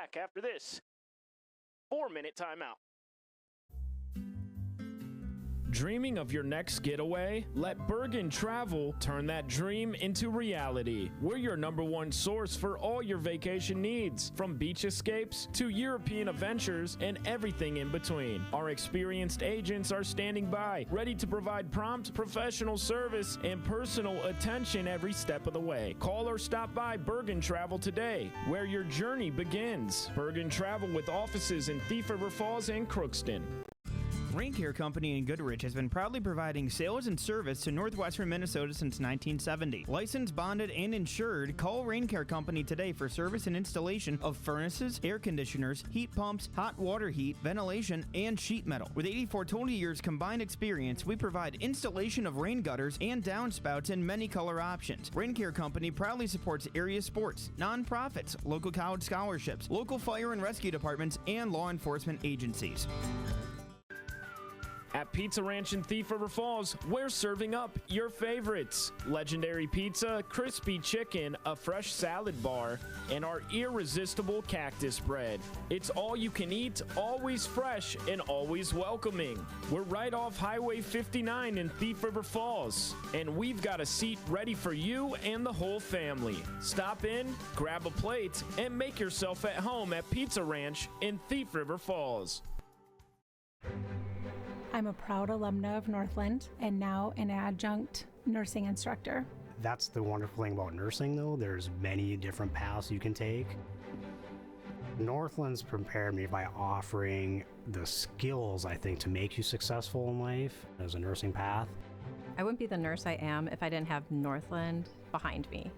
back after this 4-minute timeout. Dreaming of your next getaway? Let Bergen Travel turn that dream into reality. We're your #1 source for all your vacation needs, from beach escapes to European adventures and everything in between. Our experienced agents are standing by, ready to provide prompt professional service and personal attention every step of the way. Call or stop by Bergen Travel today, where your journey begins. Bergen Travel, with offices in Thief River Falls and Crookston. Rain Care Company in Goodrich has been proudly providing sales and service to northwestern Minnesota since 1970. Licensed, bonded, and insured, call Rain Care Company today for service and installation of furnaces, air conditioners, heat pumps, hot water heat, ventilation, and sheet metal. With 84 total years combined experience, we provide installation of rain gutters and downspouts in many color options. Rain Care Company proudly supports area sports, nonprofits, local college scholarships, local fire and rescue departments, and law enforcement agencies. At Pizza Ranch in Thief River Falls, we're serving up your favorites. Legendary pizza, crispy chicken, a fresh salad bar, and our irresistible cactus bread. It's all you can eat, always fresh, and always welcoming. We're right off Highway 59 in Thief River Falls, and we've got a seat ready for you and the whole family. Stop in, grab a plate, and make yourself at home at Pizza Ranch in Thief River Falls. I'm a proud alumna of Northland and now an adjunct nursing instructor. That's the wonderful thing about nursing, though. There's many different paths you can take. Northland's prepared me by offering the skills, I think, to make you successful in life as a nursing path. I wouldn't be the nurse I am if I didn't have Northland behind me.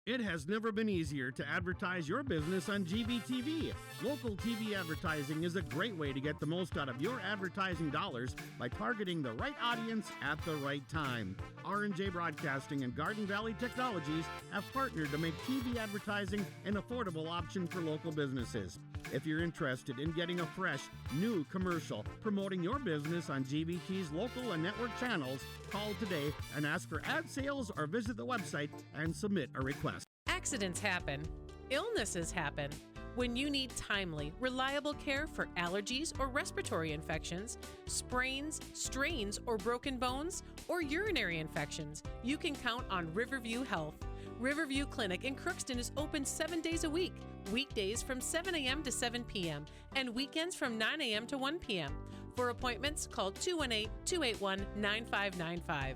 It has never been easier to advertise your business on GVTV. Local TV advertising is a great way to get the most out of your advertising dollars by targeting the right audience at the right time. R&J Broadcasting and Garden Valley Technologies have partnered to make TV advertising an affordable option for local businesses. If you're interested in getting a fresh, new commercial promoting your business on GVT's local and network channels, call today and ask for ad sales or visit the website and submit a request. Accidents happen. Illnesses happen. When you need timely, reliable care for allergies or respiratory infections, sprains, strains, or broken bones, or urinary infections, you can count on Riverview Health. Riverview Clinic in Crookston is open 7 days a week, weekdays from 7 a.m. to 7 p.m., and weekends from 9 a.m. to 1 p.m. For appointments, call 218-281-9595.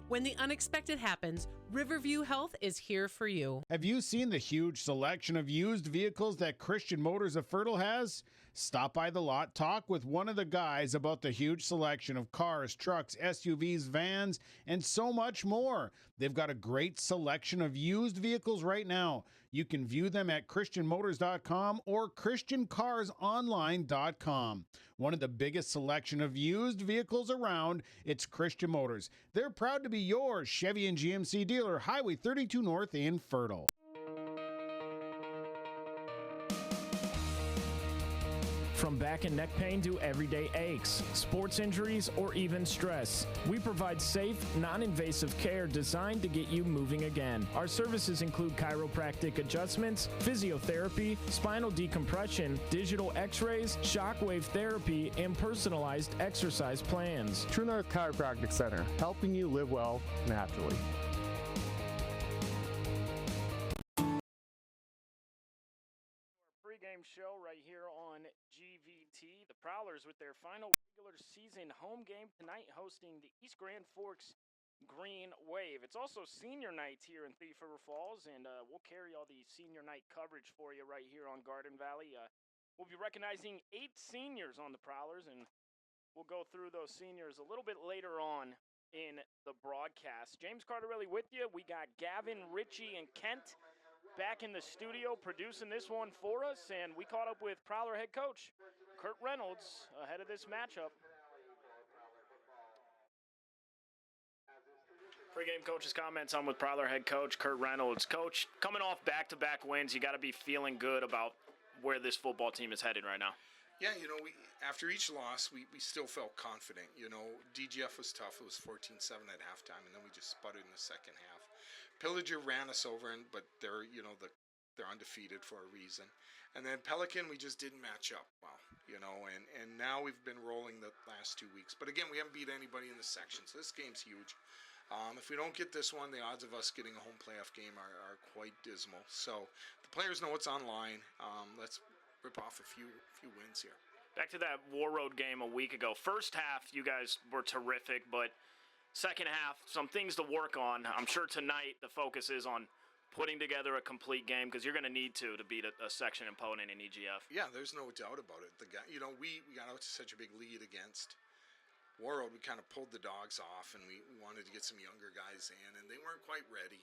When the unexpected happens, Riverview Health is here for you. Have you seen the huge selection of used vehicles that Christian Motors of Fertile has? Stop by the lot, talk with one of the guys about the huge selection of cars, trucks, SUVs, vans, and so much more. They've got a great selection of used vehicles right now. You can view them at christianmotors.com or christiancarsonline.com. One of the biggest selection of used vehicles around, it's Christian Motors. They're proud to be your Chevy and GMC dealer, Highway 32 North in Fertile. From back and neck pain to everyday aches, sports injuries, or even stress, we provide safe, non-invasive care designed to get you moving again. Our services include chiropractic adjustments, physiotherapy, spinal decompression, digital x-rays, shockwave therapy, and personalized exercise plans. True North Chiropractic Center, helping you live well naturally. Pregame show right here on GVT. The Prowlers with their final regular season home game tonight, hosting the East Grand Forks Green Wave. It's also senior night here in Thief River Falls, and we'll carry all the senior night coverage for you right here on Garden Valley. We'll be recognizing 8 seniors on the Prowlers, and we'll go through those seniors a little bit later on in the broadcast. James Cardarelli with you. We got Gavin, Richie, and Kent back in the studio producing this one for us, and we caught up with Prowler head coach Kurt Reynolds ahead of this matchup. Pre-game coach's comments on with Prowler head coach Kurt Reynolds. Coach, coming off back-to-back wins, you got to be feeling good about where this football team is headed right now. Yeah, after each loss, we still felt confident. DGF was tough. It was 14-7 at halftime, and then we just sputtered in the second half. Pillager ran us over, but they're undefeated for a reason. And then Pelican, we just didn't match up well, and now we've been rolling the last 2 weeks. But again, we haven't beat anybody in the section, so this game's huge. If we don't get this one, the odds of us getting a home playoff game are quite dismal. So the players know what's on line. Let's rip off a few wins here. Back to that War Road game a week ago. First half, you guys were terrific, but second half, some things to work on. I'm sure tonight the focus is on putting together a complete game because you're going to need to beat a section opponent in EGF. Yeah, there's no doubt about it. The guy, we got out to such a big lead against War Road. We kind of pulled the dogs off, and we wanted to get some younger guys in, and they weren't quite ready.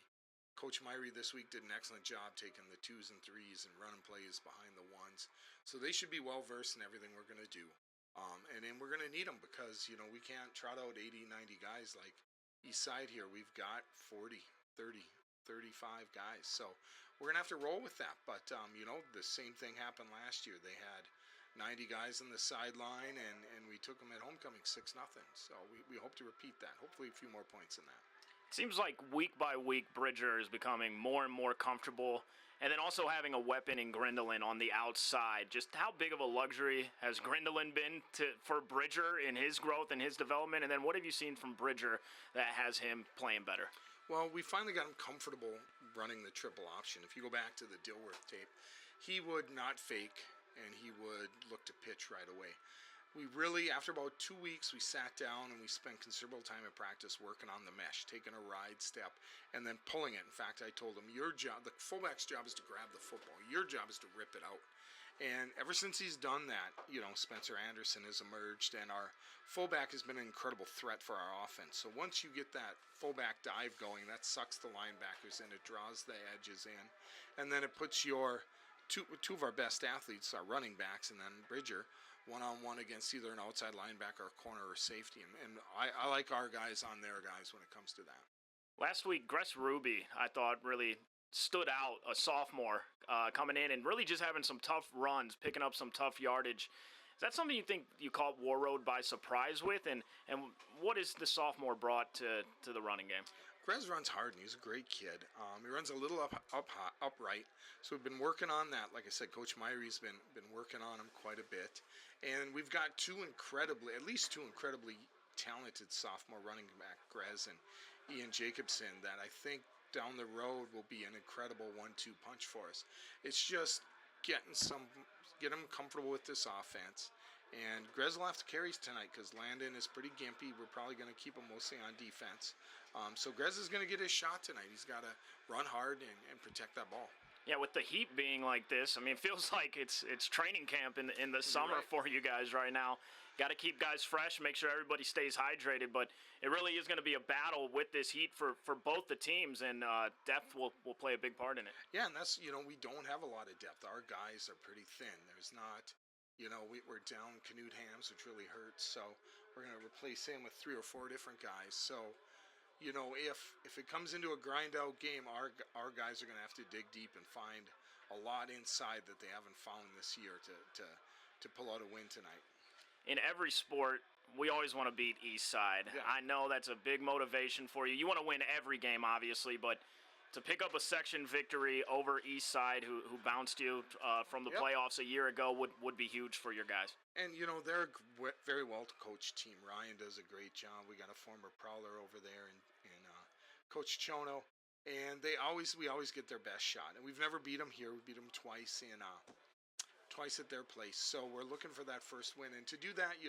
Coach Myrie this week did an excellent job taking the 2s and 3s and running plays behind the 1s. So they should be well-versed in everything we're going to do. And then we're going to need them because, we can't trot out 80, 90 guys like East Side here. We've got 40, 30, 35 guys. So we're going to have to roll with that. But, the same thing happened last year. They had 90 guys on the sideline, and we took them at homecoming 6-0. So we hope to repeat that. Hopefully a few more points than that. Seems like week by week, Bridger is becoming more and more comfortable, and then also having a weapon in Grindelin on the outside. Just how big of a luxury has Grindelin been for Bridger in his growth and his development? And then what have you seen from Bridger that has him playing better? Well, we finally got him comfortable running the triple option. If you go back to the Dilworth tape, he would not fake, and he would look to pitch right away. We really, after about 2 weeks, we sat down and we spent considerable time in practice working on the mesh, taking a ride step, and then pulling it. In fact, I told him, your job, the fullback's job is to grab the football. Your job is to rip it out. And ever since he's done that, Spencer Anderson has emerged, and our fullback has been an incredible threat for our offense. So once you get that fullback dive going, that sucks the linebackers in, it draws the edges in, and then it puts your two of our best athletes, our running backs, and then Bridger, one-on-one against either an outside linebacker, or corner, or safety. And I like our guys on their guys when it comes to that. Last week, Gress Ruby, I thought, really stood out, a sophomore, coming in and really just having some tough runs, picking up some tough yardage. Is that something you think you caught War Road by surprise with? And what has the sophomore brought to the running game? Grez runs hard, and he's a great kid. He runs a little upright, so we've been working on that. Like I said, Coach Myrie's been working on him quite a bit, and we've got at least two incredibly talented sophomore running back, Grez and Ian Jacobson, that I think down the road will be an incredible 1-2 punch for us. It's just get him comfortable with this offense. And Grez will have to carry tonight because Landon is pretty gimpy. We're probably going to keep him mostly on defense. So Grez is going to get his shot tonight. He's got to run hard and protect that ball. Yeah, with the heat being like this, I mean, it feels like it's training camp in the summer for you guys right now. Got to keep guys fresh, make sure everybody stays hydrated. But it really is going to be a battle with this heat for both the teams, and depth will play a big part in it. Yeah, and that's, we don't have a lot of depth. Our guys are pretty thin. There's not, we're down Canute Hams, which really hurts. So we're going to replace him with 3 or 4 different guys. So, if it comes into a grind-out game, our guys are going to have to dig deep and find a lot inside that they haven't found this year to pull out a win tonight. In every sport, we always want to beat East Side. Yeah. I know that's a big motivation for you. You want to win every game, obviously, but to pick up a section victory over East Side, who bounced you from the playoffs a year ago, would be huge for your guys. And, they're a very well-coached team. Ryan does a great job. We got a former Prowler over there and Coach Chono. And we always get their best shot. And we've never beat them here. We beat them twice at their place. So we're looking for that first win. And to do that,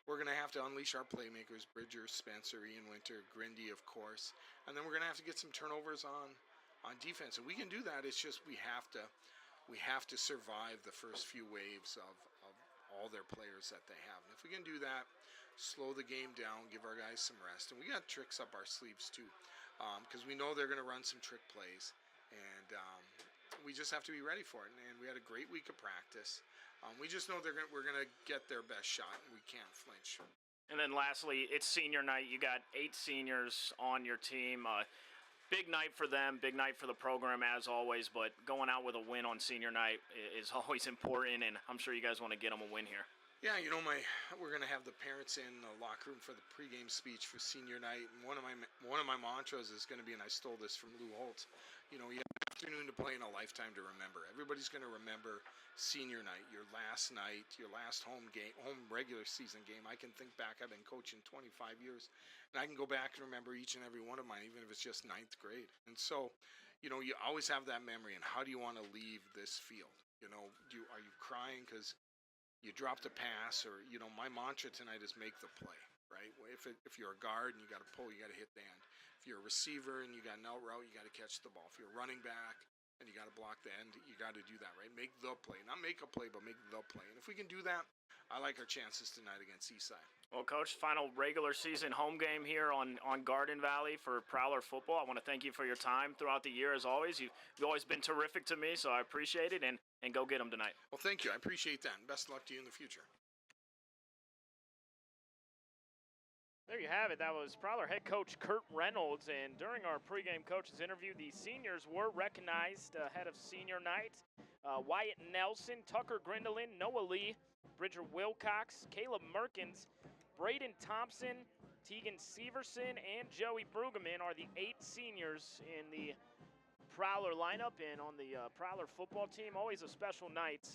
we're going to have to unleash our playmakers, Bridger, Spencer, Ian Winter, Grindy, of course. And then we're going to have to get some turnovers on defense. And we can do that. It's just we have to survive the first few waves of all their players that they have. And if we can do that, slow the game down, give our guys some rest. And we got tricks up our sleeves too, because we know they're going to run some trick plays. And we just have to be ready for it. And we had a great week of practice. We just know we're going to get their best shot, and we can't flinch. And then lastly, it's senior night. You got 8 seniors on your team. Big night for them, big night for the program as always, but going out with a win on senior night is always important, and I'm sure you guys want to get them a win here. Yeah, we're going to have the parents in the locker room for the pregame speech for senior night, and one of my mantras is going to be, and I stole this from Lou Holtz, you have an afternoon to play and a lifetime to remember. Everybody's going to remember senior night, your last night, your last home regular season game. I can think back, I've been coaching 25 years, and I can go back and remember each and every one of mine, even if it's just ninth grade. And so, you always have that memory, and how do you want to leave this field? Are you crying because you dropped a pass, or my mantra tonight is make the play, right? If you're a guard and you got to pull, you got to hit the end. If you're a receiver and you got an out route, you got to catch the ball. If you're a running back and you got to block the end, you got to do that, right? Make the play, not make a play, but make the play. And if we can do that, I like our chances tonight against Eastside. Well, Coach, final regular season home game here on Garden Valley for Prowler football. I want to thank you for your time throughout the year, as always. You've always been terrific to me, so I appreciate it, and go get them tonight. Well, thank you. I appreciate that, and best of luck to you in the future. There you have it. That was Prowler head coach Kurt Reynolds, and during our pregame coaches interview, the seniors were recognized ahead of senior night. Wyatt Nelson, Tucker Grindelin, Noah Lee, Bridger Wilcox, Caleb Merkins, Braden Thompson, Tegan Severson, and Joey Brueggemann are the 8 seniors in the Prowler lineup and on the Prowler football team. Always a special night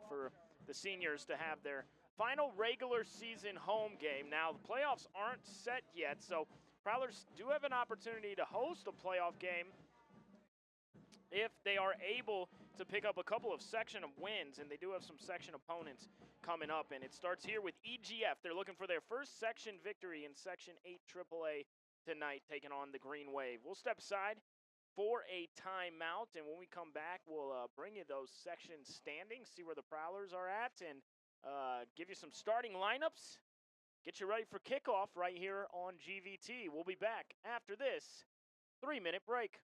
for the seniors to have their final regular season home game. Now, the playoffs aren't set yet, so Prowlers do have an opportunity to host a playoff game if they are able to pick up a couple of section wins, and they do have some section opponents coming up, and it starts here with EGF. They're looking for their first section victory in Section 8 AAA tonight, taking on the Green Wave. We'll step aside for a timeout, and when we come back, we'll bring you those section standings, see where the Prowlers are at, and give you some starting lineups, get you ready for kickoff right here on GVT. We'll be back after this 3-minute break.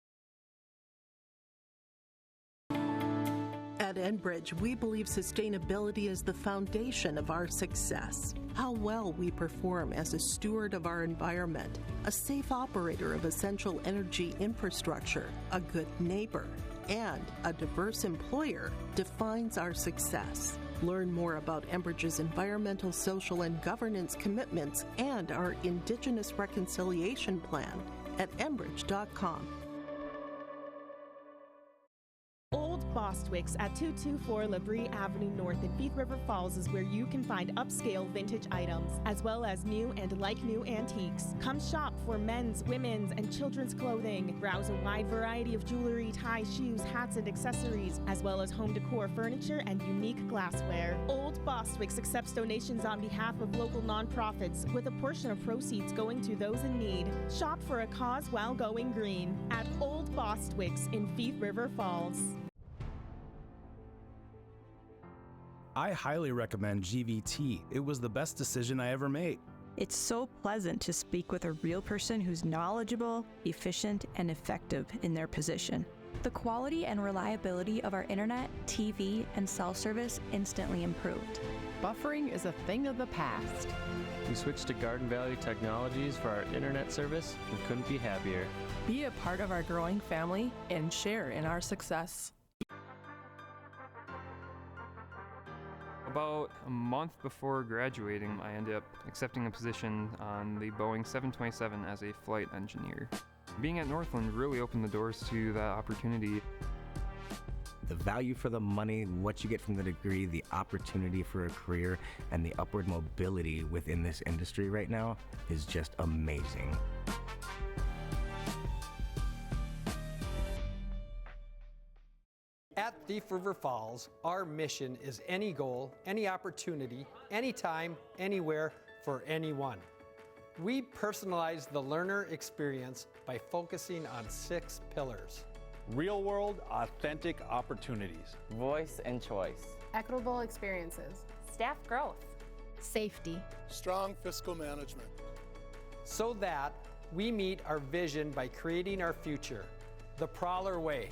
At Enbridge, we believe sustainability is the foundation of our success. How well we perform as a steward of our environment, a safe operator of essential energy infrastructure, a good neighbor, and a diverse employer defines our success. Learn more about Enbridge's environmental, social, and governance commitments and our Indigenous Reconciliation Plan at enbridge.com. Old Bostwick's at 224 Labrie Avenue North in Thief River Falls is where you can find upscale vintage items, as well as new and like-new antiques. Come shop for men's, women's, and children's clothing. Browse a wide variety of jewelry, ties, shoes, hats, and accessories, as well as home decor furniture and unique glassware. Old Bostwick's accepts donations on behalf of local nonprofits, with a portion of proceeds going to those in need. Shop for a cause while going green at Old Bostwick's in Thief River Falls. I highly recommend GVT. It was the best decision I ever made. It's so pleasant to speak with a real person who's knowledgeable, efficient, and effective in their position. The quality and reliability of our internet, TV, and cell service instantly improved. Buffering is a thing of the past. We switched to Garden Valley Technologies for our internet service and couldn't be happier. Be a part of our growing family and share in our success. About a month before graduating, I ended up accepting a position on the Boeing 727 as a flight engineer. Being at Northland really opened the doors to that opportunity. The value for the money, what you get from the degree, the opportunity for a career, and the upward mobility within this industry right now is just amazing. At Thief River Falls, our mission is any goal, any opportunity, anytime, anywhere, for anyone. We personalize the learner experience by focusing on 6 pillars. Real-world, authentic opportunities. Voice and choice. Equitable experiences. Staff growth. Safety. Strong fiscal management. So that we meet our vision by creating our future, the Prowler way.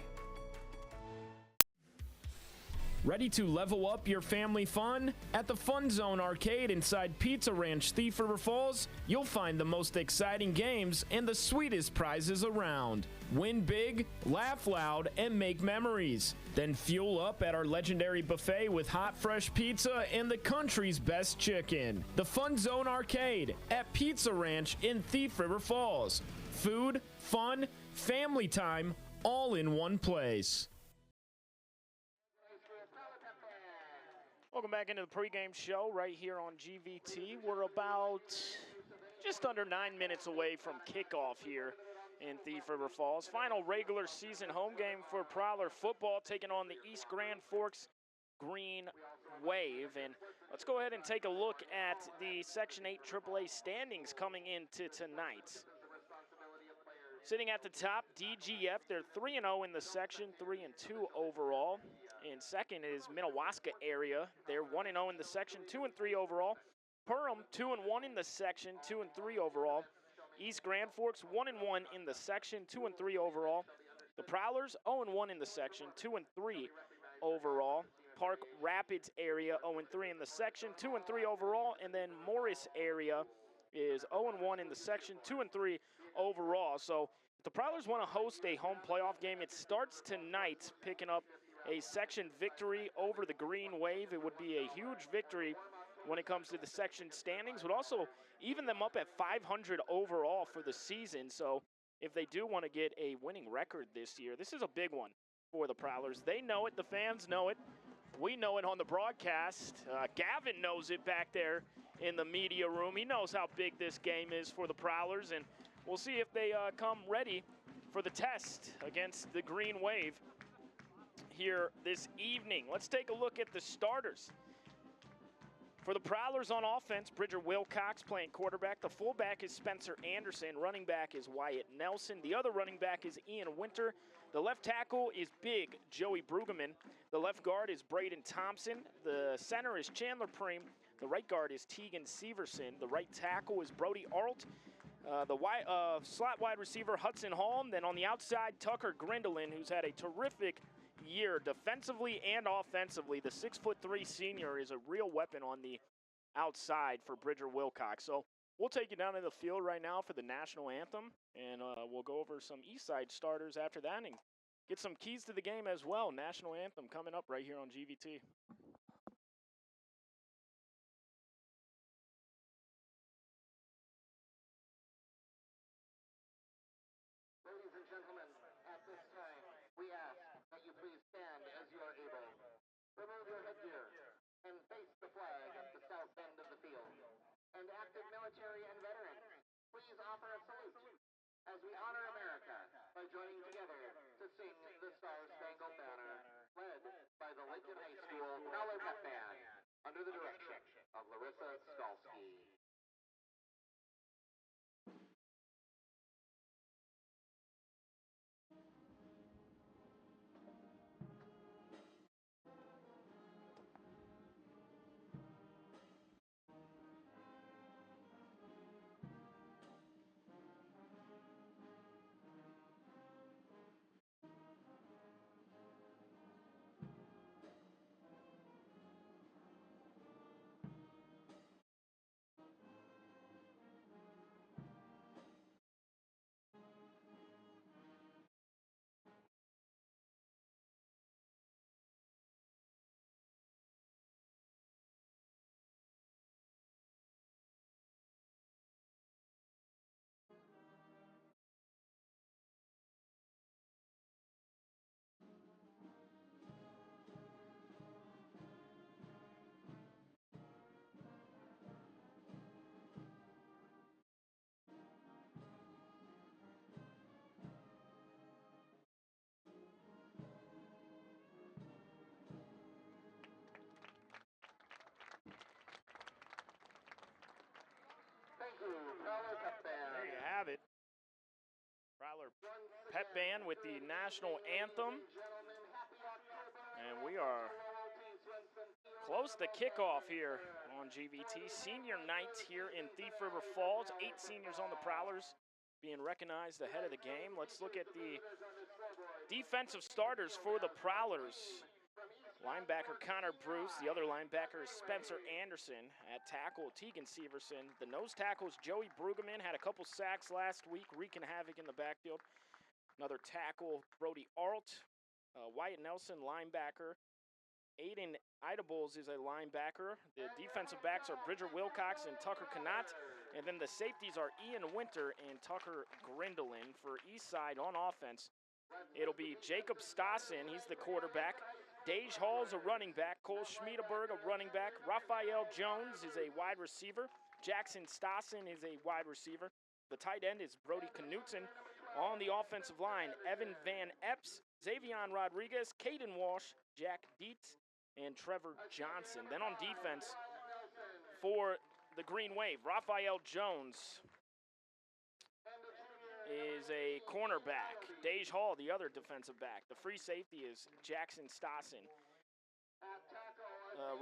Ready to level up your family fun? At the Fun Zone Arcade inside Pizza Ranch, Thief River Falls, you'll find the most exciting games and the sweetest prizes around. Win big, laugh loud, and make memories. Then fuel up at our legendary buffet with hot, fresh pizza and the country's best chicken. The Fun Zone Arcade at Pizza Ranch in Thief River Falls. Food, fun, family time, all in one place. Welcome back into the pregame show right here on GVT. We're about just under 9 minutes away from kickoff here in Thief River Falls. Final regular season home game for Prowler football, taking on the East Grand Forks Green Wave. And let's go ahead and take a look at the Section 8 AAA standings coming into tonight. Sitting at the top, DGF, they're 3-0 in the section, 3-2 overall. In second is Minnewaska area. They're 1-0 in the section, 2-3 overall. Perham, 2-1 in the section, 2-3 overall. East Grand Forks, 1-1 in the section, 2-3 overall. The Prowlers, 0-1 in the section, 2-3 overall. Park Rapids area, 0-3 in the section, 2-3 overall. And then Morris area is 0-1 in the section, 2-3 overall. So if the Prowlers want to host a home playoff game, it starts tonight, picking up a section victory over the Green Wave. It would be a huge victory when it comes to the section standings, would also even them up at 500 overall for the season. So if they do want to get a winning record this year, this is a big one for the Prowlers. They know it. The fans know it. We know it on the broadcast. Gavin knows it back there in the media room. He knows how big this game is for the Prowlers, and we'll see if they come ready for the test against the Green Wave here this evening. Let's take a look at the starters. For the Prowlers on offense, Bridger Wilcox playing quarterback. The fullback is Spencer Anderson. Running back is Wyatt Nelson. The other running back is Ian Winter. The left tackle is big Joey Brueggemann. The left guard is Braden Thompson. The center is Chandler Preem. The right guard is Tegan Severson. The right tackle is Brody Arlt. The slot wide receiver, Hudson Holm. Then on the outside, Tucker Grindelin, who's had a terrific year defensively and offensively. The 6'3" senior is a real weapon on the outside for Bridger Wilcox. So we'll take you down to the field right now for the national anthem, and we'll go over some Eastside starters after that and get some keys to the game as well. National anthem coming up right here on GVT. Ladies and gentlemen, at this time, we ask that you please stand as you are able. Remove your headgear and face the flag at the south end of the field. And active military and veterans, please offer a salute as we honor America by joining together to sing the Star-Spangled Banner, led by the Lincoln High School Prowler Pep Band, under the direction of Larissa Skalski. Thank you, Prowler Pep Band. There you have it. Prowler Pep Band with the national anthem. And we are close to kickoff here on GVT. Senior night here in Thief River Falls. 8 seniors on the Prowlers being recognized ahead of the game. Let's look at the defensive starters for the Prowlers. Linebacker Connor Bruce. The other linebacker is Spencer Anderson. At tackle, Tegan Severson. The nose tackle is Joey Brueggemann. Had a couple sacks last week, wreaking havoc in the backfield. Another tackle, Brody Arlt. Wyatt Nelson, linebacker. Aiden Idables is a linebacker. The defensive backs are Bridger Wilcox and Tucker Kanat. And then the safeties are Ian Winter and Tucker Grindelin. For Eastside on offense, it'll be Jacob Stassen. He's the quarterback. Dage Hall's a running back. Cole Schmiedeberg, a running back. Raphael Jones is a wide receiver. Jackson Stassen is a wide receiver. The tight end is Brody Knutson. On the offensive line, Evan Van Epps, Xavion Rodriguez, Caden Walsh, Jack Dietz, and Trevor Johnson. Then on defense for the Green Wave, Raphael Jones is a cornerback. Dage Hall, the other defensive back. The free safety is Jackson Stassen.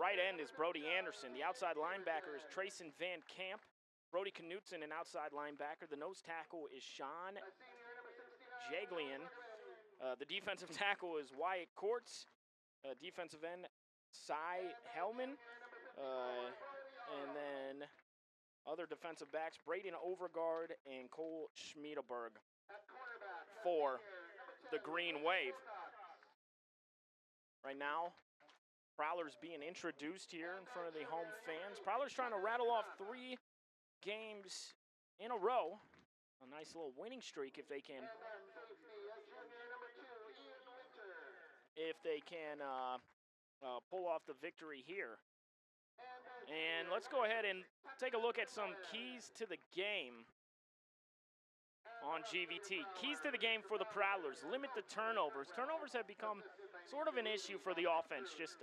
Right end is Brody Anderson. The outside linebacker is Trayson Van Camp. Brody Knutson, an outside linebacker. The nose tackle is Sean Jaglian. The defensive tackle is Wyatt Courts. Defensive end, Cy Hellman. And then other defensive backs, Braden Overgard and Cole Schmiedeberg for the Green Wave. Right now, Prowlers being introduced here in front of the home fans. Prowlers trying to rattle off 3 games in a row. A nice little winning streak if they can. Pull off the victory here. And let's go ahead and take a look at some keys to the game on GVT. Keys to the game for the Prowlers: limit the turnovers. Turnovers have become sort of an issue for the offense, just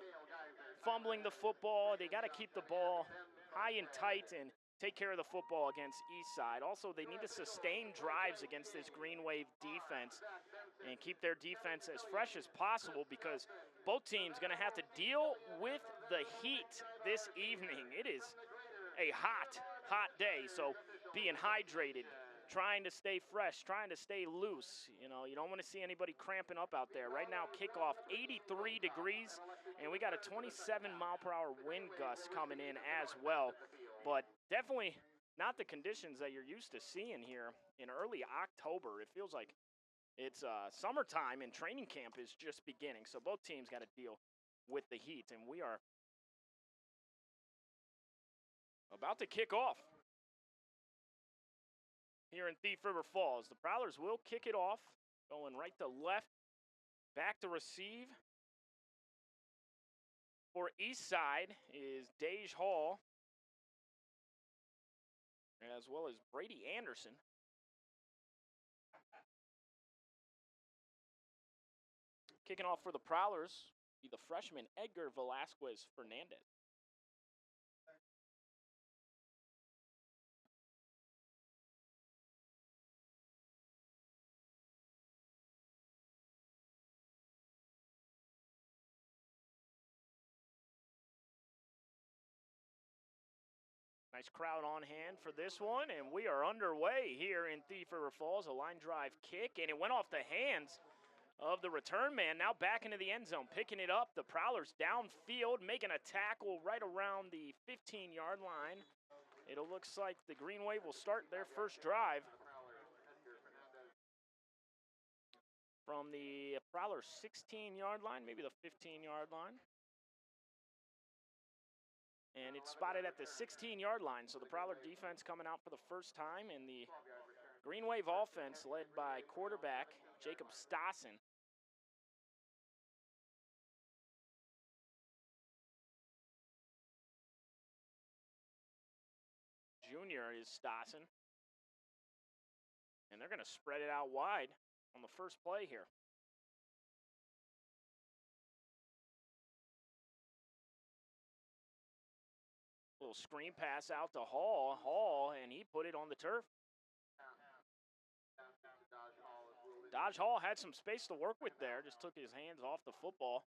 fumbling the football. They got to keep the ball high and tight and take care of the football against Eastside. Also, they need to sustain drives against this Green Wave defense and keep their defense as fresh as possible, because both teams going to have to deal with the heat this evening. It is a hot day, so being hydrated, trying to stay fresh, trying to stay loose. You don't want to see anybody cramping up out there. Right now, kickoff 83 degrees, and we got a 27-mile-per-hour wind gust coming in as well. But definitely not the conditions that you're used to seeing here in early October. It feels like it's summertime and training camp is just beginning. So both teams got to deal with the heat, and we are about to kick off here in Thief River Falls. The Prowlers will kick it off, going right to left, back to receive. For Eastside is Dage Hall, as well as Brady Anderson. Kicking off for the Prowlers be the freshman Edgar Velasquez Fernandez. Nice crowd on hand for this one, and we are underway here in Thief River Falls. A line drive kick, and it went off the hands of the return man. Now back into the end zone, picking it up. The Prowlers downfield, making a tackle right around the 15-yard line. It looks like the Green Wave will start their first drive from the Prowlers 16-yard line, maybe the 15-yard line. And it's spotted at the 16-yard line, so the Prowler defense coming out for the first time, and the Green Wave offense led by quarterback Jacob Stassen. Junior is Stassen. And they're going to spread it out wide on the first play here. Little screen pass out to Hall, and he put it on the turf. Dodge Hall had some space to work with there, just took his hands off the football.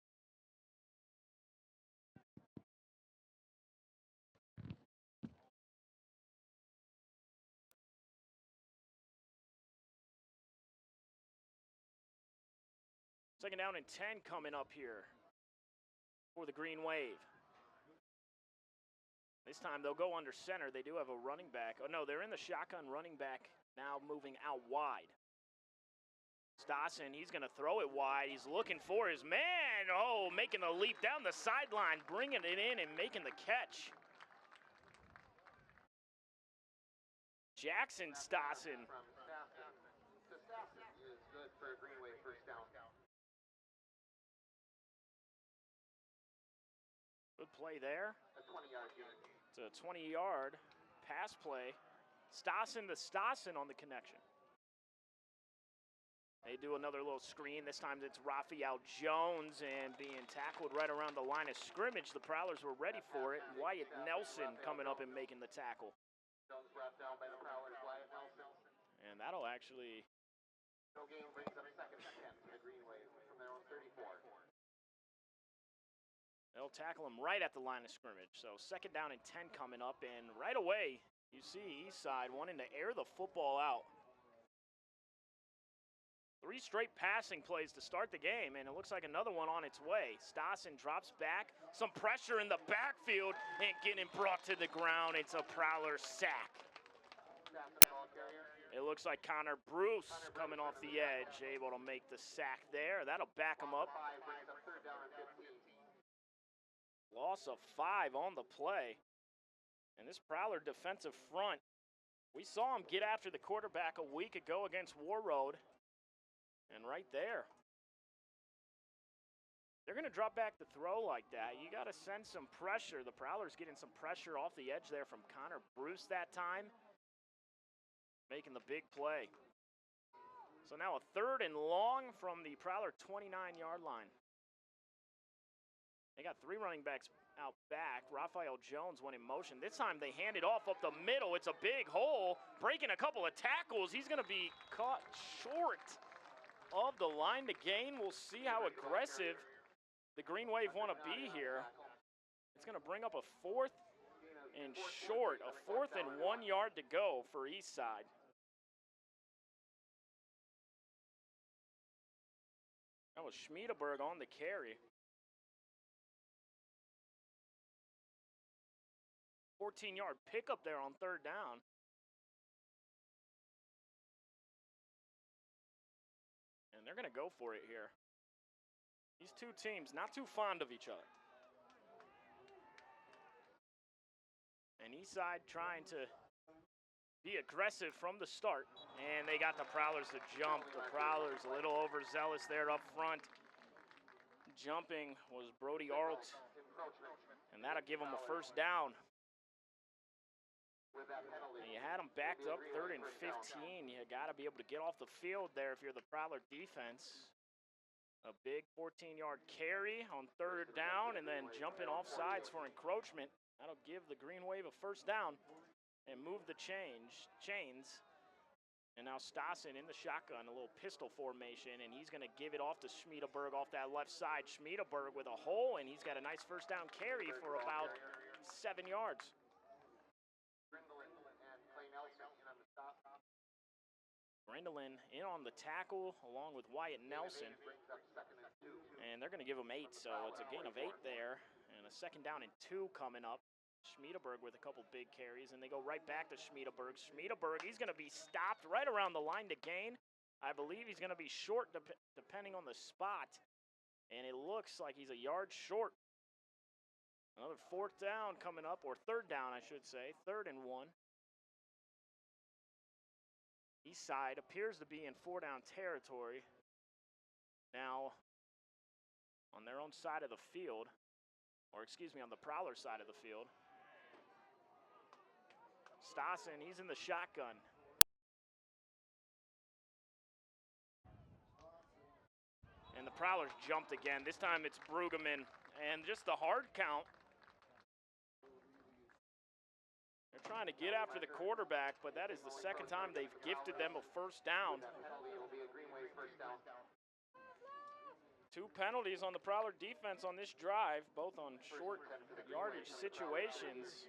Second down and 10 coming up here. for the Green Wave. This time they'll go under center. They do have a running back. Oh, no, they're in the shotgun running back now moving out wide. Stassen, he's going to throw it wide. He's looking for his man. Oh, making the leap down the sideline, bringing it in and making the catch. Jackson Stassen. Is good for a Green Wave first down. Good play there. A 20-yard gain. It's a 20-yard pass play. Stassen to Stassen on the connection. They do another little screen. This time it's Raphael Jones and being tackled right around the line of scrimmage. The Prowlers were ready for it. Wyatt Nelson coming up and making the tackle. Jones brought down by the Prowlers, Wyatt Nelson. And that'll actually... No gain brings up second and 10 for the Green Wave from their own 34. They'll tackle him right at the line of scrimmage. So second down and 10 coming up. And right away, you see Eastside wanting to air the football out. 3 straight passing plays to start the game, and it looks like another one on its way. Stassen drops back, some pressure in the backfield, and getting brought to the ground. It's a Prowler sack. It looks like Connor Bruce coming off the edge, able to make the sack there. That'll back him up. Loss of 5 on the play. And this Prowler defensive front, we saw him get after the quarterback a week ago against War Road. And right there, they're going to drop back the throw like that. You got to send some pressure. The Prowlers getting some pressure off the edge there from Connor Bruce that time, making the big play. So now a 3rd and long from the Prowler 29-yard line. They got 3 running backs out back. Raphael Jones went in motion. This time they hand it off up the middle. It's a big hole, breaking a couple of tackles. He's going to be caught short of the line to gain. We'll see how aggressive the Green Wave want to be here. It's going to bring up a 4th and short, a 4th and 1 yard to go for Eastside. That was Schmiedeberg on the carry. 14-yard pickup there on 3rd down. And they're going to go for it here. These two teams not too fond of each other. And Eastside trying to be aggressive from the start. And they got the Prowlers to jump. The Prowlers a little overzealous there up front. Jumping was Brody Arlt. And that'll give them a first down. And you had them backed up 3rd and 15. You got to be able to get off the field there if you're the Prowler defense. A big 14-yard carry on 3rd down and then jumping off sides for encroachment. That'll give the Green Wave a first down and move the chains. And now Stassen in the shotgun, a little pistol formation, and he's going to give it off to Schmiedeberg off that left side. Schmiedeberg with a hole, and he's got a nice first down carry for about 7 yards. Grendelin in on the tackle along with Wyatt Nelson. And they're going to give him 8, so it's a gain of 8 there. And a second down and 2 coming up. Schmiedeberg with a couple big carries, and they go right back to Schmiedeberg. Schmiedeberg, he's going to be stopped right around the line to gain. I believe he's going to be short depending on the spot. And it looks like he's a yard short. Another 4th down coming up, or 3rd down, I should say. 3rd and 1. Eastside appears to be in 4-down territory. Now, on their own side of the field, or excuse me, on the Prowler side of the field. Stassen, he's in the shotgun. And the Prowlers jumped again. This time it's Brueggemann, and just the hard count. They're trying to get after the quarterback, but that is the second time they've gifted them a first down. 2 penalties on the Prowler defense on this drive, both on short yardage situations.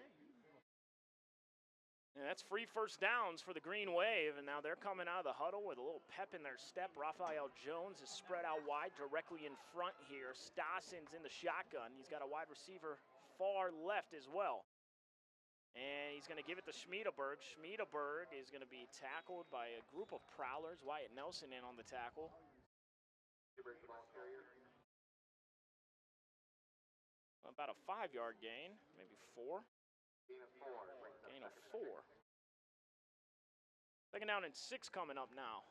And that's free first downs for the Green Wave, and now they're coming out of the huddle with a little pep in their step. Raphael Jones is spread out wide directly in front here. Stassen's in the shotgun. He's got a wide receiver far left as well. And he's going to give it to Schmiedeberg. Schmiedeberg is going to be tackled by a group of prowlers. Wyatt Nelson in on the tackle. About a 5-yard gain, maybe 4. Gain of 4. Second down and 6 coming up now.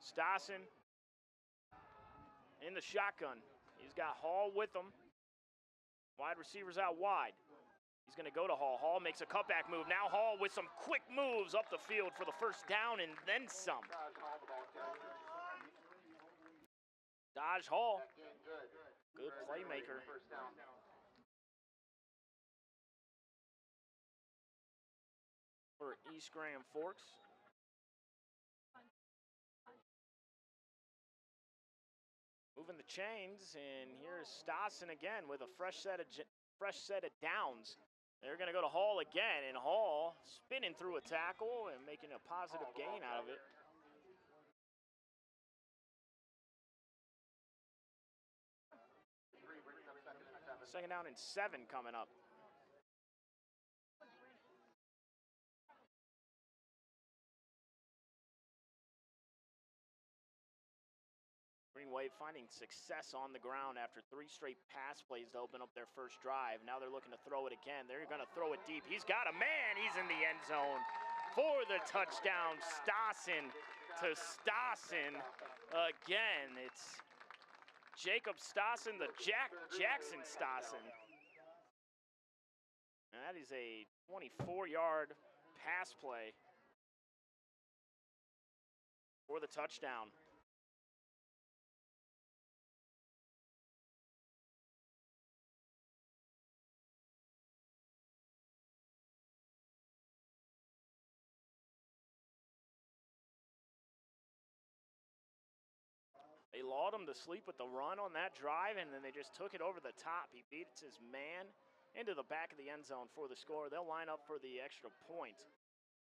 Stassen in the shotgun. He's got Hall with him. Wide receivers out wide. He's going to go to Hall. Hall makes a cutback move. Now Hall with some quick moves up the field for the first down and then some. Dodge Hall. Good playmaker. For East Grand Forks. Moving the chains, and here's Stassen again with a fresh set of downs. They're going to go to Hall again, and Hall spinning through a tackle and making a positive gain out of it. Second down and 7 coming up. Green Wave finding success on the ground after 3 straight pass plays to open up their first drive. Now they're looking to throw it again. They're going to throw it deep. He's got a man. He's in the end zone for the touchdown. Stassen to Stassen again. It's Jacob Stassen, the Jackson Stassen. And that is a 24-yard pass play for the touchdown. They lulled him to sleep with the run on that drive, and then they just took it over the top. He beats his man into the back of the end zone for the score. They'll line up for the extra point.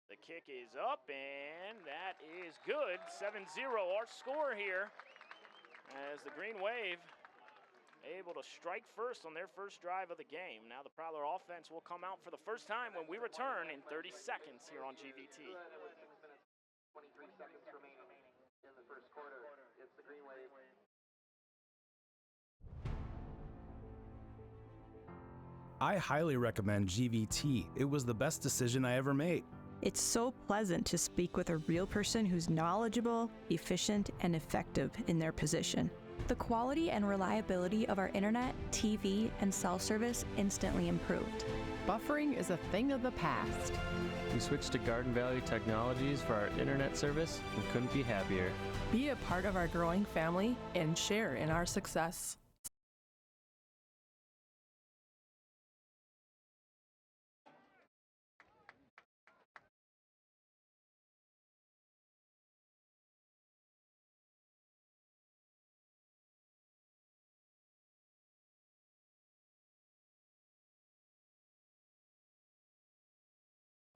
The kick is up, and that is good. 7-0 our score here as the Green Wave able to strike first on their first drive of the game. Now the Prowler offense will come out for the first time when we return in 30 seconds here on GVT. 23 seconds remaining in the first quarter. It's the Green Wave. I highly recommend GVT. It was the best decision I ever made. It's so pleasant to speak with a real person who's knowledgeable, efficient, and effective in their position. The quality and reliability of our internet, TV, and cell service instantly improved. Buffering is a thing of the past. We switched to Garden Valley Technologies for our internet service and couldn't be happier. Be a part of our growing family and share in our success.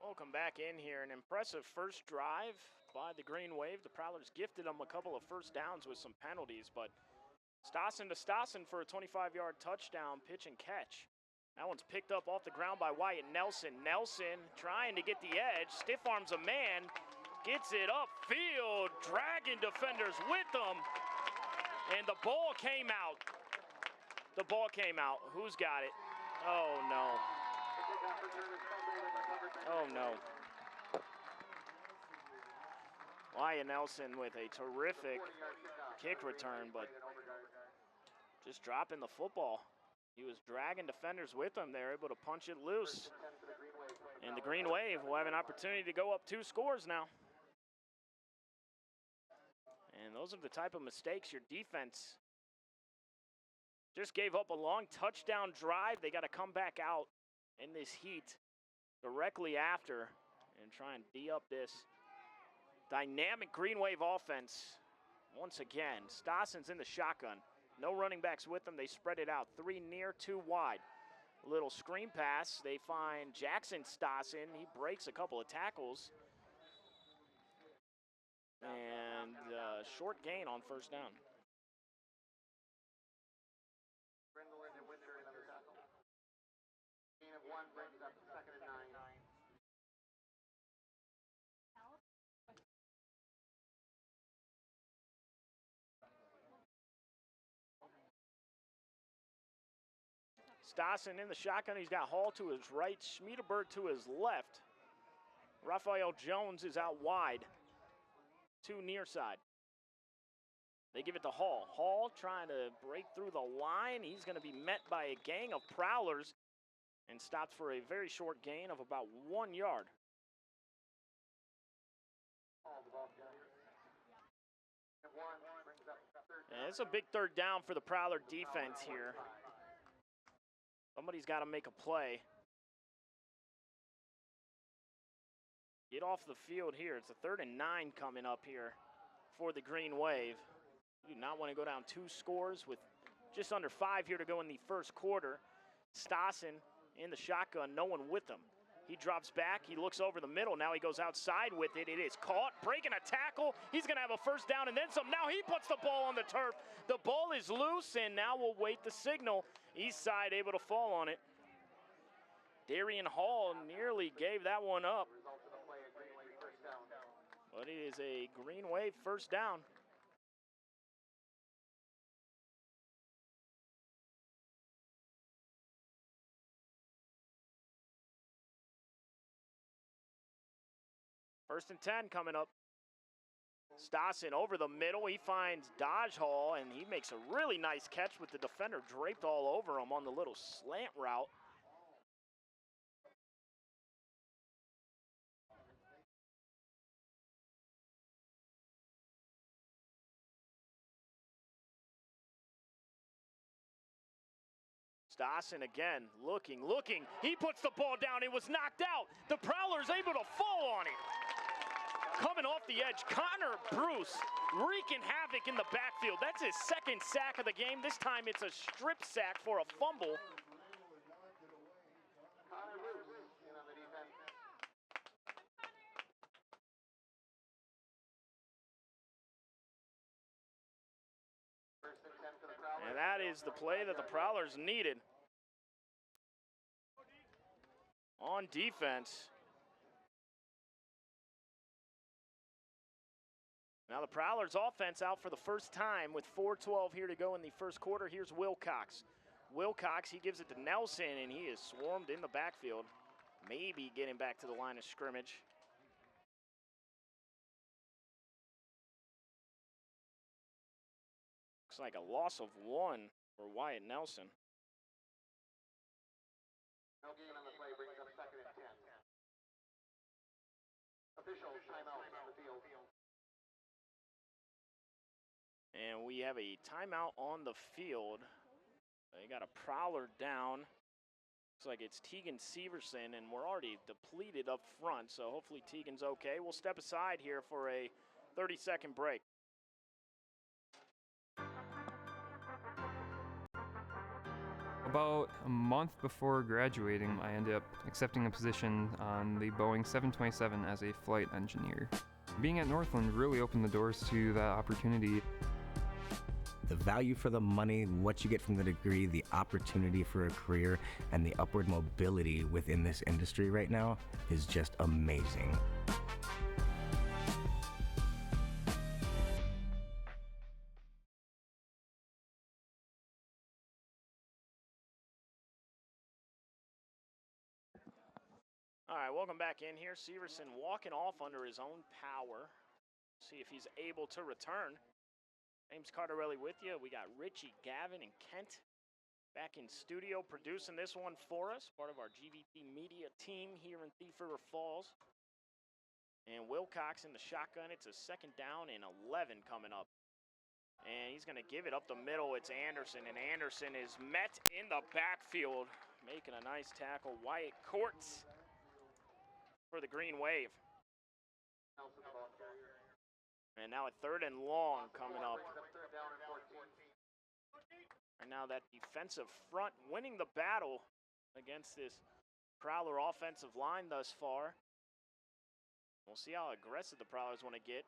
Welcome back in here. An impressive first drive by the Green Wave. The Prowlers gifted them a couple of first downs with some penalties, but Stassen to Stassen for a 25-yard touchdown pitch and catch. That one's picked up off the ground by Wyatt Nelson. Nelson trying to get the edge, stiff arms a man, gets it upfield, dragging defenders with them, and the ball came out. The ball came out. Who's got it? Oh, no. Oh, no. Wyatt Nelson with a terrific kick return, but just dropping the football. He was dragging defenders with him. They're able to punch it loose. And the Green Wave will have an opportunity to go up 2 scores now. And those are the type of mistakes your defense just gave up a long touchdown drive. They got to come back out in this heat directly after and try and D up this Dynamic Green Wave offense. Once again, Stassen's in the shotgun. No running backs with them. They spread it out. 3 near, 2 wide. A little screen pass. They find Jackson Stassen. He breaks a couple of tackles. And short gain on first down. Gain of 1 brings up 2nd and 9. Stassen in the shotgun. He's got Hall to his right, Schmiedeberg to his left. Raphael Jones is out wide. 2 near side. They give it to Hall. Hall trying to break through the line. He's going to be met by a gang of prowlers and stopped for a very short gain of about 1 yard. And it's a big third down for the Prowler defense here. Somebody's got to make a play. Get off the field here. It's a 3rd and 9 coming up here for the Green Wave. You do not want to go down 2 scores with just under 5 here to go in the first quarter. Stassen in the shotgun, no one with him. He drops back, he looks over the middle, now he goes outside with it. It is caught, breaking a tackle. He's gonna have a first down and then some. Now he puts the ball on the turf. The ball is loose and now we'll wait the signal. East side able to fall on it. Darian Hall nearly gave that one up. But it is a Green Wave first down. First and 10 coming up. Stassen over the middle. He finds Dodge Hall, and he makes a really nice catch with the defender draped all over him on the little slant route. Stassen again, looking. He puts the ball down. It was knocked out. The Prowler's able to fall on it. Coming off the edge, Connor Bruce wreaking havoc in the backfield. That's his 2nd sack of the game. This time it's a strip sack for a fumble. Connor Bruce in on the defense. First and 10 for the Prowlers. And that is the play that the Prowlers needed. On defense. Now the Prowlers offense out for the first time with 4:12 here to go in the first quarter. Here's Wilcox. Wilcox, he gives it to Nelson, and he is swarmed in the backfield. Maybe getting back to the line of scrimmage. Looks like a loss of 1 for Wyatt Nelson. No gain on the play brings up 2nd and 10. Officials timeout on the field. And we have a timeout on the field. They got a Prowler down. Looks like it's Tegan Severson, and we're already depleted up front, so hopefully Tegan's okay. We'll step aside here for a 30-second break. About a month before graduating, I ended up accepting a position on the Boeing 727 as a flight engineer. Being at Northland really opened the doors to that opportunity. The value for the money, what you get from the degree, the opportunity for a career, and the upward mobility within this industry right now is just amazing. All right, welcome back in here. Severson walking off under his own power. See if he's able to return. James Cardarelli with you. We got Richie, Gavin, and Kent back in studio producing this one for us. Part of our GVT media team here in Thief River Falls. And Wilcox in the shotgun. It's a 2nd down and 11 coming up. And he's going to give it up the middle. It's Anderson, and Anderson is met in the backfield, making a nice tackle. Wyatt Courts for the Green Wave. Nelson, the ball carrier. And now a 3rd and long coming up. And now that defensive front winning the battle against this Prowler offensive line thus far. We'll see how aggressive the Prowlers want to get.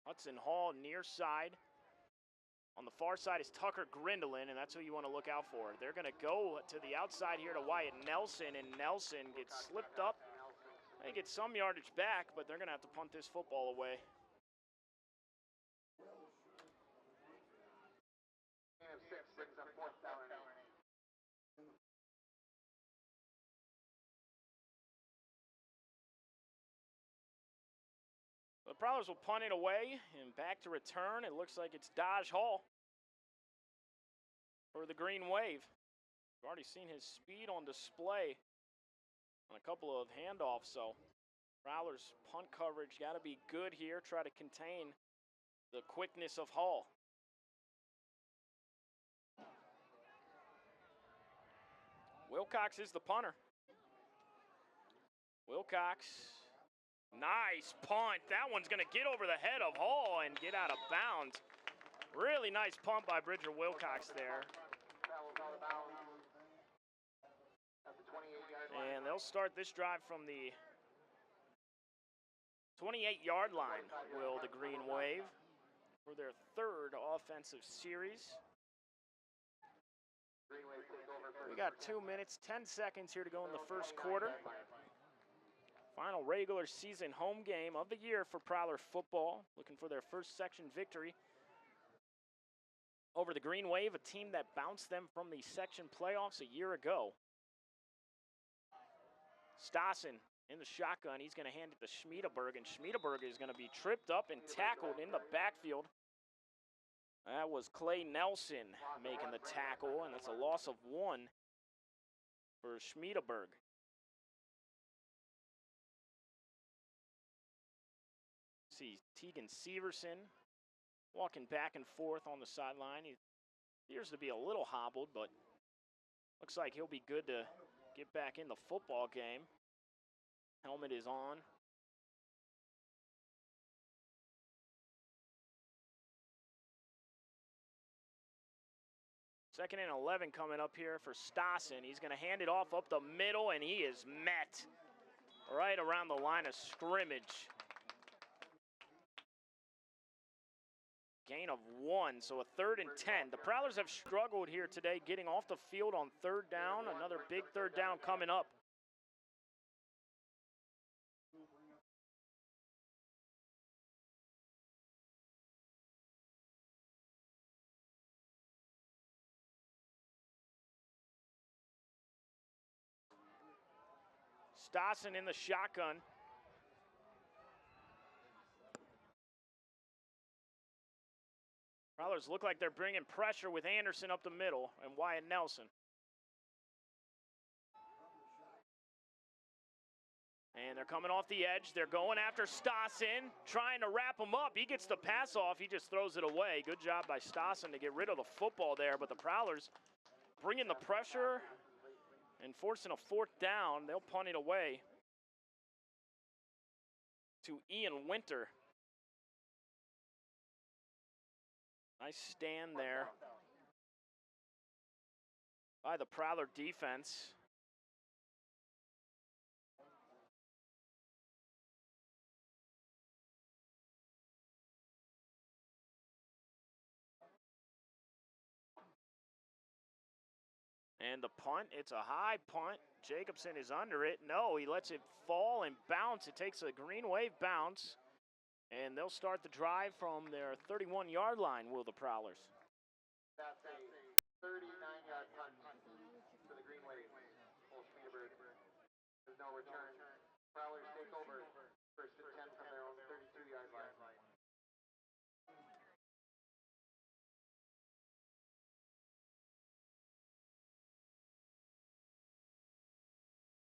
Hudson Hall near side. On the far side is Tucker Grindelin, and that's who you want to look out for. They're going to go to the outside here to Wyatt Nelson, and Nelson gets slipped up. They get some yardage back, but they're going to have to punt this football away. The Prowlers will punt it away, and back to return. It looks like it's Dodge Hall for the Green Wave. We've already seen his speed on display on a couple of handoffs, so Prowlers' punt coverage got to be good here. Try to contain the quickness of Hall. Wilcox is the punter. Wilcox, nice punt. That one's going to get over the head of Hall and get out of bounds. Really nice punt by Bridger Wilcox there. And they'll start this drive from the 28-yard line, will the Green Wave, for their 3rd offensive series. We got 2 minutes, 10 seconds here to go in the first quarter. Final regular season home game of the year for Prowler football, looking for their first section victory over the Green Wave, a team that bounced them from the section playoffs a year ago. Stassen in the shotgun. He's going to hand it to Schmiedeberg, and Schmiedeberg is going to be tripped up and tackled in the backfield. That was Clay Nelson making the tackle, and that's a loss of 1 for Schmiedeberg. See Tegan Severson walking back and forth on the sideline. He appears to be a little hobbled, but looks like he'll be good to get back in the football game. Helmet is on. Second and 11 coming up here for Stassen. He's going to hand it off up the middle, and he is met right around the line of scrimmage. Gain of 1, so a 3rd and 10. The Prowlers have struggled here today getting off the field on 3rd down. Another big 3rd down coming up. Stassen in the shotgun. Prowlers look like they're bringing pressure with Anderson up the middle and Wyatt Nelson. And they're coming off the edge. They're going after Stassen, trying to wrap him up. He gets the pass off. He just throws it away. Good job by Stassen to get rid of the football there. But the Prowlers bringing the pressure and forcing a 4th down. They'll punt it away to Ian Winter. Nice stand there by the Prowler defense. And the punt, it's a high punt. Jacobson is under it. No, he lets it fall and bounce. It takes a Green Wave bounce. And they'll start the drive from their 31-yard line, will the Prowlers. That's a 39-yard punt for the Green Wave. There's no return. Prowlers take over 1st and 10 from their own 32-yard line.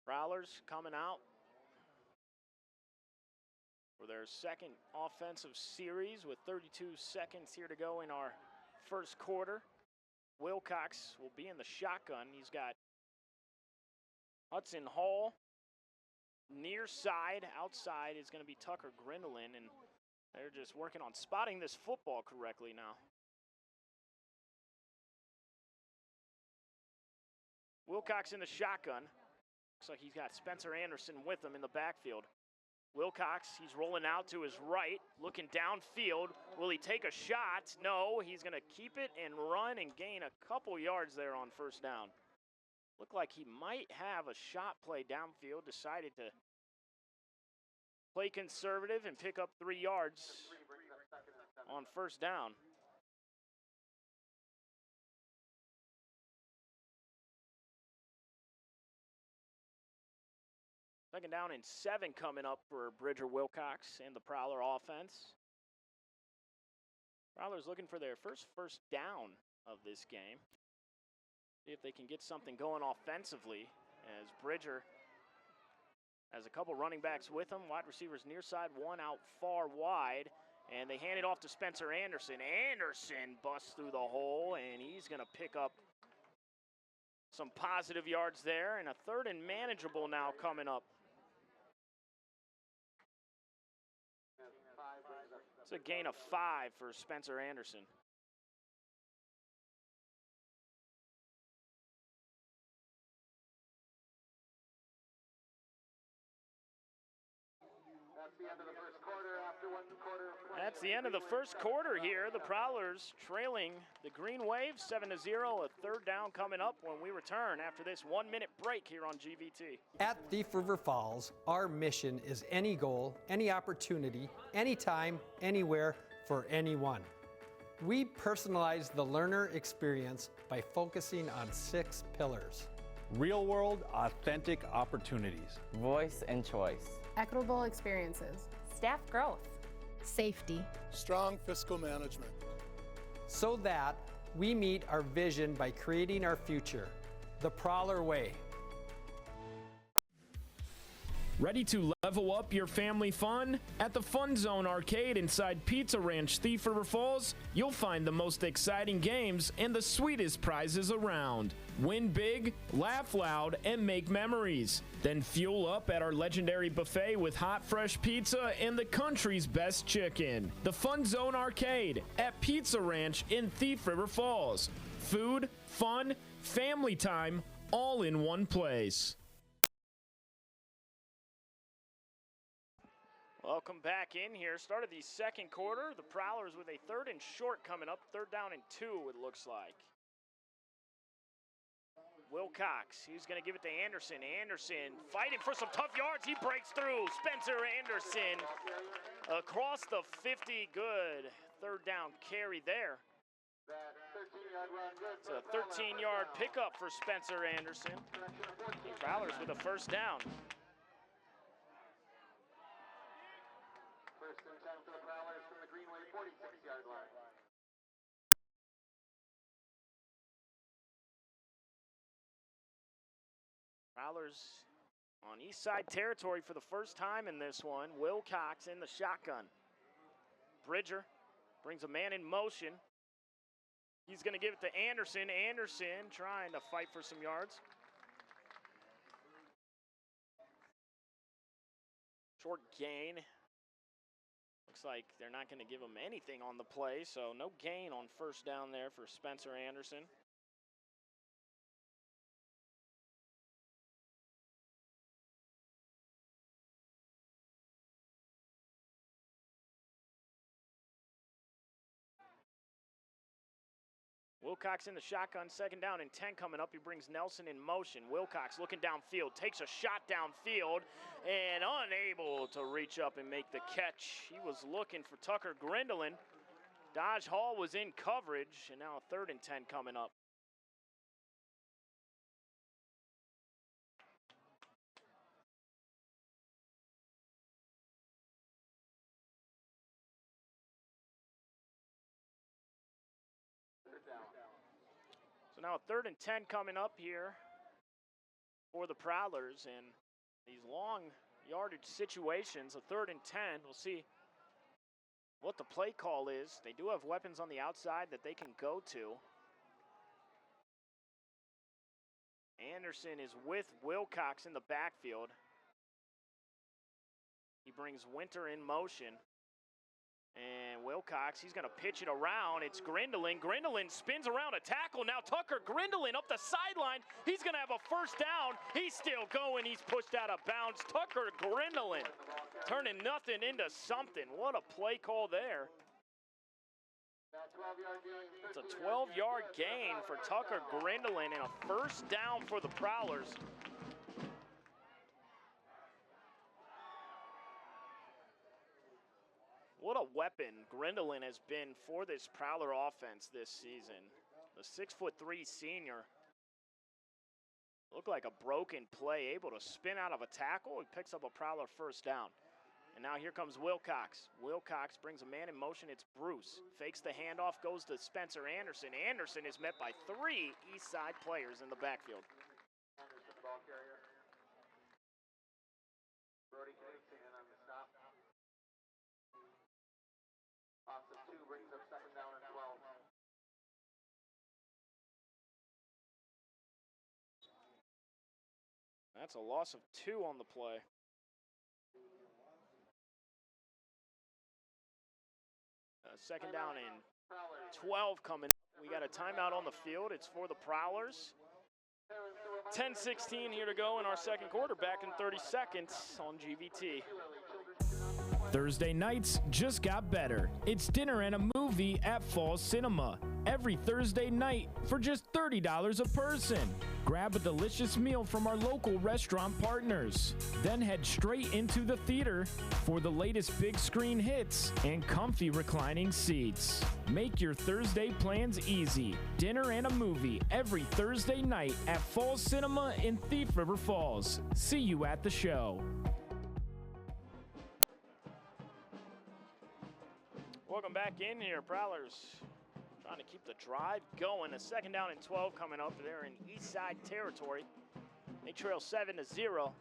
Prowlers coming out for their 2nd offensive series with 32 seconds here to go in our first quarter. Wilcox will be in the shotgun. He's got Hudson Hall near side. Outside is going to be Tucker Grindelin, and they're just working on spotting this football correctly now. Wilcox in the shotgun. Looks like he's got Spencer Anderson with him in the backfield. Wilcox, he's rolling out to his right, looking downfield. Will he take a shot? No, he's going to keep it and run and gain a couple yards there on first down. Looked like he might have a shot play downfield, decided to play conservative and pick up 3 yards on first down. Second down and 7 coming up for Bridger Wilcox and the Prowler offense. Prowler's looking for their first down of this game. See if they can get something going offensively, as Bridger has a couple running backs with him. Wide receivers near side, one out far wide. And they hand it off to Spencer Anderson. Anderson busts through the hole, and he's going to pick up some positive yards there. And a third and manageable now coming up. It's a gain of 5 for Spencer Anderson. That's the end of the first quarter after 1 quarter of play. That's the end of the first quarter here. The Prowlers trailing the Green Wave 7-0. A third down coming up when we return after this 1-minute break here on GVT. At Thief River Falls, our mission is any goal, any opportunity, anytime, anywhere, for anyone. We personalize the learner experience by focusing on 6 pillars. Real world, authentic opportunities. Voice and choice. Equitable experiences. Staff growth. Safety. Strong fiscal management. So that we meet our vision by creating our future, the Prowler way. Ready to level up your family fun? At the Fun Zone Arcade inside Pizza Ranch, Thief River Falls, you'll find the most exciting games and the sweetest prizes around. Win big, laugh loud, and make memories. Then fuel up at our legendary buffet with hot, fresh pizza and the country's best chicken. The Fun Zone Arcade at Pizza Ranch in Thief River Falls. Food, fun, family time, all in one place. Welcome back in here. Started the second quarter. The Prowlers with a third and short coming up. Third down and 2, it looks like. Wilcox, he's going to give it to Anderson. Anderson fighting for some tough yards. He breaks through. Spencer Anderson across the 50. Good. Third down carry there. It's a 13-yard pickup for Spencer Anderson. The Prowlers with a first down. First and 10 for the Prowlers from the Greenway 46-yard line. Prowlers on east side territory for the first time in this one. Wilcox in the shotgun. Bridger brings a man in motion. He's going to give it to Anderson. Anderson trying to fight for some yards. Short gain. Looks like they're not going to give him anything on the play, so no gain on first down there for Spencer Anderson. Wilcox in the shotgun, second down and 10 coming up. He brings Nelson in motion. Wilcox looking downfield, takes a shot downfield, and unable to reach up and make the catch. He was looking for Tucker Grindelin. Dodge Hall was in coverage, and now a third and 10 coming up. So now a third and 10 coming up here for the Prowlers, and these long yardage situations, a third and 10, we'll see what the play call is. They do have weapons on the outside that they can go to. Anderson is with Wilcox in the backfield. He brings Winter in motion. And Wilcox, he's going to pitch it around. It's Grindelin. Grindelin spins around a tackle. Now Tucker Grindelin up the sideline. He's going to have a first down. He's still going. He's pushed out of bounds. Tucker Grindelin turning nothing into something. What a play call there. It's a 12-yard gain for Tucker Grindelin and a first down for the Prowlers. What a weapon Grindelin has been for this Prowler offense this season. The 6'3" senior. Looked like a broken play, able to spin out of a tackle. He picks up a Prowler first down. And now here comes Wilcox. Wilcox brings a man in motion. It's Bruce. Fakes the handoff, goes to Spencer Anderson. Anderson is met by 3 East Side players in the backfield. Anderson, ball carrier. Brody Knudsen in on the stop. Loss of 2 brings up second down and 12. That's a loss of 2 on the play. Second down and 12 coming up. We got a timeout on the field. It's for the Prowlers. 10:16 here to go in our second quarter. Back in 30 seconds on GVT. Thursday nights just got better. It's dinner and a movie at Fall Cinema. Every Thursday night for just $30 a person. Grab a delicious meal from our local restaurant partners. Then head straight into the theater for the latest big screen hits and comfy reclining seats. Make your Thursday plans easy. Dinner and a movie every Thursday night at Fall Cinema in Thief River Falls. See you at the show. Welcome back in here, Prowlers. Trying to keep the drive going. A second down and 12 coming up. They're in East Side territory. They trail 7-0.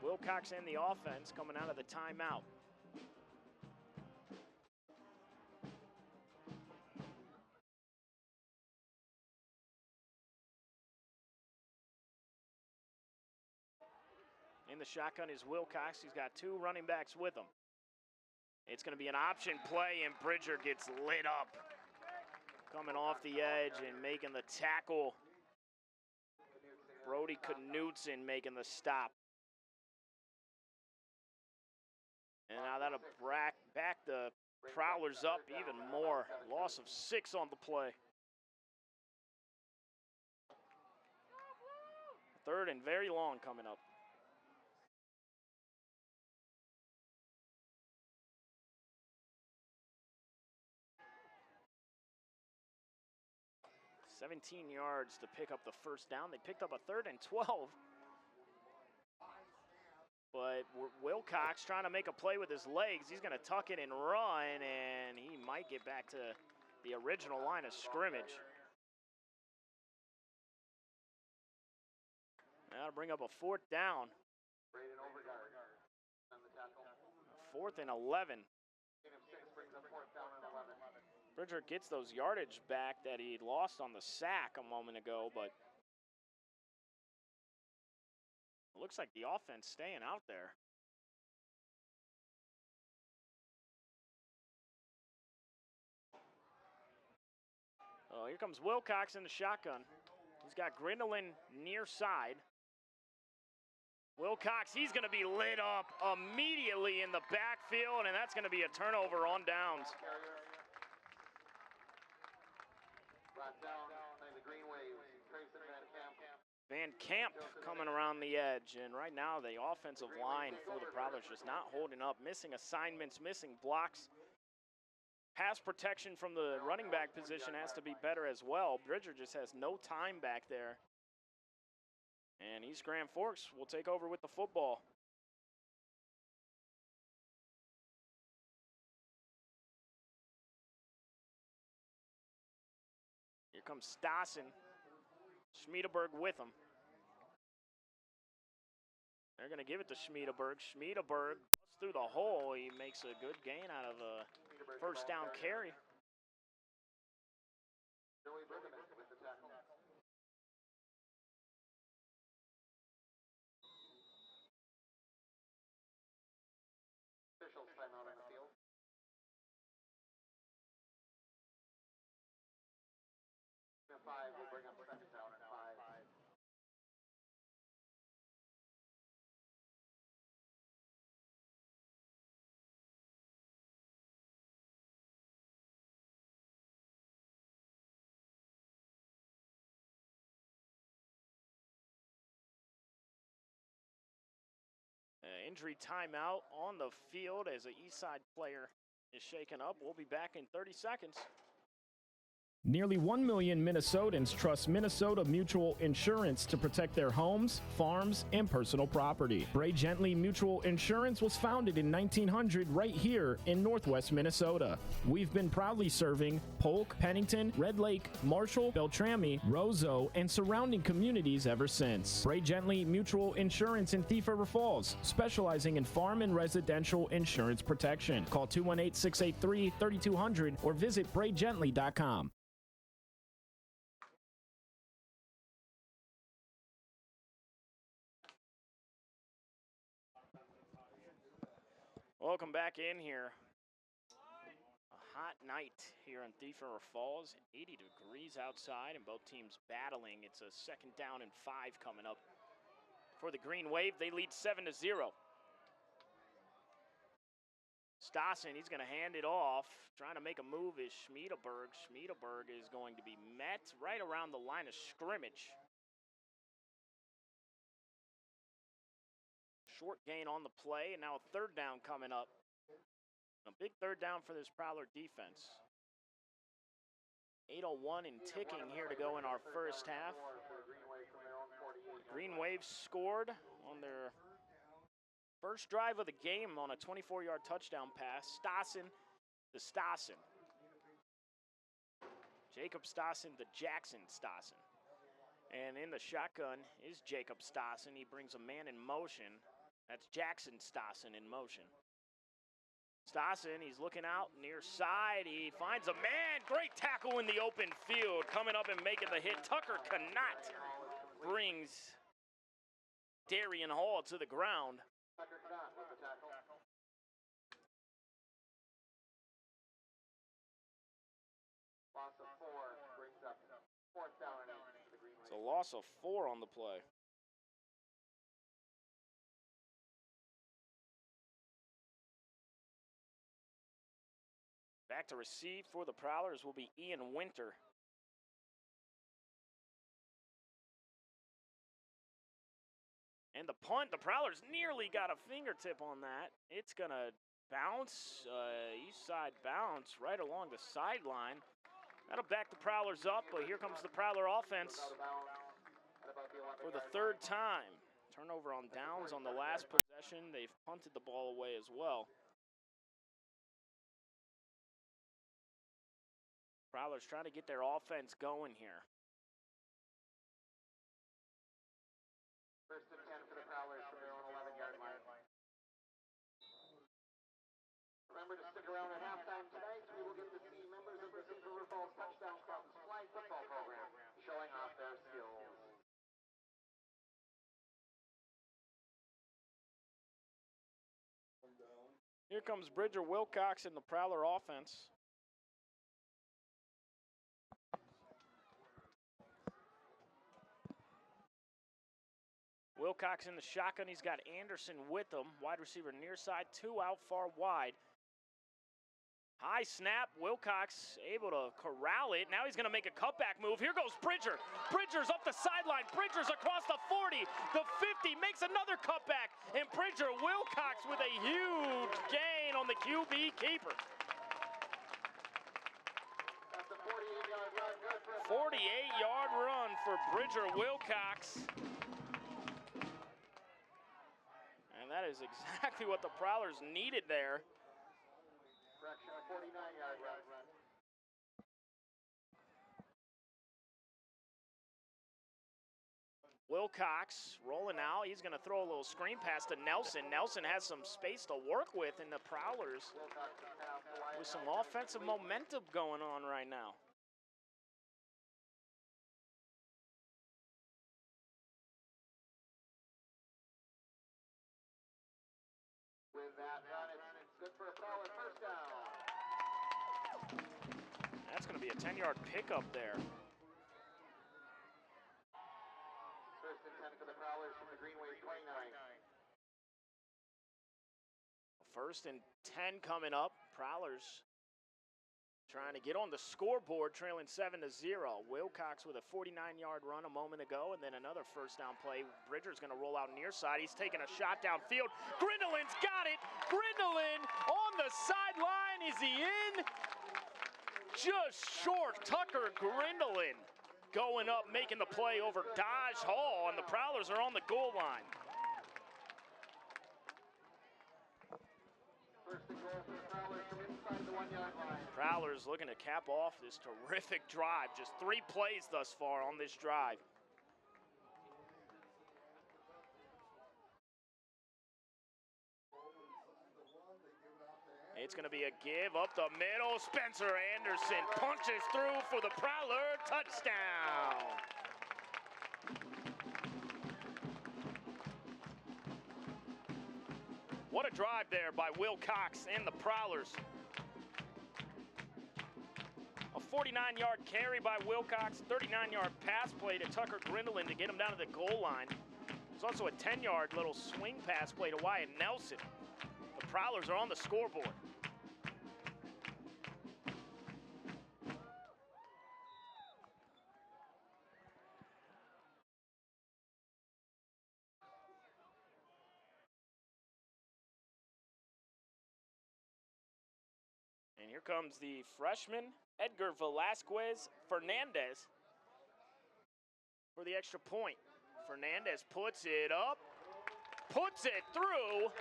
Wilcox and the offense coming out of the timeout. In the shotgun is Wilcox. He's got 2 running backs with him. It's going to be an option play, and Bridger gets lit up. Coming off the edge and making the tackle. Brody Knudsen making the stop. And now that'll back the Prowlers up even more. Loss of 6 on the play. Third and very long coming up. $17 yards to pick up the first down. They picked up a 3rd and 12. But Wilcox trying to make a play with his legs. He's going to tuck it and run, and he might get back to the original line of scrimmage. That'll bring up a 4th down. 4th and 11. Bridger gets those yardage back that he lost on the sack a moment ago, but it looks like the offense staying out there. Oh, here comes Wilcox in the shotgun. He's got Grindelin near side. Wilcox, he's going to be lit up immediately in the backfield, and that's going to be a turnover on downs. Van Camp coming around the edge, and right now the offensive line for the Prowlers just not holding up, missing assignments, missing blocks. Pass protection from the running back position has to be better as well. Bridger just has no time back there. And East Grand Forks will take over with the football. Here comes Stassen. Schmiedeberg with him. They're going to give it to Schmiedeberg. Schmiedeberg goes through the hole. He makes a good gain out of a first down carry. injury timeout on the field as an Eastside player is shaken up. We'll be back in 30 seconds. Nearly 1 million Minnesotans trust Minnesota Mutual Insurance to protect their homes, farms, and personal property. Bray Gently Mutual Insurance was founded in 1900 right here in Northwest Minnesota. We've been proudly serving Polk, Pennington, Red Lake, Marshall, Beltrami, Roseau, and surrounding communities ever since. Bray Gently Mutual Insurance in Thief River Falls, specializing in farm and residential insurance protection. Call 218-683-3200 or visit braygently.com. Welcome back in here. A hot night here in Thief River Falls. 80 degrees outside and both teams battling. It's a 2nd down and 5 coming up for the Green Wave. They lead 7-0. Stassen, he's going to hand it off. Trying to make a move is Schmiedelberg. Schmiedelberg is going to be met right around the line of scrimmage. Short gain on the play, and now a 3rd down coming up. A big 3rd down for this Prowler defense. 8:01 and ticking here to go in our first half. Green Wave scored on their first drive of the game on a 24-yard touchdown pass. Stassen to Stassen. Jacob Stassen to Jackson Stassen. And in the shotgun is Jacob Stassen. He brings a man in motion. That's Jackson Stassen in motion. Stassen, he's looking out near side. He finds a man. Great tackle in the open field. Coming up and making the hit. Tucker Canott brings Darian Hall to the ground. Tucker Canott with the tackle. Loss of 4 brings up 4th down and 8 for the Green Wave. It's a loss of 4 on the play. Back to receive for the Prowlers will be Ian Winter. And the punt, the Prowlers nearly got a fingertip on that. It's going to bounce, east side bounce right along the sideline. That'll back the Prowlers up, but here comes the Prowler offense for the 3rd time. Turnover on downs on the last possession. They've punted the ball away as well. Prowlers trying to get their offense going here. 1st and 10 for the Prowlers from their own 11-yard line. Remember to stick around at halftime tonight. We will get to see members of the Thief River Falls Touchdown Club's flag football program showing off their skills. Here comes Bridger Wilcox in the Prowler offense. Wilcox in the shotgun. He's got Anderson with him. Wide receiver near side, 2 out far wide. High snap. Wilcox able to corral it. Now he's going to make a cutback move. Here goes Bridger. Bridger's up the sideline. Bridger's across the 40, the 50, makes another cutback. And Bridger Wilcox with a huge gain on the QB keeper. 48-yard run for Bridger Wilcox. And that is exactly what the Prowlers needed there. Correction, a 49-yard run. Wilcox rolling out. He's going to throw a little screen pass to Nelson. Nelson has some space to work with in the Prowlers with some offensive momentum going on right now. With that run, it's good for a Prowler 1st down. That's going to be a 10-yard pickup there. 1st and 10 for the Prowlers from the Green Wave 29. 1st and 10 coming up. Prowlers trying to get on the scoreboard, trailing 7-0. Wilcox with a 49-yard run a moment ago, and then another first down play. Bridger's going to roll out near side. He's taking a shot downfield. Grindelin's got it. Grindelin on the sideline. Is he in? Just short. Tucker Grindelin going up, making the play over Dodge Hall, and the Prowlers are on the goal line. First and goal for the Prowlers from inside the 1-yard line. Prowlers looking to cap off this terrific drive. Just 3 plays thus far on this drive. It's going to be a give up the middle. Spencer Anderson punches through for the Prowler touchdown. What a drive there by Wilcox and the Prowlers. A 49-yard carry by Wilcox, 39-yard pass play to Tucker Grindelin to get him down to the goal line. There's also a 10-yard little swing pass play to Wyatt Nelson. The Prowlers are on the scoreboard. And here comes the freshman, Edgar Velasquez Fernandez, for the extra point. Fernandez puts it up, puts it through,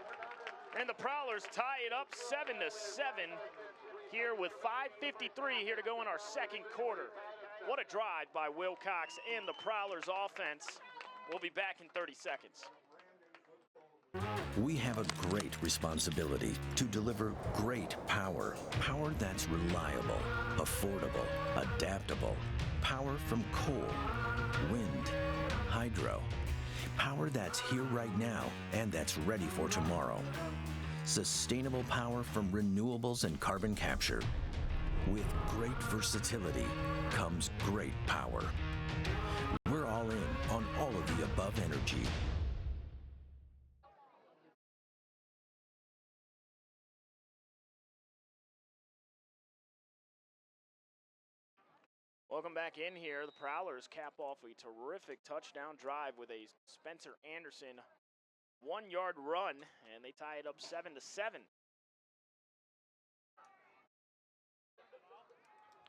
and the Prowlers tie it up 7-7 here with 5:53 here to go in our second quarter. What a drive by Wilcox and the Prowlers offense. We'll be back in 30 seconds. We have a great responsibility to deliver great power. Power that's reliable, affordable, adaptable. Power from coal, wind, hydro. Power that's here right now and that's ready for tomorrow. Sustainable power from renewables and carbon capture. With great versatility comes great power. We're all in on all of the above energy. Welcome back in here. The Prowlers cap off a terrific touchdown drive with a Spencer Anderson 1-yard run, and they tie it up 7-7.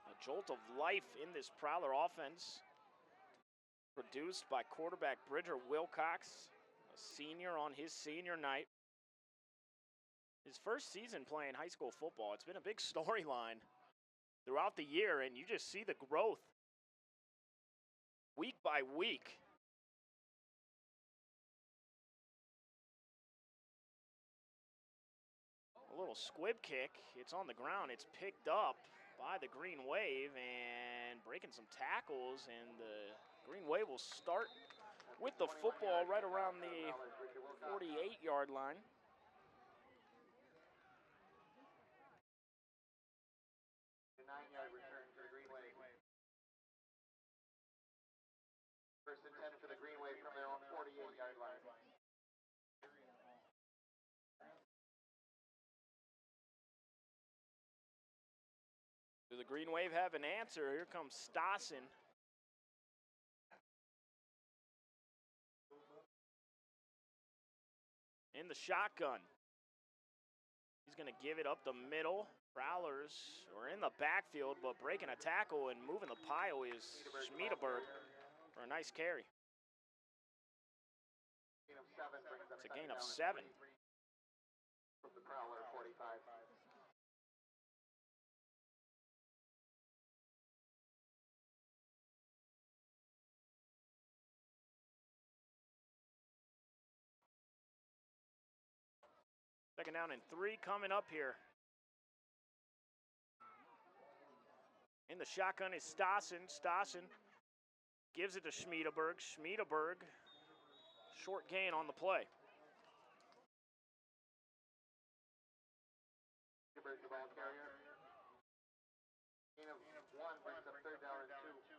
A jolt of life in this Prowler offense, produced by quarterback Bridger Wilcox, a senior on his senior night. His first season playing high school football. It's been a big storyline throughout the year, and you just see the growth week by week. A little squib kick. It's on the ground. It's picked up by the Green Wave and breaking some tackles, and the Green Wave will start with the football right around the 48-yard line. The 9-yard return for the Green Wave. First and 10 for the Green Wave from their own 48-yard line. Do the Green Wave have an answer? Here comes Stassen. In the shotgun. He's going to give it up the middle. Prowlers are in the backfield, but breaking a tackle and moving the pile is Schmiedeberg for a nice carry. It's a gain of 7. From the Prowler 45. Second down and 3 coming up here. In the shotgun is Stassen. Stassen gives it to Schmiedeberg. Schmiedeberg, short gain on the play. Schmiedeberg, the ball carrier. Gain of 1 brings up third down and 2.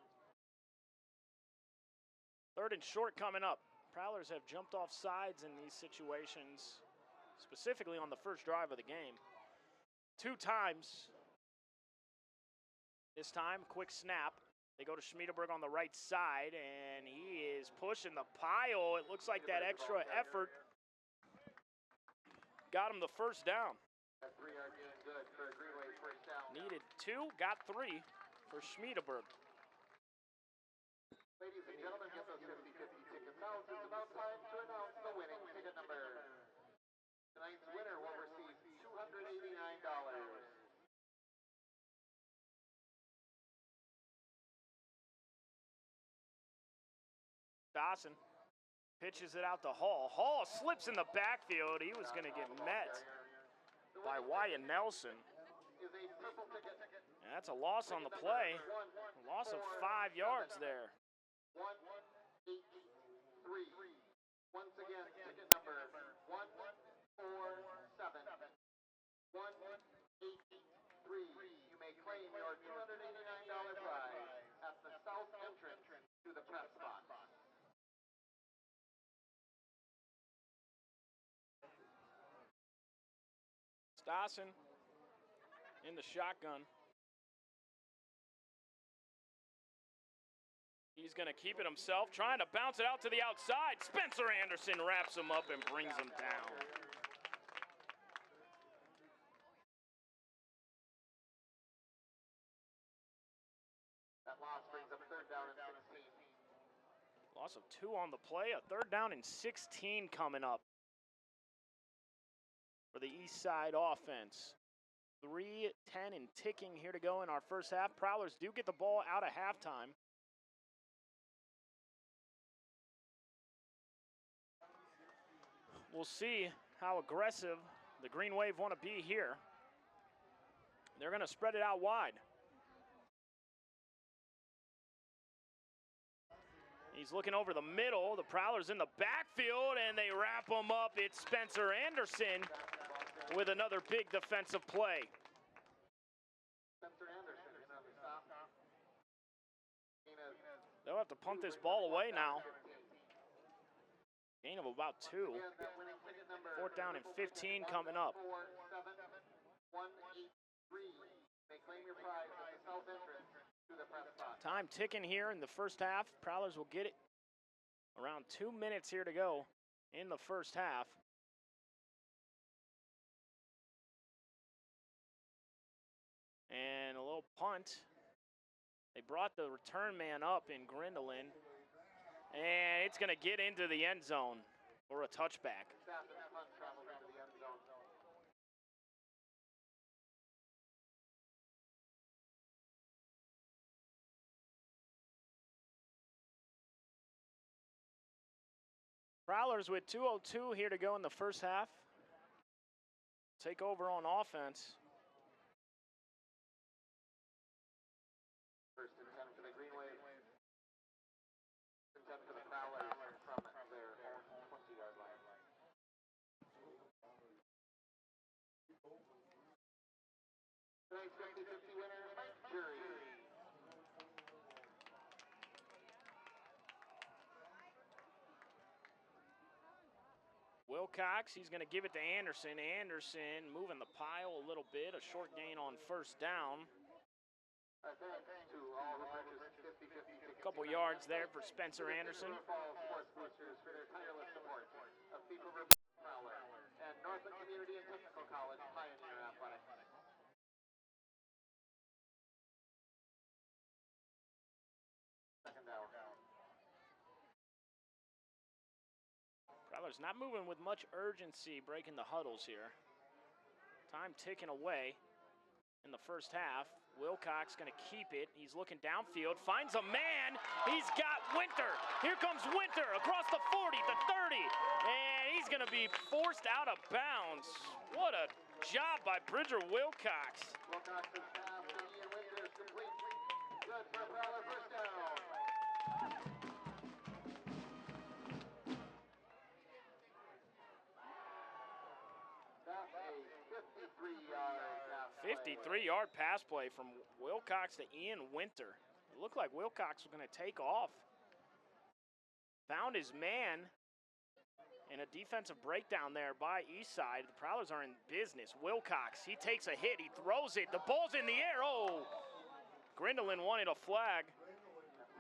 Third and short coming up. Prowlers have jumped off sides in these situations, specifically on the first drive of the game. 2 times This time, quick snap. They go to Schmiedeberg on the right side, and he is pushing the pile. It looks like that extra effort got him the first down. That 3-yard gain good for a Greenway first down. Needed 2, got 3 for Schmiedeberg. Ladies and gentlemen, get those 50-50 tickets out. It's about time to announce the winning ticket number. Tonight's winner will receive $289. Dawson pitches it out to Hall. Hall slips in the backfield. He was going to get met by Wyatt Nelson. And that's a loss on the play. A loss of 5 yards there. 183. Once again, ticket number 147. 183. You may claim your $289 prize at the south entrance to the press box. Dawson in the shotgun. He's going to keep it himself, trying to bounce it out to the outside. Spencer Anderson wraps him up and brings him down. That loss brings up 3rd down and 16. Loss of 2 on the play, a 3rd down and 16 coming up for the East Side offense. 3:10 and ticking here to go in our first half. Prowlers do get the ball out of halftime. We'll see how aggressive the Green Wave want to be here. They're going to spread it out wide. He's looking over the middle. The Prowlers in the backfield, and they wrap him up. It's Spencer Anderson with another big defensive play. Spencer Anderson in on the stop. They'll have to punt this ball away now. Gain of about 2. 4th down and 15 coming up. 183. May claim your prize at the south entrance to the press box. Time ticking here in the first half. Prowlers will get it. Around 2 minutes here to go in the first half. And a little punt. They brought the return man up in Grindelin. And it's going to get into the end zone for a touchback. Prowlers with 2:02 here to go in the first half. Take over on offense. 1st and 10 for the Green Wave. 10 for the Prowlers from their own 20-yard line. Tonight's 50-50 winner, Mike Jury. Wilcox, he's going to give it to Anderson. Anderson moving the pile a little bit. A short gain on 1st down. To all who purchased 50-50 Couple yards there for Spencer Anderson. Sports boosters for their tireless support of Thief River Prowler and Northland Community and Technical College Pioneer Athletics. Second down. Prowlers not moving with much urgency, breaking the huddles here. Time ticking away in the first half. Wilcox going to keep it. He's looking downfield, finds a man. He's got Winter. Here comes Winter across the 40, the 30, and he's going to be forced out of bounds. What a job by Bridger Wilcox. Wilcox's pass to Ian Winter is complete. Good for a Prowler first down. That's a 53-yard pass play from Wilcox to Ian Winter. It looked like Wilcox was going to take off. Found his man in a defensive breakdown there by Eastside. The Prowlers are in business. Wilcox, he takes a hit. He throws it. The ball's in the air. Oh, Grindelin wanted a flag.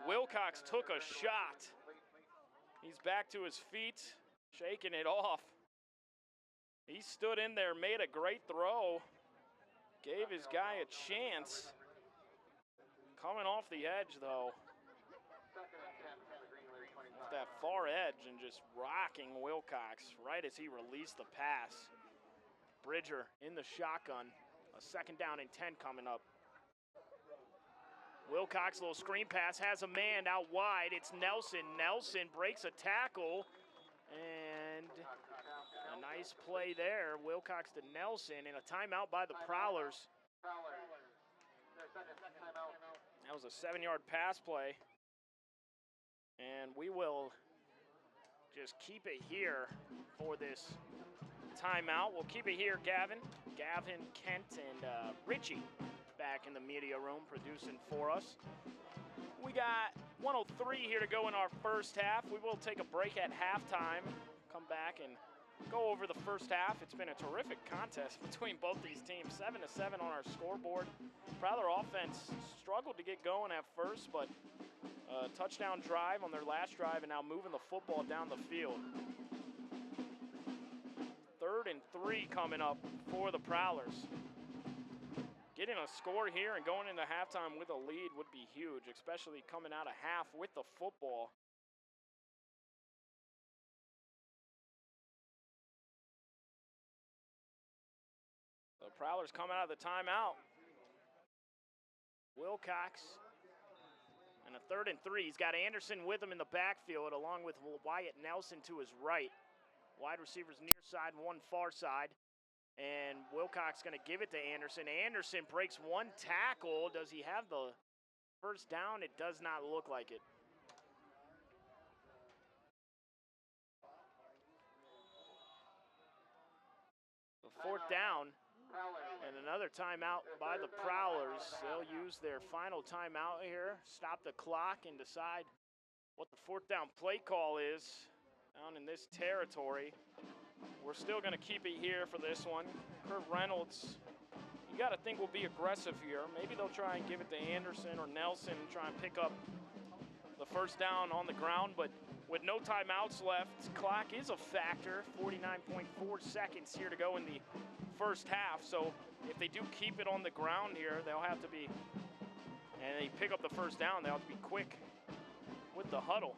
Wilcox took a shot. He's back to his feet, shaking it off. He stood in there, made a great throw, gave his guy a chance. Coming off the edge, though. With that far edge and just rocking Wilcox right as he released the pass. Bridger in the shotgun. A 2nd down and 10 coming up. Wilcox, little screen pass, has a man out wide. It's Nelson. Nelson breaks a tackle. And a nice play there. Wilcox to Nelson and a timeout by the Prowlers. That was a 7-yard pass play. And we will just keep it here for this timeout. We'll keep it here, Gavin, Kent, and Richie back in the media room producing for us. We got 1:03 here to go in our first half. We will take a break at halftime, come back and go over the first half. It's been a terrific contest between both these teams. 7-7 on our scoreboard. Prowler offense struggled to get going at first, but a touchdown drive on their last drive and now moving the football down the field. 3rd and 3 coming up for the Prowlers. Getting a score here and going into halftime with a lead would be huge, especially coming out of half with the football. The Prowlers come out of the timeout. Wilcox. And a 3rd and 3. He's got Anderson with him in the backfield, along with Wyatt Nelson to his right. Wide receivers near side, one far side. And Wilcox going to give it to Anderson. Anderson breaks one tackle. Does he have the first down? It does not look like it. The 4th down. And another timeout by the Prowlers. They'll use their final timeout here, stop the clock, and decide what the 4th down play call is down in this territory. We're still going to keep it here for this one. Kurt Reynolds, you got to think we'll be aggressive here. Maybe they'll try and give it to Anderson or Nelson and try and pick up the first down on the ground, but with no timeouts left, clock is a factor. 49.4 seconds here to go in the first half. So if they do keep it on the ground here, they'll have to be, and they pick up the first down, they'll have to be quick with the huddle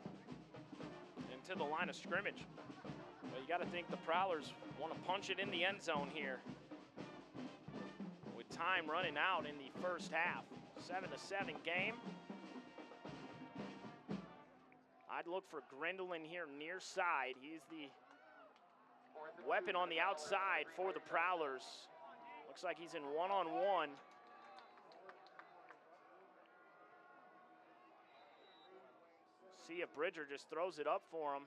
into the line of scrimmage. But you got to think the Prowlers want to punch it in the end zone here with time running out in the first half. 7-7 game. I'd look for Grindelin here near side. He's the weapon on the outside for the Prowlers. Looks like he's in one-on-one. See if Bridger just throws it up for him.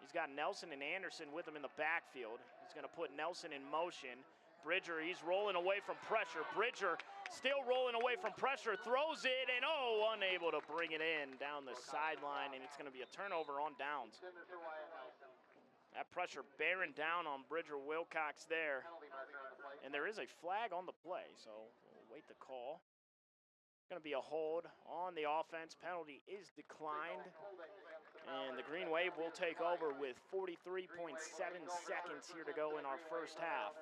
He's got Nelson and Anderson with him in the backfield. He's going to put Nelson in motion. Bridger, he's rolling away from pressure. Bridger still rolling away from pressure, throws it, and unable to bring it in down the sideline, and it's going to be a turnover on downs. That pressure bearing down on Bridger Wilcox there. And there is a flag on the play, so we'll wait the call. Going to be a hold on the offense. Penalty is declined. And the Green Wave will take over with 43.7 seconds here to go in our first half.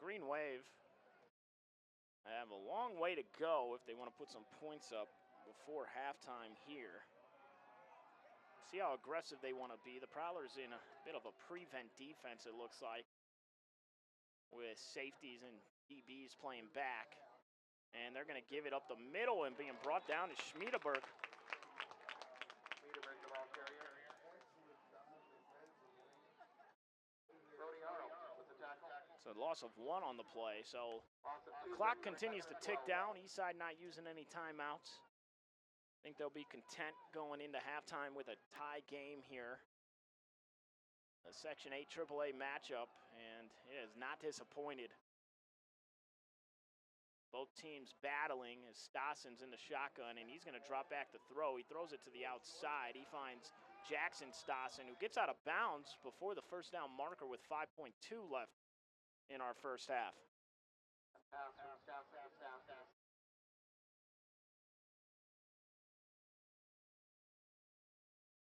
Green Wave have a long way to go if they want to put some points up before halftime here. See how aggressive they want to be. The Prowlers in a bit of a prevent defense, it looks like, with safeties and DBs playing back. And they're going to give it up the middle and being brought down to Schmiedeberg. So a loss of 1 on the play. So clock continues to tick down. Eastside not using any timeouts. I think they'll be content going into halftime with a tie game here. A Section 8 AAA matchup, and it is not disappointed Both teams battling as Stassen's in the shotgun, and he's going to drop back to throw. He throws it to the outside. He finds Jackson Stassen, who gets out of bounds before the first down marker with 5.2 left in our first half.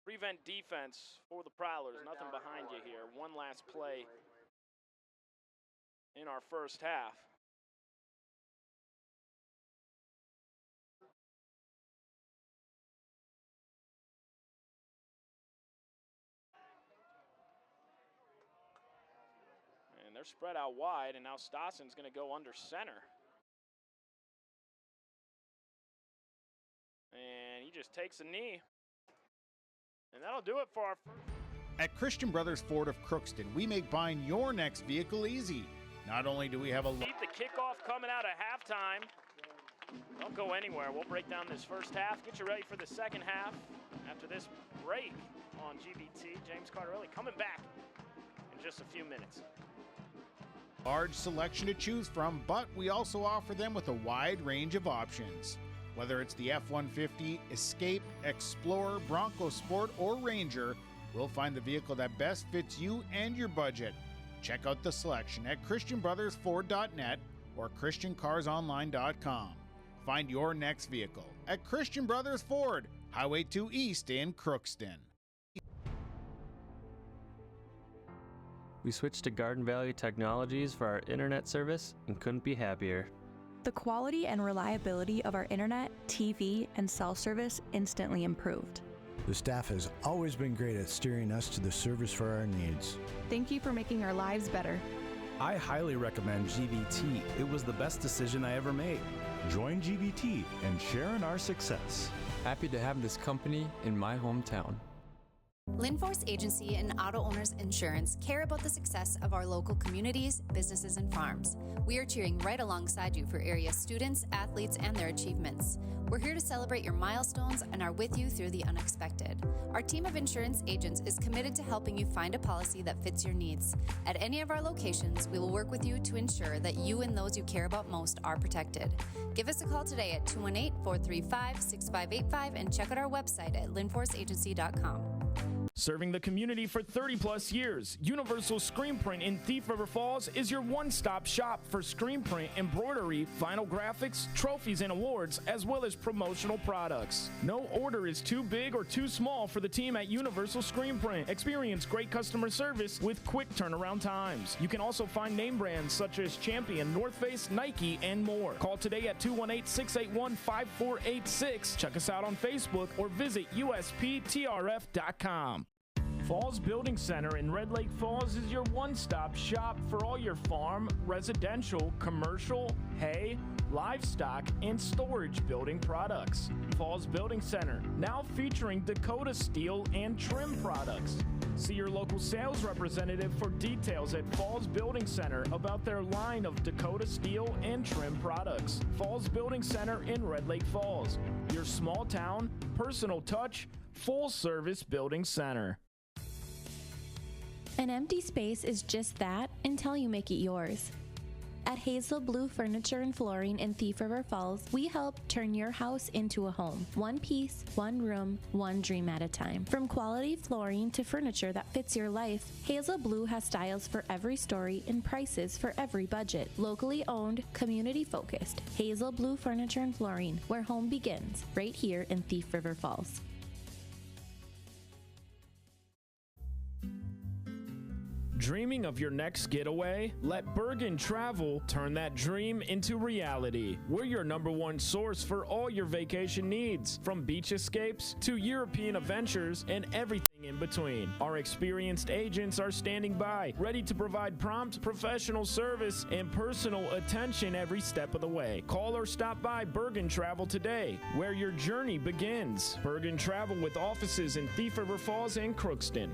Prevent defense for the Prowlers. Nothing behind you here. One last play in our first half. And they're spread out wide, and now Stassen's going to go under center. And he just takes a knee. And that'll do it for our first. At Christian Brothers Ford of Crookston, we make buying your next vehicle easy. Not only do we have a Keep the kickoff coming out of halftime. Don't go anywhere. We'll break down this first half. Get you ready for the second half. After this break on GVT, James Cardarelli coming back in just a few minutes. Large selection to choose from, but we also offer them with a wide range of options. Whether it's the F-150, Escape, Explorer, Bronco Sport, or Ranger, we'll find the vehicle that best fits you and your budget. Check out the selection at ChristianBrothersFord.net or ChristianCarsOnline.com. Find your next vehicle at Christian Brothers Ford, Highway 2 East in Crookston. We switched to Garden Valley Technologies for our internet service and couldn't be happier. The quality and reliability of our internet, TV, and cell service instantly improved. The staff has always been great at steering us to the service for our needs. Thank you for making our lives better. I highly recommend GVT. It was the best decision I ever made. Join GVT and share in our success. Happy to have this company in my hometown. Linforce Agency and Auto Owners Insurance care about the success of our local communities, businesses, and farms. We are cheering right alongside you for area students, athletes, and their achievements. We're here to celebrate your milestones and are with you through the unexpected. Our team of insurance agents is committed to helping you find a policy that fits your needs. At any of our locations, we will work with you to ensure that you and those you care about most are protected. Give us a call today at 218-435-6585 and check out our website at linforceagency.com. Serving the community for 30-plus years, Universal Screen Print in Thief River Falls is your one-stop shop for screen print, embroidery, vinyl graphics, trophies, and awards, as well as promotional products. No order is too big or too small for the team at Universal Screen Print. Experience great customer service with quick turnaround times. You can also find name brands such as Champion, North Face, Nike, and more. Call today at 218-681-5486. Check us out on Facebook or visit usptrf.com. Falls Building Center in Red Lake Falls is your one-stop shop for all your farm, residential, commercial, hay, livestock, and storage building products. Falls Building Center, now featuring Dakota steel and trim products. See your local sales representative for details at Falls Building Center about their line of Dakota steel and trim products. Falls Building Center in Red Lake Falls, your small town, personal touch, full-service building center. An empty space is just that until you make it yours. At Hazel Blue Furniture and Flooring in Thief River Falls, we help turn your house into a home. One piece, one room, one dream at a time. From quality flooring to furniture that fits your life, Hazel Blue has styles for every story and prices for every budget. Locally owned, community focused. Hazel Blue Furniture and Flooring, where home begins, right here in Thief River Falls. Dreaming of your next getaway? Let Bergen Travel turn that dream into reality. We're your #1 source for all your vacation needs, from beach escapes to European adventures and everything in between. Our experienced agents are standing by, ready to provide prompt, professional service and personal attention every step of the way. Call or stop by Bergen Travel today, where your journey begins. Bergen Travel with offices in Thief River Falls and Crookston.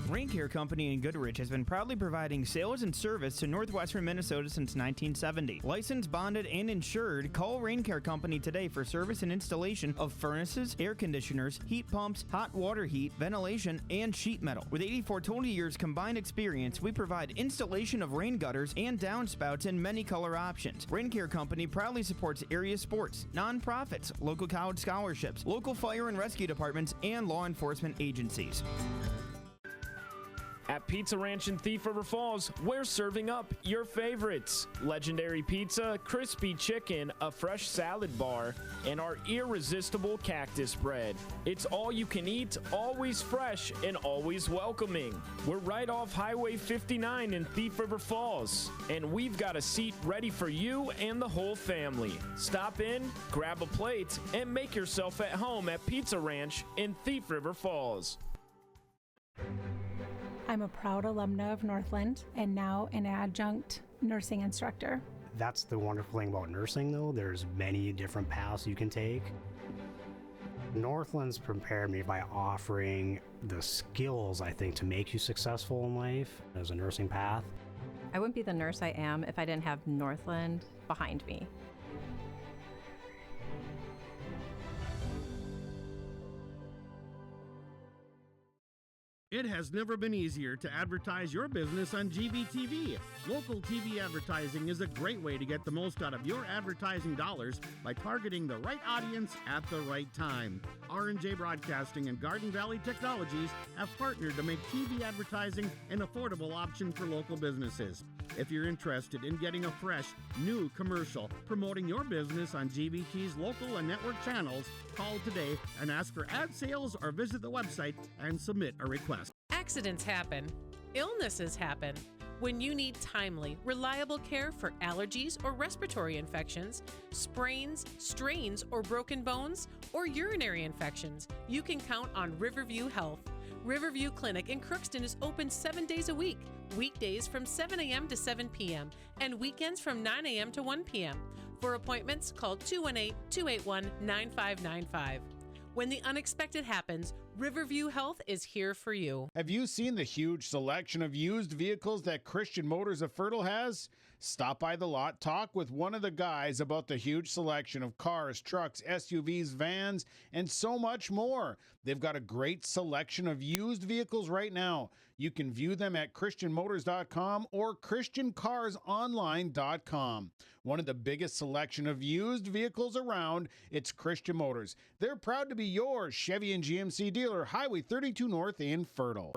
Rain Care Company in Goodrich has been proudly providing sales and service to northwestern Minnesota since 1970. Licensed, bonded, and insured, call Rain Care Company today for service and installation of furnaces, air conditioners, heat pumps, hot water heat, ventilation, and sheet metal. With 84 total years combined experience, we provide installation of rain gutters and downspouts in many color options. Rain Care Company proudly supports area sports, nonprofits, local college scholarships, local fire and rescue departments, and law enforcement agencies. At Pizza Ranch in Thief River Falls, we're serving up your favorites. Legendary pizza, crispy chicken, a fresh salad bar, and our irresistible cactus bread. It's all you can eat, always fresh, and always welcoming. We're right off Highway 59 in Thief River Falls, and we've got a seat ready for you and the whole family. Stop in, grab a plate, and make yourself at home at Pizza Ranch in Thief River Falls. I'm a proud alumna of Northland and now an adjunct nursing instructor. That's the wonderful thing about nursing, though. There's many different paths you can take. Northland's prepared me by offering the skills, I think, to make you successful in life as a nursing path. I wouldn't be the nurse I am if I didn't have Northland behind me. It has never been easier to advertise your business on GVTV. Local TV advertising is a great way to get the most out of your advertising dollars by targeting the right audience at the right time. R&J Broadcasting and Garden Valley Technologies have partnered to make TV advertising an affordable option for local businesses. If you're interested in getting a fresh, new commercial promoting your business on GVT's local and network channels, call today and ask for ad sales or visit the website and submit a request. Accidents happen. Illnesses happen. When you need timely, reliable care for allergies or respiratory infections, sprains, strains, or broken bones, or urinary infections, you can count on Riverview Health. Riverview Clinic in Crookston is open 7 days a week, weekdays from 7 a.m. to 7 p.m., and weekends from 9 a.m. to 1 p.m. For appointments, call 218-281-9595. When the unexpected happens, Riverview Health is here for you. Have you seen the huge selection of used vehicles that Christian Motors of Fertile has? Stop by the lot, talk with one of the guys about the huge selection of cars, trucks, SUVs, vans, and so much more. They've got a great selection of used vehicles right now. You can view them at christianmotors.com or christiancarsonline.com. One of the biggest selection of used vehicles around, it's Christian Motors. They're proud to be your Chevy and GMC dealer, Highway 32 North in Fertile.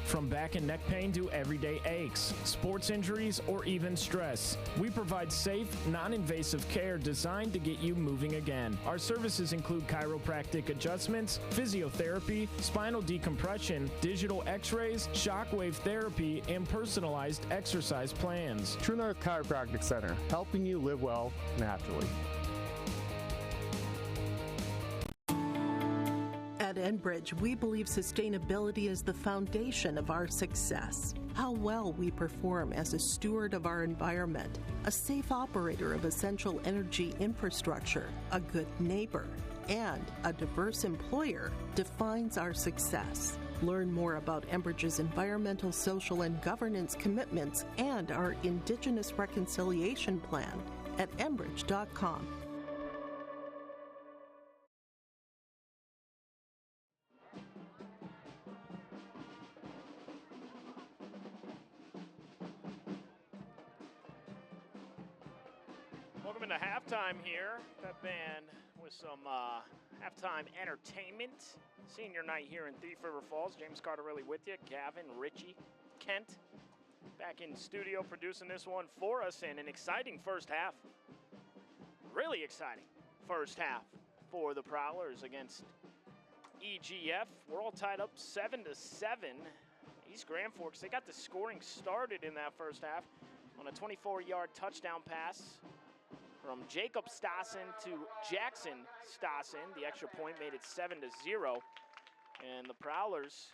From back and neck pain to everyday aches, sports injuries, or even stress, we provide safe, non-invasive care designed to get you moving again. Our services include chiropractic adjustments, physiotherapy, spinal decompression, digital x-rays, shockwave therapy, and personalized exercise plans. True North Chiropractic Center, helping you live well naturally. At Enbridge, we believe sustainability is the foundation of our success. How well we perform as a steward of our environment, a safe operator of essential energy infrastructure, a good neighbor, and a diverse employer defines our success. Learn more about Enbridge's environmental, social, and governance commitments and our Indigenous Reconciliation Plan at enbridge.com. Welcome into halftime here. That band with some halftime entertainment. Senior night here in Thief River Falls. James Carterelli with you. Gavin, Richie, Kent back in studio producing this one for us in an exciting first half. Really exciting first half for the Prowlers against EGF. We're all tied up 7-7. East Grand Forks, they got the scoring started in that first half on a 24-yard touchdown pass from Jacob Stassen to Jackson Stassen. The extra point made it 7-0. And the Prowlers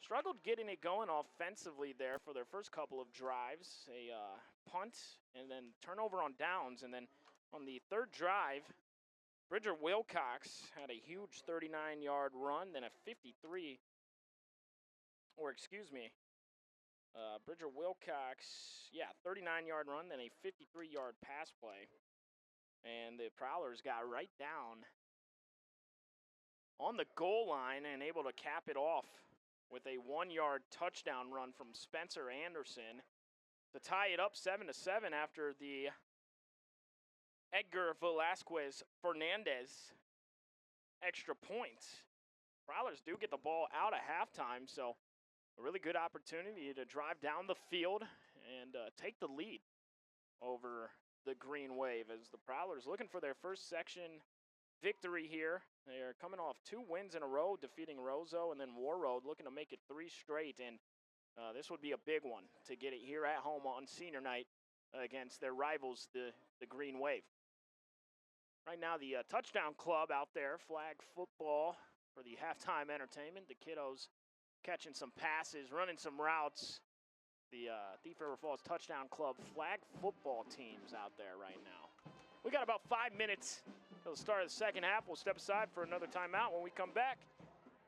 struggled getting it going offensively there for their first couple of drives. A punt and then turnover on downs. And then on the third drive, Bridger Wilcox had a huge 39-yard run, then a 53, Bridger Wilcox, 39-yard run, then a 53-yard pass play. And the Prowlers got right down on the goal line and able to cap it off with a 1-yard touchdown run from Spencer Anderson to tie it up 7-7 after the Edgar Velasquez Fernandez extra point. Prowlers do get the ball out at halftime, so a really good opportunity to drive down the field and take the lead over the Green Wave as the Prowlers looking for their first section victory here. They are coming off 2 wins in a row, defeating Roseau and then Warroad, looking to make it 3 straight, and this would be a big one to get it here at home on senior night against their rivals, the Green Wave. Right now, the touchdown club out there, flag football for the halftime entertainment. The kiddos catching some passes, running some routes. The Thief River Falls Touchdown Club flag football teams out there right now. We got about 5 minutes till the start of the second half. We'll step aside for another timeout. When we come back,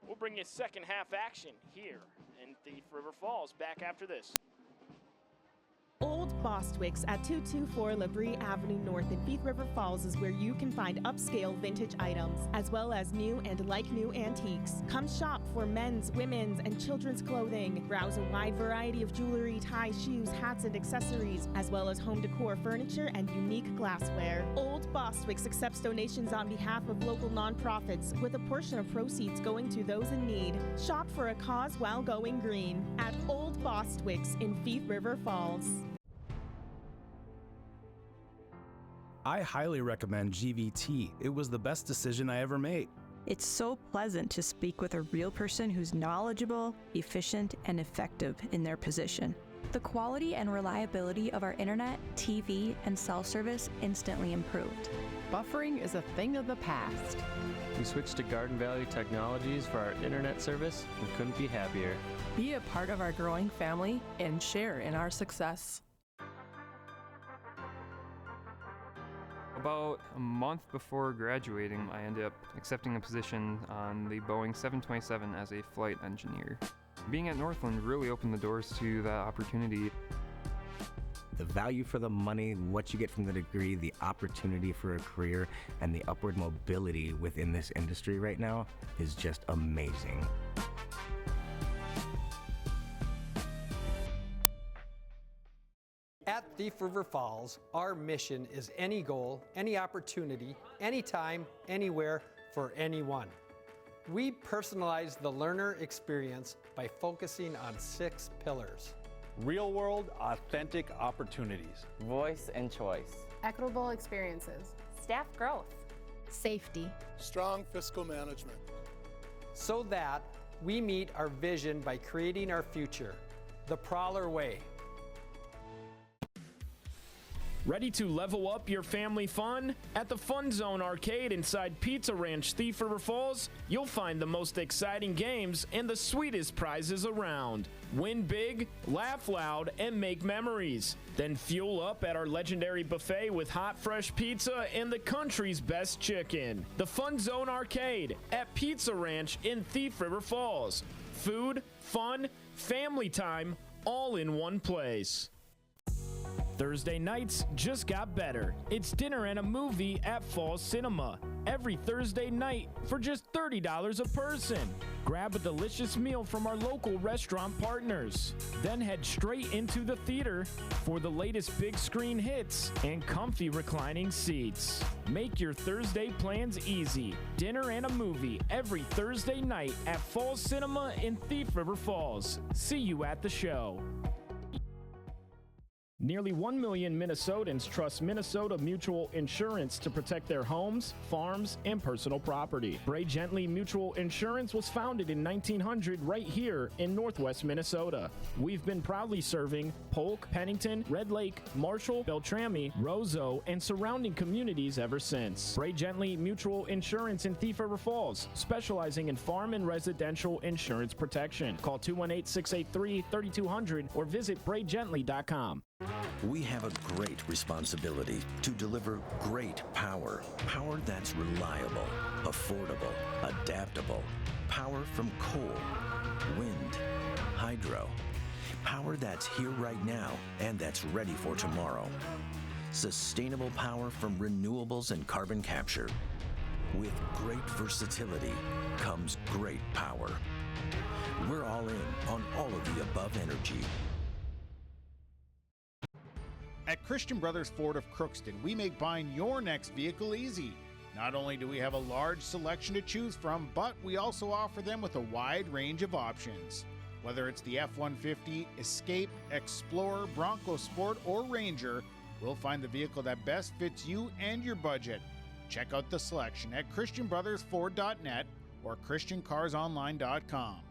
we'll bring you second half action here in Thief River Falls. Back after this. Old Bostwick's at 224 Labrie Avenue North in Thief River Falls is where you can find upscale vintage items, as well as new and like-new antiques. Come shop for men's, women's, and children's clothing. Browse a wide variety of jewelry, ties, shoes, hats, and accessories, as well as home decor furniture and unique glassware. Old Bostwick's accepts donations on behalf of local nonprofits, with a portion of proceeds going to those in need. Shop for a cause while going green at Old Bostwick's in Thief River Falls. I highly recommend GVT. It was the best decision I ever made. It's so pleasant to speak with a real person who's knowledgeable, efficient, and effective in their position. The quality and reliability of our internet, TV, and cell service instantly improved. Buffering is a thing of the past. We switched to Garden Valley Technologies for our internet service and couldn't be happier. Be a part of our growing family and share in our success. About a month before graduating, I ended up accepting a position on the Boeing 727 as a flight engineer. Being at Northland really opened the doors to that opportunity. The value for the money, what you get from the degree, the opportunity for a career, and the upward mobility within this industry right now is just amazing. At Thief River Falls, our mission is any goal, any opportunity, anytime, anywhere, for anyone. We personalize the learner experience by focusing on 6 pillars. Real-world, authentic opportunities. Voice and choice. Equitable experiences. Staff growth. Safety. Strong fiscal management. So that we meet our vision by creating our future, the Prowler way. Ready to level up your family fun? At the Fun Zone Arcade inside Pizza Ranch, Thief River Falls, you'll find the most exciting games and the sweetest prizes around. Win big, laugh loud, and make memories. Then fuel up at our legendary buffet with hot, fresh pizza and the country's best chicken. The Fun Zone Arcade at Pizza Ranch in Thief River Falls. Food, fun, family time, all in one place. Thursday nights just got better. It's dinner and a movie at Falls Cinema. Every Thursday night for just $30 a person. Grab a delicious meal from our local restaurant partners. Then head straight into the theater for the latest big screen hits and comfy reclining seats. Make your Thursday plans easy. Dinner and a movie every Thursday night at Falls Cinema in Thief River Falls. See you at the show. Nearly 1 million Minnesotans trust Minnesota Mutual Insurance to protect their homes, farms, and personal property. Bray Gently Mutual Insurance was founded in 1900 right here in Northwest Minnesota. We've been proudly serving Polk, Pennington, Red Lake, Marshall, Beltrami, Roseau, and surrounding communities ever since. Bray Gently Mutual Insurance in Thief River Falls, specializing in farm and residential insurance protection. Call 218-683-3200 or visit braygently.com. We have a great responsibility to deliver great power. Power that's reliable, affordable, adaptable. Power from coal, wind, hydro. Power that's here right now and that's ready for tomorrow. Sustainable power from renewables and carbon capture. With great versatility comes great power. We're all in on all of the above energy. At Christian Brothers Ford of Crookston, we make buying your next vehicle easy. Not only do we have a large selection to choose from, but we also offer them with a wide range of options. Whether it's the F-150, Escape, Explorer, Bronco Sport, or Ranger, we'll find the vehicle that best fits you and your budget. Check out the selection at ChristianBrothersFord.net or ChristianCarsOnline.com.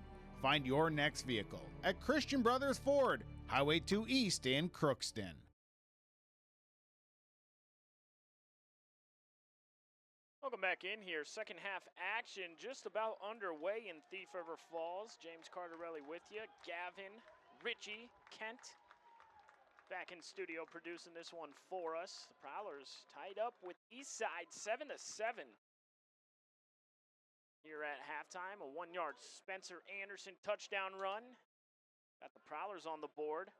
Find your next vehicle at Christian Brothers Ford, Highway 2 East in Crookston. Welcome back in here. Second half action just about underway in Thief River Falls. James Cardarelli with you. Gavin, Richie, Kent back in studio producing this one for us. The Prowlers tied up with Eastside 7-7 here at halftime. A 1-yard Spencer Anderson touchdown run. Got the Prowlers on the board.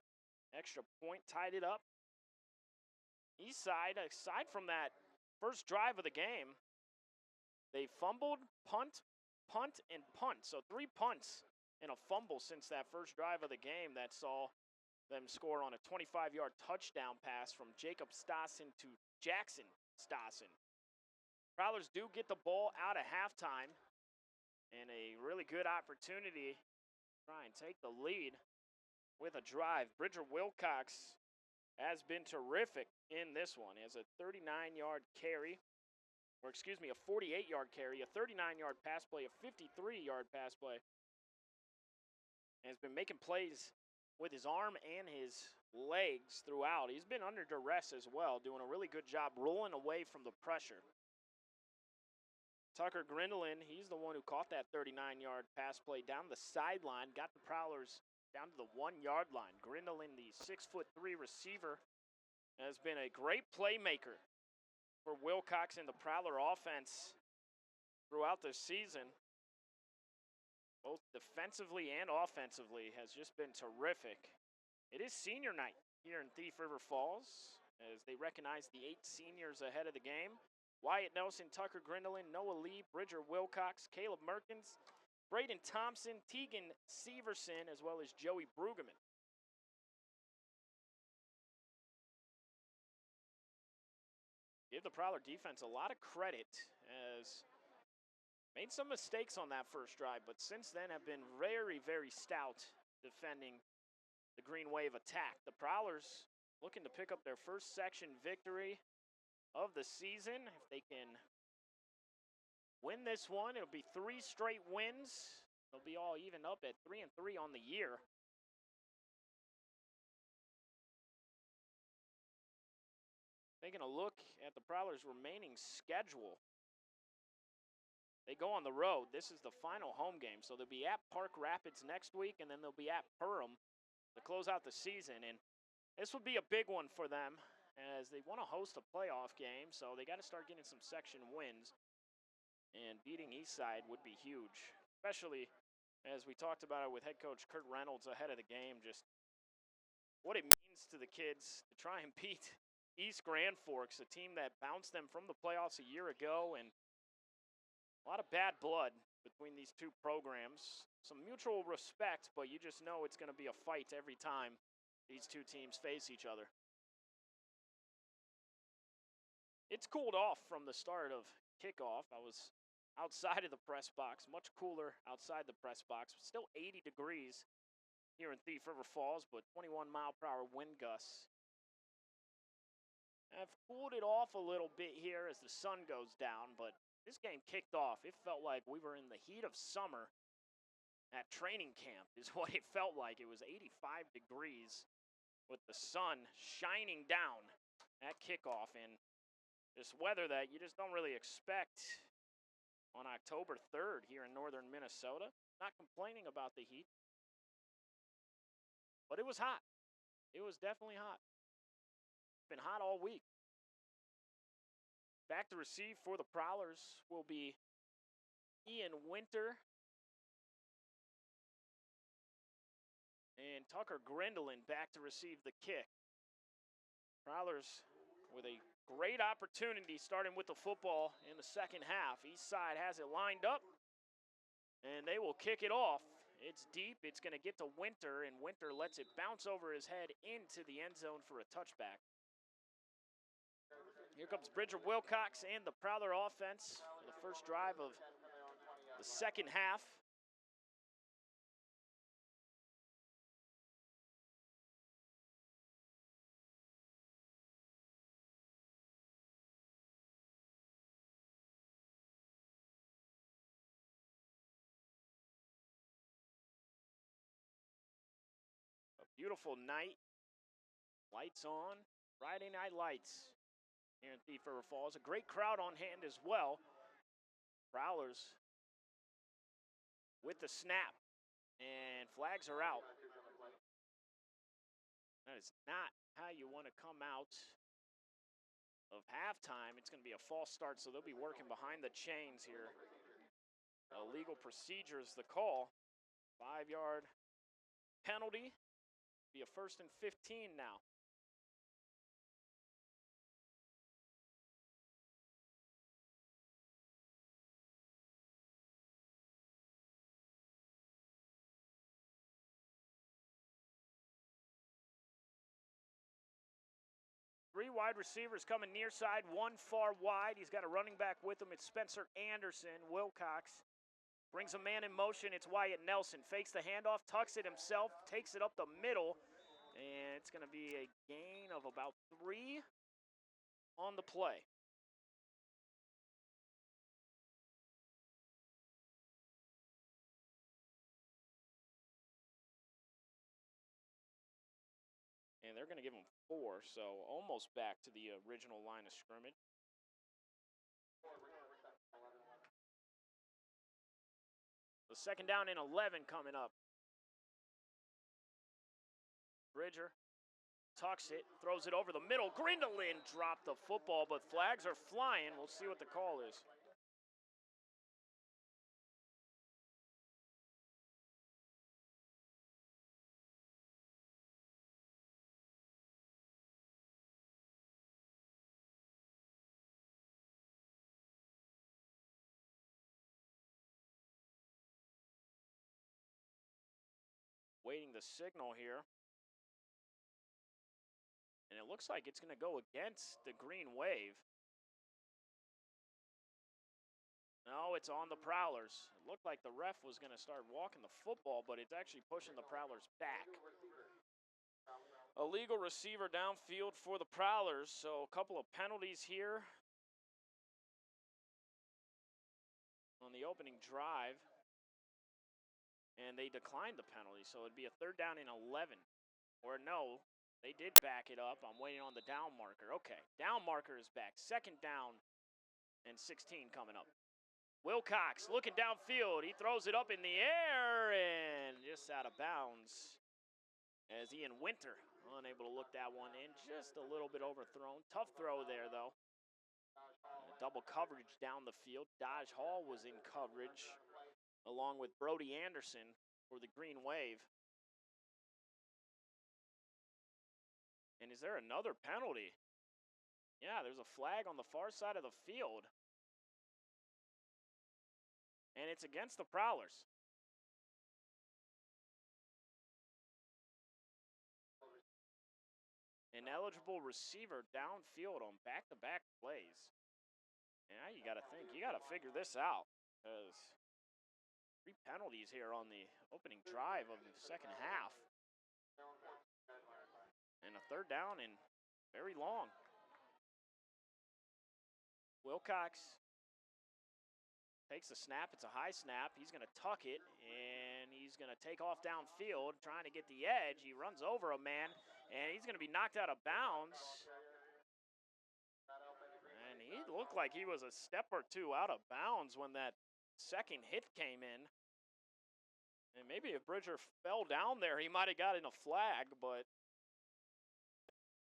Extra point tied it up. Eastside, aside from that first drive of the game, they fumbled, punt, and punt. So 3 punts and a fumble since that first drive of the game that saw them score on a 25-yard touchdown pass from Jacob Stassen to Jackson Stassen. Prowlers do get the ball out at halftime and a really good opportunity to try and take the lead with a drive. Bridger Wilcox has been terrific in this one. He has a 39-yard carry. Or excuse me, a 48-yard carry, a 39-yard pass play, a 53-yard pass play. And has been making plays with his arm and his legs throughout. He's been under duress as well, doing a really good job rolling away from the pressure. Tucker Grindelin, he's the one who caught that 39-yard pass play down the sideline, got the Prowlers down to the 1-yard line. Grindelin, the 6'3" receiver, has been a great playmaker for Wilcox and the Prowler offense throughout the season. Both defensively and offensively has just been terrific. It is senior night here in Thief River Falls as they recognize the 8 seniors ahead of the game. Wyatt Nelson, Tucker Grindelin, Noah Lee, Bridger Wilcox, Caleb Merkins, Braden Thompson, Tegan Severson, as well as Joey Brueggemann. Give the Prowler defense a lot of credit as made some mistakes on that first drive, but since then have been very, very stout defending the Green Wave attack. The Prowlers looking to pick up their first section victory of the season. If they can win this one, it'll be 3 straight wins. They'll be all even up at 3-3 on the year. Taking a look at the Prowlers' remaining schedule. They go on the road. This is the final home game. So they'll be at Park Rapids next week, and then they'll be at Perham to close out the season. And this would be a big one for them as they want to host a playoff game. So they got to start getting some section wins. And beating Eastside would be huge, especially as we talked about it with head coach Kurt Reynolds ahead of the game, just what it means to the kids to try and beat East Grand Forks, a team that bounced them from the playoffs a year ago, and a lot of bad blood between these two programs. Some mutual respect, but you just know it's going to be a fight every time these two teams face each other. It's cooled off from the start of kickoff. I was outside of the press box, much cooler outside the press box. Still 80 degrees here in Thief River Falls, but 21-mile-per-hour wind gusts. I've cooled it off a little bit here as the sun goes down, but this game kicked off. It felt like we were in the heat of summer at training camp is what it felt like. It was 85 degrees with the sun shining down at kickoff, and this weather that you just don't really expect on October 3rd here in northern Minnesota. Not complaining about the heat, but it was hot. It was definitely hot. It's been hot all week. Back to receive for the Prowlers will be Ian Winter and Tucker Grendelin back to receive the kick. Prowlers with a great opportunity starting with the football in the second half. East side has it lined up, and they will kick it off. It's deep. It's going to get to Winter, and Winter lets it bounce over his head into the end zone for a touchback. Here comes Bridger Wilcox and the Prowler offense for the first drive of the second half. A beautiful night. Lights on. Friday night lights here in Thief River Falls. A great crowd on hand as well. Prowlers with the snap, and flags are out. That is not how you want to come out of halftime. It's going to be a false start, so they'll be working behind the chains here. Illegal procedure is the call. 5-yard penalty. Be a 1st and 15 now. Three wide receivers coming near side, one far wide. He's got a running back with him. It's Spencer Anderson. Wilcox brings a man in motion. It's Wyatt Nelson. Fakes the handoff, tucks it himself, takes it up the middle, and it's going to be a gain of about 3 on the play. And they're going to give him 4, so almost back to the original line of scrimmage. The 2nd down and 11 coming up. Bridger tucks it, throws it over the middle. Grindelin dropped the football, but flags are flying. We'll see what the call is. Waiting the signal here. And it looks like it's going to go against the green wave. No, it's on the Prowlers. It looked like the ref was going to start walking the football, but it's actually pushing the Prowlers back. Illegal receiver downfield for the Prowlers, so a couple of penalties here on the opening drive. And they declined the penalty, so it'd be a 3rd down and 11. Or no, they did back it up. I'm waiting on the down marker. Okay, down marker is back. 2nd down and 16 coming up. Wilcox looking downfield. He throws it up in the air and just out of bounds as Ian Winter unable to look that one in. Just a little bit overthrown. Tough throw there, though. Double coverage down the field. Dodge Hall was in coverage along with Brody Anderson for the Green Wave. And is there another penalty? Yeah, there's a flag on the far side of the field. And it's against the Prowlers. An eligible receiver downfield on back-to-back plays. And now you got to think, you got to figure this out, because 3 penalties here on the opening drive of the second half. And a 3rd down and very long. Wilcox takes the snap. It's a high snap. He's going to tuck it, and he's going to take off downfield, trying to get the edge. He runs over a man, and he's going to be knocked out of bounds. And he looked like he was a step or 2 out of bounds when that second hit came in. And maybe if Bridger fell down there, he might have gotten a flag, but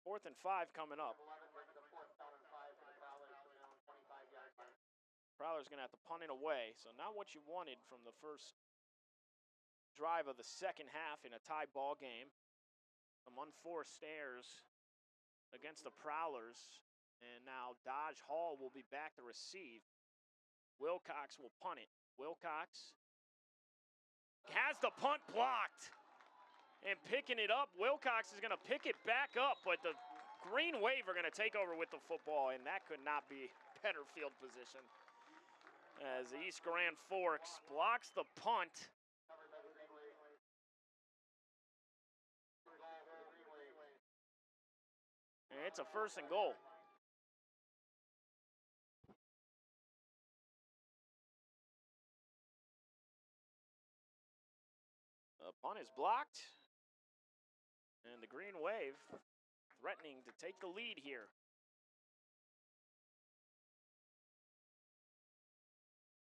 4th and 5 coming up. Prowler's going to have to punt it away. So not what you wanted from the first drive of the second half in a tie ball game. Some unforced errors against the Prowlers. And now Dodge Hall will be back to receive. Wilcox will punt it. Wilcox has the punt blocked. And picking it up, Wilcox is going to pick it back up, but the Green Wave are going to take over with the football, and that could not be better field position. As the East Grand Forks blocks the punt. And it's a 1st and goal. The punt is blocked. And the Green Wave threatening to take the lead here.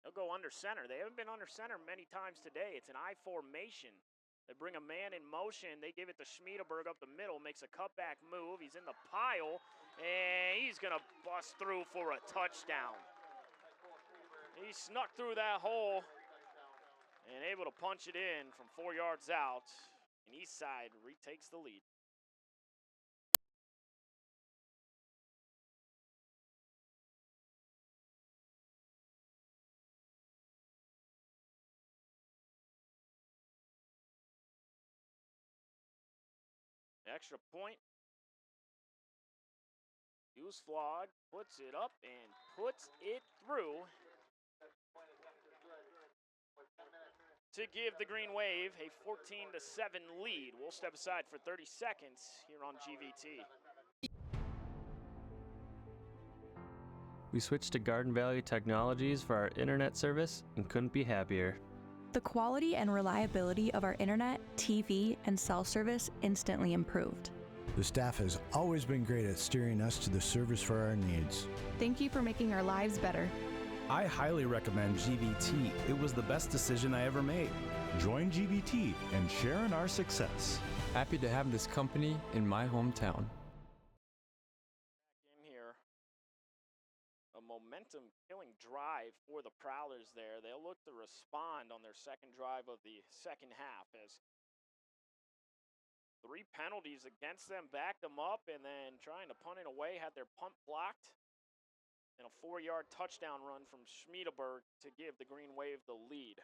They'll go under center. They haven't been under center many times today. It's an I formation. They bring a man in motion. They give it to Schmiedelberg up the middle. Makes a cutback move. He's in the pile. And he's going to bust through for a touchdown. He snuck through that hole and able to punch it in from 4 yards out. And Eastside retakes the lead. Extra point. Usflog puts it up and puts it through to give the Green Wave a 14-7 lead. We'll step aside for 30 seconds here on GVT. We switched to Garden Valley Technologies for our internet service and couldn't be happier. The quality and reliability of our internet, TV, and cell service instantly improved. The staff has always been great at steering us to the service for our needs. Thank you for making our lives better. I highly recommend GVT. It was the best decision I ever made. Join GVT and share in our success. Happy to have this company in my hometown. In here, a momentum-killing drive for the Prowlers there. They'll look to respond on their second drive of the second half as 3 penalties against them, backed them up, and then trying to punt it away, had their punt blocked. And a 4-yard touchdown run from Schmiedelberg to give the Green Wave the lead.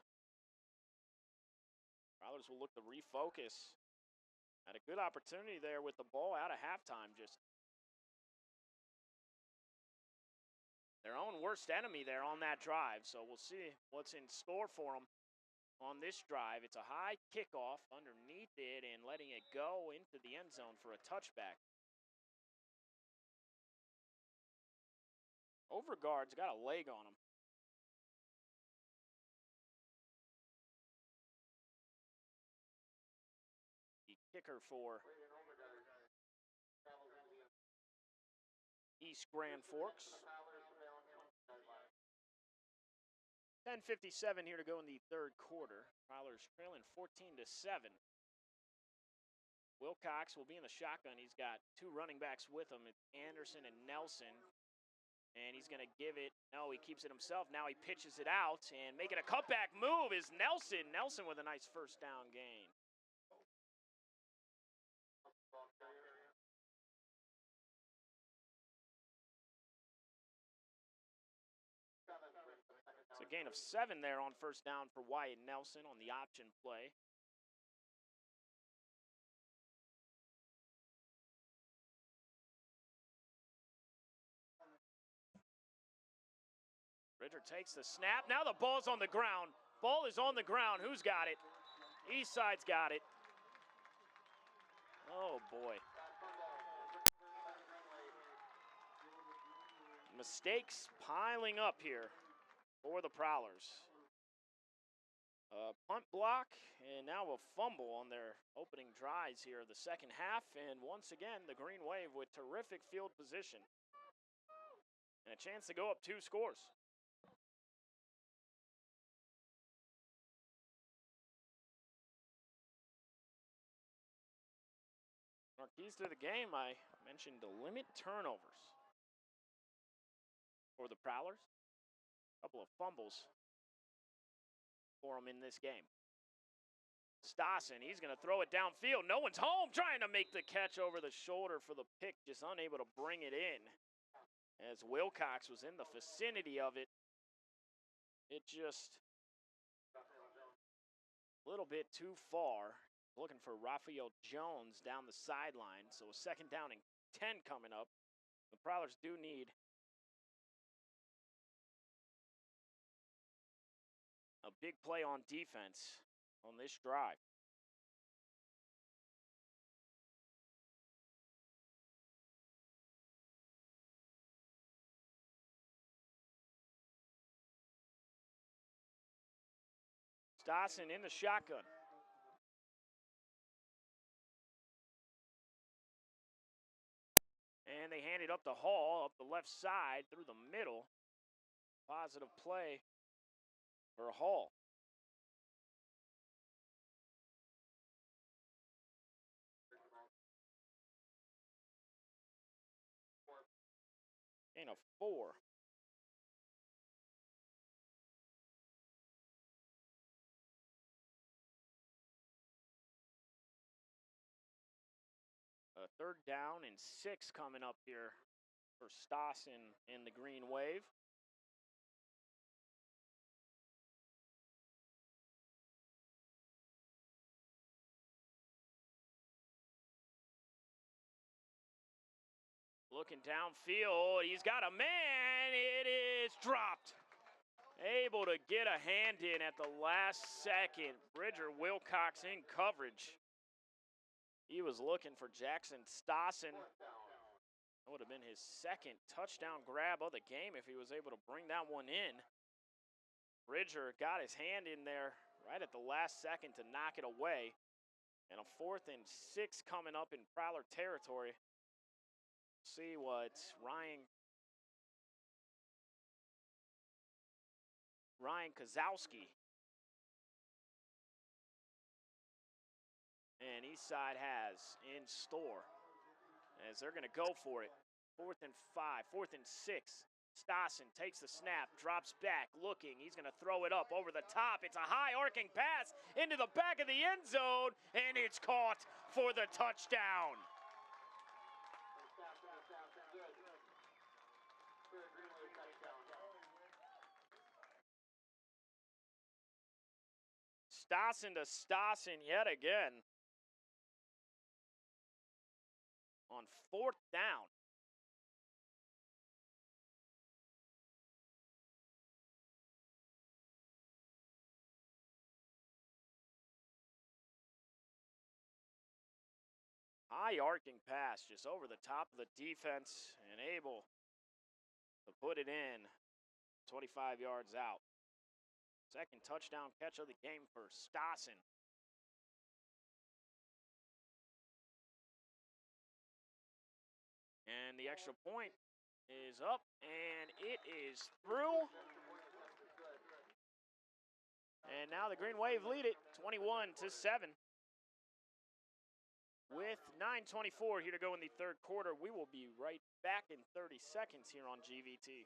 Prowlers will look to refocus. Had a good opportunity there with the ball out of halftime. Just their own worst enemy there on that drive. So we'll see what's in store for them on this drive. It's a high kickoff underneath it and letting it go into the end zone for a touchback. Overguard's got a leg on him. The kicker for East Grand Forks. 10:57 here to go in the third quarter. Prowlers trailing 14-7. Wilcox will be in the shotgun. He's got 2 running backs with him. It's Anderson and Nelson. And he's going to give it. No, he keeps it himself. Now he pitches it out. And making a cutback move is Nelson. Nelson with a nice first down gain. It's a gain of 7 there on first down for Wyatt Nelson on the option play. Bridger takes the snap. Now the ball's on the ground. Ball is on the ground. Who's got it? Eastside's got it. Oh, boy. Mistakes piling up here for the Prowlers. Punt block, and now a fumble on their opening drives here of the second half. And once again, the Green Wave with terrific field position. And a chance to go up 2 scores. Our keys to the game, I mentioned to limit turnovers for the Prowlers. A couple of fumbles for them in this game. Stassen, he's going to throw it downfield. No one's home, trying to make the catch over the shoulder for the pick, just unable to bring it in. As Wilcox was in the vicinity of it, it just a little bit too far. Looking for Raphael Jones down the sideline. So a second down and 10 coming up. The Prowlers do need a big play on defense on this drive. Stassen in the shotgun. And they hand it up to Hall, up the left side, through the middle. Positive play for Hall. Gain of 4. A third down and 6 coming up here for Stassen in the Green Wave. Looking downfield, he's got a man, it is dropped. Able to get a hand in at the last second. Bridger Wilcox in coverage. He was looking for Jackson Stassen. That would have been his second touchdown grab of the game if he was able to bring that one in. Bridger got his hand in there right at the last second to knock it away. And a 4th and 6 coming up in Prowler territory. See what Ryan Kozowski and Eastside has in store as they're going to go for it. 4th and 5, 4th and 6. Stassen takes the snap, drops back, looking. He's going to throw it up over the top. It's a high arcing pass into the back of the end zone, and it's caught for the touchdown. Stassen to Stassen yet again on 4th down. High arcing pass just over the top of the defense and able to put it in 25 yards out. Second touchdown catch of the game for Stassen. And the extra point is up, and it is through. And now the Green Wave lead it 21-7. With 9:24 here to go in the third quarter, we will be right back in 30 seconds here on GVT.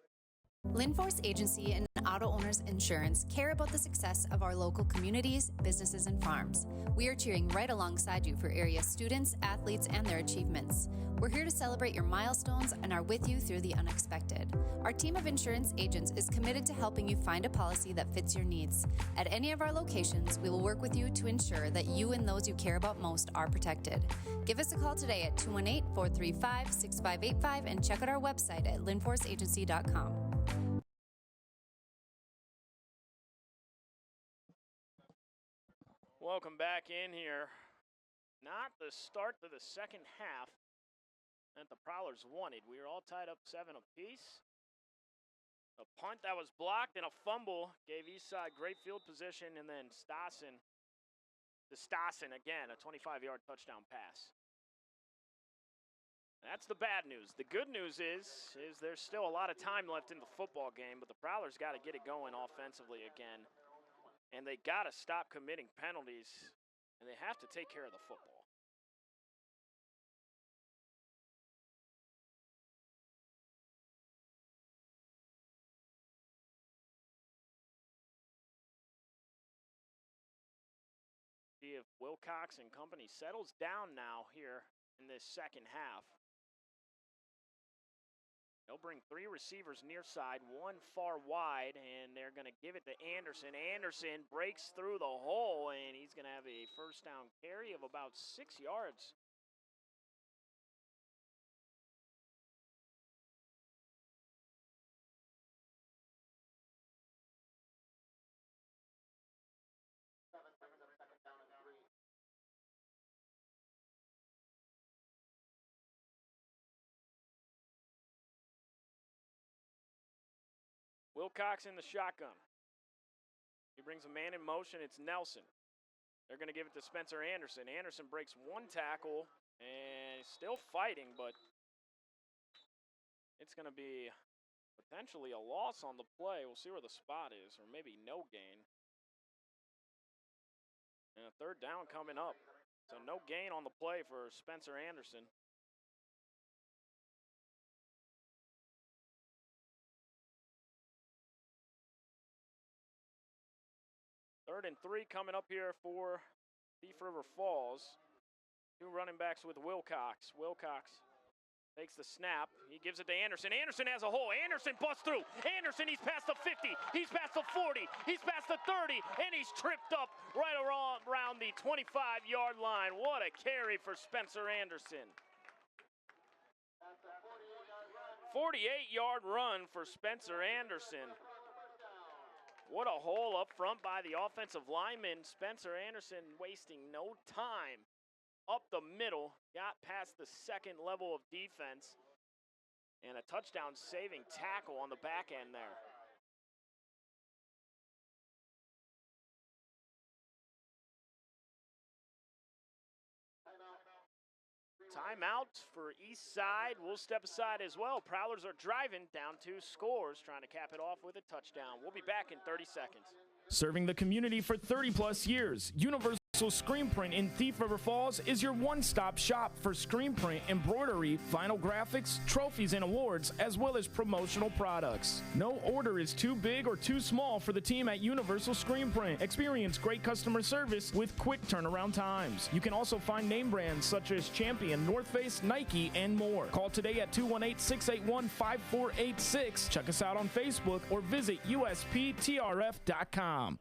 Linforce Agency and Auto Owners Insurance care about the success of our local communities, businesses, and farms. We are cheering right alongside you for area students, athletes, and their achievements. We're here to celebrate your milestones and are with you through the unexpected. Our team of insurance agents is committed to helping you find a policy that fits your needs. At any of our locations, we will work with you to ensure that you and those you care about most are protected. Give us a call today at 218-435-6585 and check out our website at linforceagency.com. Welcome back in here. Not the start to the second half that the Prowlers wanted. We were all tied up 7 apiece. A punt that was blocked and a fumble gave Eastside great field position, and then Stassen again, a 25-yard touchdown pass. That's the bad news. The good news is there's still a lot of time left in the football game, but the Prowlers got to get it going offensively again. And they got to stop committing penalties, and they have to take care of the football. if Wilcox and company settles down now here in this second half. They'll bring 3 receivers near side, 1 far wide, and they're going to give it to Anderson. Anderson breaks through the hole, and he's going to have a first down carry of about 6 yards. Wilcox in the shotgun. He brings a man in motion. It's Nelson. They're going to give it to Spencer Anderson. Anderson breaks 1 tackle and he's still fighting, but it's going to be potentially a loss on the play. We'll see where the spot is, or maybe no gain. And a third down coming up. So no gain on the play for Spencer Anderson. Third and 3 coming up here for Thief River Falls. 2 running backs with Wilcox. Wilcox takes the snap. He gives it to Anderson. Anderson has a hole. Anderson busts through. Anderson, he's past the 50. He's past the 40. He's past the 30. And he's tripped up right around the 25-yard line. What a carry for Spencer Anderson. 48-yard run for Spencer Anderson. What a hole up front by the offensive lineman. Spencer Anderson wasting no time. Up the middle, got past the second level of defense, and a touchdown saving tackle on the back end there. Timeout for East Side. We'll step aside as well. Prowlers are driving down 2 scores, trying to cap it off with a touchdown. We'll be back in 30 seconds. Serving the community for 30-plus years, Universal Screen Print in Thief River Falls is your one-stop shop for screen print, embroidery, vinyl graphics, trophies, and awards, as well as promotional products. No order is too big or too small for the team at Universal Screen Print. Experience great customer service with quick turnaround times. You can also find name brands such as Champion, North Face, Nike, and more. Call today at 218-681-5486. Check us out on Facebook or visit usptrf.com.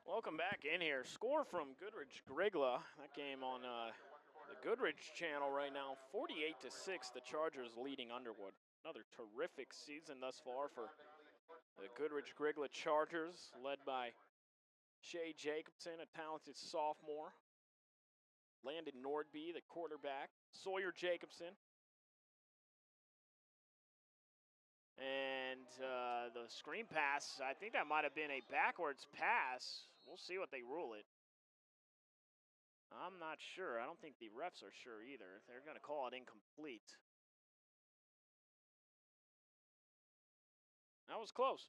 Welcome back in here. Score from Goodrich Grigla. That game on the Goodrich channel right now. 48-6, the Chargers leading Underwood. Another terrific season thus far for the Goodrich Grigla Chargers, led by Shea Jacobson, a talented sophomore. Landon Nordby, the quarterback. Sawyer Jacobson. And the screen pass, I think that might have been a backwards pass. We'll see what they rule it. I'm not sure. I don't think the refs are sure either. They're going to call it incomplete. That was close.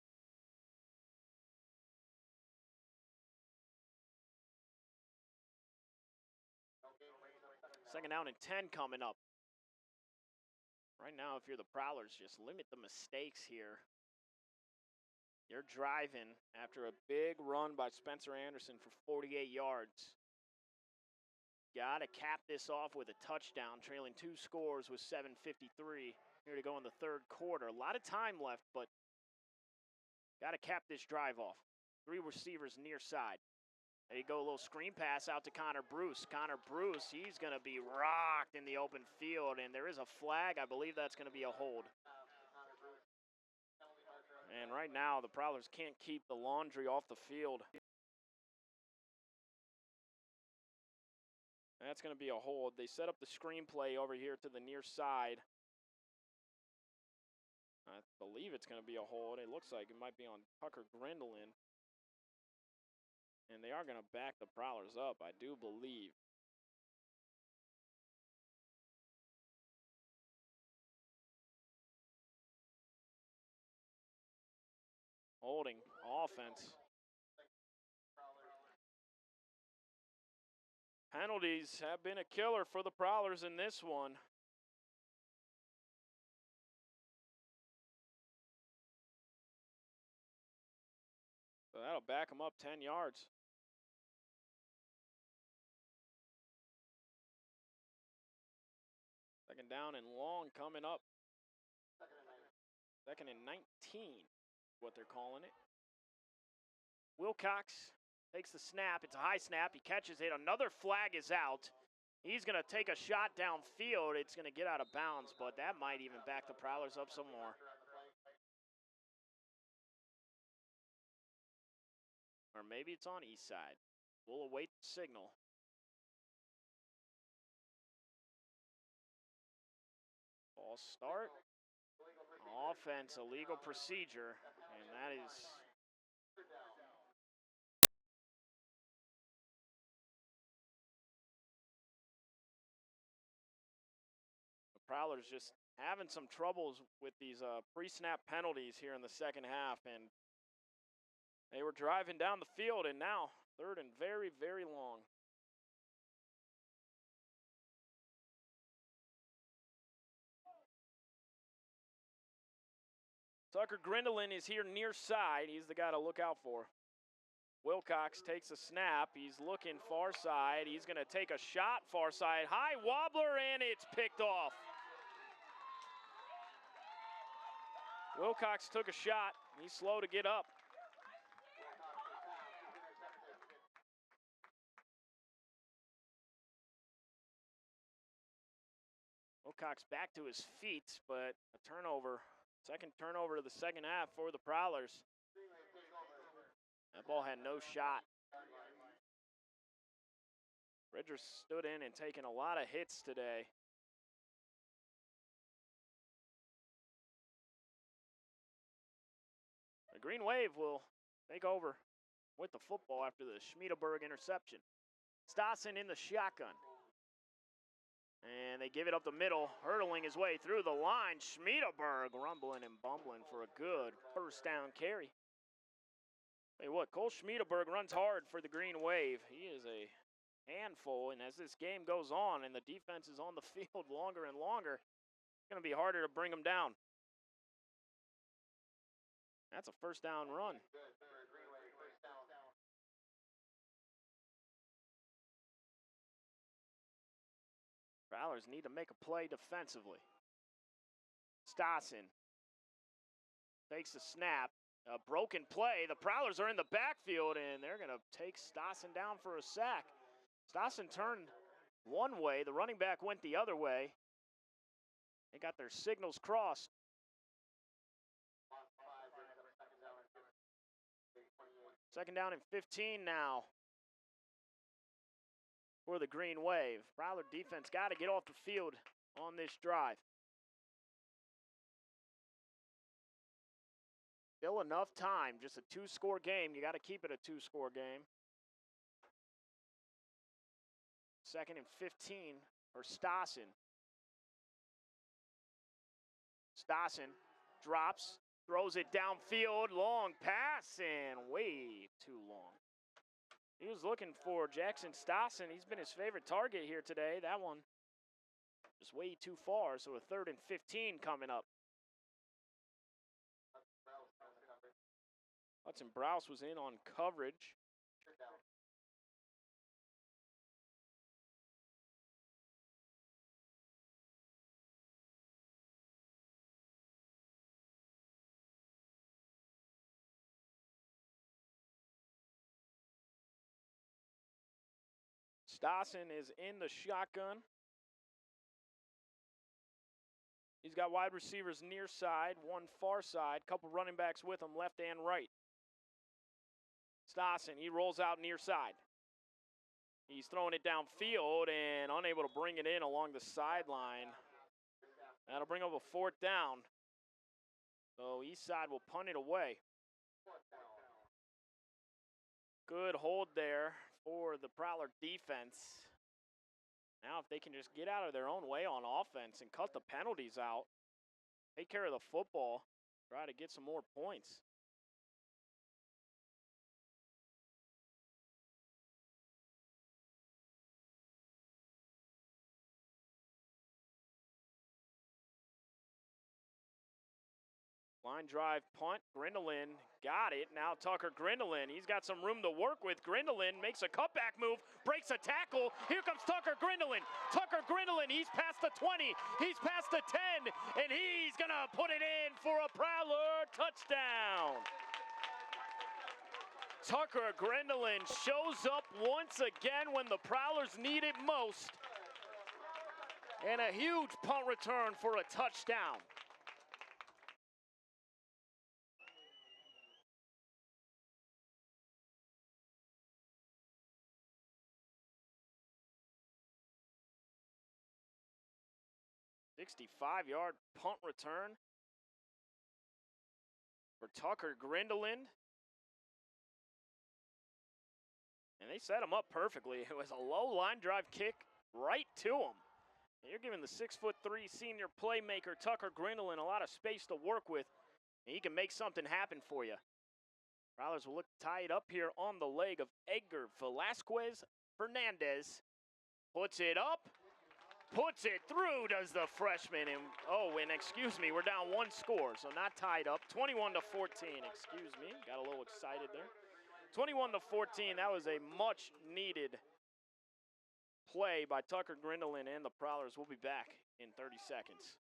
Second down and 10 coming up. Right now, if you're the Prowlers, just limit the mistakes here. You're driving after a big run by Spencer Anderson for 48 yards. Got to cap this off with a touchdown, trailing 2 scores with 7:53 here to go in the third quarter. A lot of time left, but got to cap this drive off. 3 receivers near side. There you go, a little screen pass out to Connor Bruce. Connor Bruce, he's going to be rocked in the open field, and there is a flag. I believe that's going to be a hold. And right now, the Prowlers can't keep the laundry off the field. That's going to be a hold. They set up the screenplay over here to the near side. I believe it's going to be a hold. It looks like it might be on Tucker Grendelin. And they are going to back the Prowlers up, I do believe. Holding offense. Penalties have been a killer for the Prowlers in this one. that'll back them up 10 yards. Second down and long coming up. Second and 19, what they're calling it. Wilcox takes the snap. It's a high snap. He catches it. Another flag is out. He's going to take a shot downfield. It's going to get out of bounds, but that might even back the Prowlers up some more. Or maybe it's on east side. We'll await the signal. Ball start. Offense, illegal procedure, and that is the Prowlers just having some troubles with these pre-snap penalties here in the second half, and they were driving down the field, and now third and very, very long. Tucker Grindelin is here near side. He's the guy to look out for. Wilcox takes a snap. He's looking far side. He's going to take a shot far side. High wobbler, and it's picked off. Wilcox took a shot. He's slow to get up. Wilcox back to his feet, but a turnover. Second turnover of the second half for the Prowlers. That ball had no shot. Bridger stood in and taken a lot of hits today. The Green Wave will take over with the football after the Schmiedeberg interception. Stassen in the shotgun. And they give it up the middle, hurdling his way through the line. Schmiedeberg rumbling and bumbling for a good first down carry. Hey, what? Cole Schmiedeberg runs hard for the Green Wave. He is a handful, and as this game goes on and the defense is on the field longer and longer, it's going to be harder to bring them down. That's a first down run. Prowlers need to make a play defensively. Stassen takes the snap. A broken play. The Prowlers are in the backfield, and they're going to take Stassen down for a sack. Stassen turned one way. The running back went the other way. They got their signals crossed. Second down and 15 now for the Green Wave. Prowler defense got to get off the field on this drive. Still enough time, just a two-score game. You got to keep it a two-score game. Second and 15 for Stassen. Stassen drops, throws it downfield, long pass, and way too long. He was looking for Jackson Stassen. He's been his favorite target here today. That one just way too far, so a third and 15 coming up. Hudson Browse was in on coverage. Stassen is in the shotgun. He's got wide receivers near side, one far side, couple running backs with him, left and right. Stassen, he rolls out near side. He's throwing it downfield and unable to bring it in along the sideline. That'll bring up a fourth down. So east side will punt it away. Good hold there for the Prowler defense. Now if they can just get out of their own way on offense and cut the penalties out, take care of the football, try to get some more points. Line drive punt. Grindelin got it. Now Tucker Grindelin. He's got some room to work with. Grindelin makes a cutback move, breaks a tackle. Here comes Tucker Grindelin. Tucker Grindelin, he's past the 20. He's past the 10. And he's going to put it in for a Prowler touchdown. Tucker Grindelin shows up once again when the Prowlers need it most. And a huge punt return for a touchdown. "65-yard punt return for Tucker Grindelin. And they set him up perfectly. It was a low line drive kick right to him. And you're giving the 6'3" senior playmaker Tucker Grindelin a lot of space to work with. And he can make something happen for you. Prowlers will look to tie it up here on the leg of Edgar Velasquez Fernandez. Puts it up. Puts it through, does the freshman. And excuse me, we're down one score, so not tied up. 21-14, excuse me. Got a little excited there. 21-14, that was a much-needed play by Tucker Grindelin and the Prowlers. We'll be back in 30 seconds.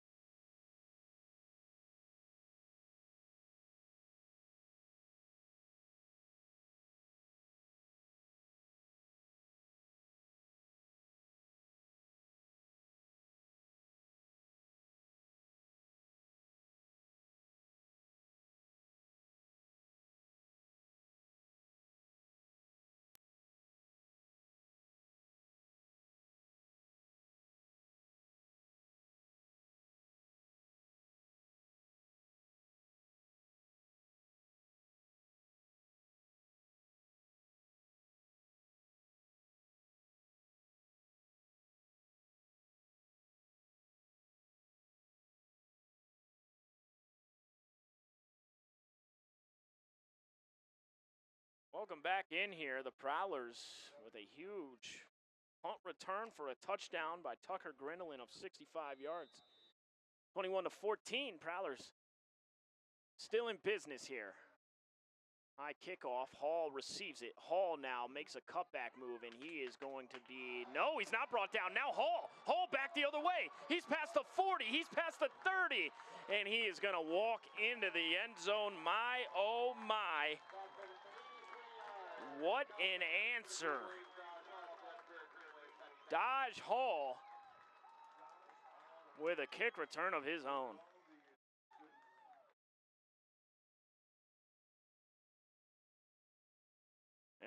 Welcome back in here. The Prowlers with a huge punt return for a touchdown by Tucker Grindelin of 65 yards. 21-14, Prowlers still in business here. High kickoff, Hall receives it. Hall now makes a cutback move, and he is going to be, no, he's not brought down. Now Hall back the other way. He's past the 40, he's past the 30, and he is gonna walk into the end zone. My, oh my. What an answer. Dodge Hall with a kick return of his own.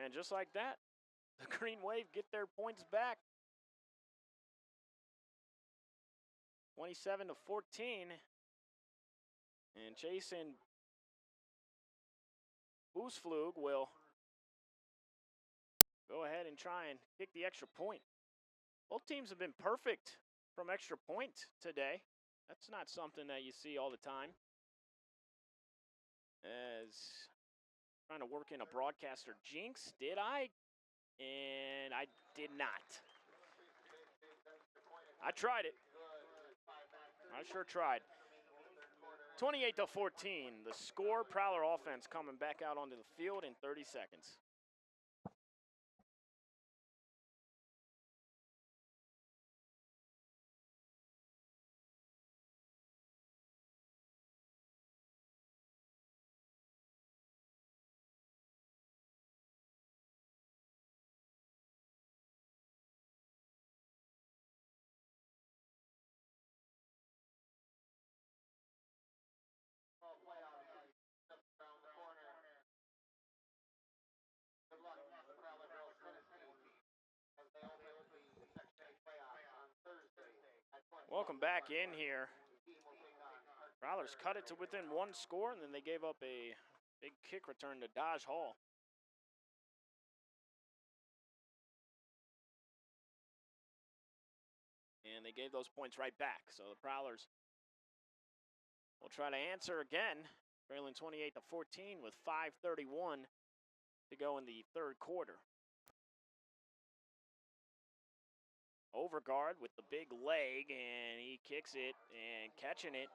And just like that, the Green Wave get their points back. 27-14. And Jason Boosflug will go ahead and try and kick the extra point. Both teams have been perfect from extra point today. That's not something that you see all the time. As trying to work in a broadcaster jinx, did I? And I did not. I tried it. I sure tried. 28-14, the score. Prowler offense coming back out onto the field in 30 seconds. Welcome back in here. Prowlers cut it to within one score, and then they gave up a big kick return to Dodge Hall. And they gave those points right back. So the Prowlers will try to answer again, trailing 28-14 with 5:31 to go in the third quarter. Overguard with the big leg, and he kicks it, and catching it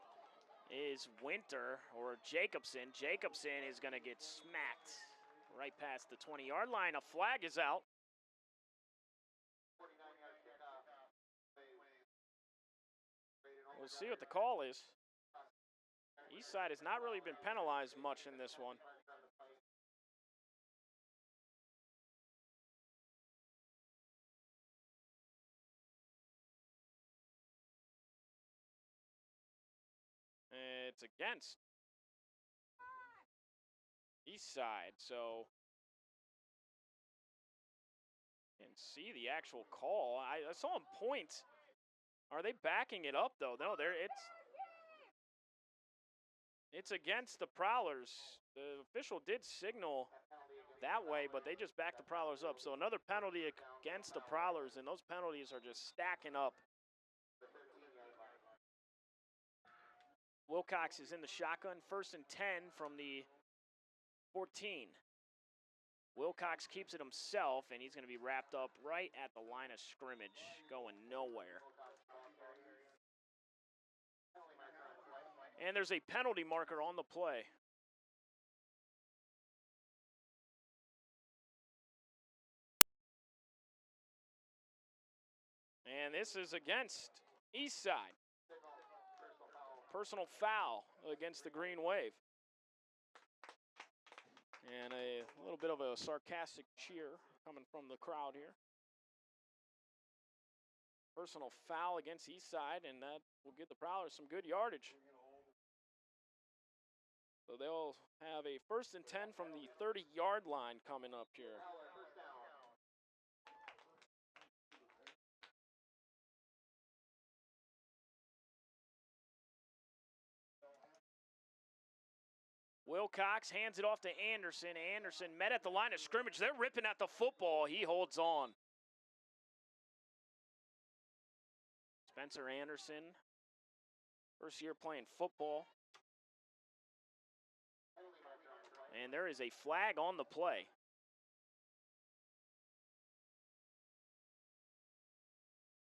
is Winter or Jacobson. Jacobson is going to get smacked right past the 20-yard line. A flag is out. We'll see what the call is. Eastside has not really been penalized much in this one. It's against Eastside, so you can see the actual call. I saw him point. Are they backing it up though? No, it's against the Prowlers. The official did signal that way, but they just backed the Prowlers up. So another penalty against the Prowlers, and those penalties are just stacking up. Wilcox is in the shotgun, 1st and 10 from the 14. Wilcox keeps it himself, and he's going to be wrapped up right at the line of scrimmage, going nowhere. And there's a penalty marker on the play. And this is against Eastside. Personal foul against the Green Wave. And a little bit of a sarcastic cheer coming from the crowd here. Personal foul against Eastside, and that will give the Prowlers some good yardage. So they'll have a 1st and 10 from the 30-yard line coming up here. Wilcox hands it off to Anderson. Anderson met at the line of scrimmage. They're ripping at the football. He holds on. Spencer Anderson, first year playing football. And there is a flag on the play.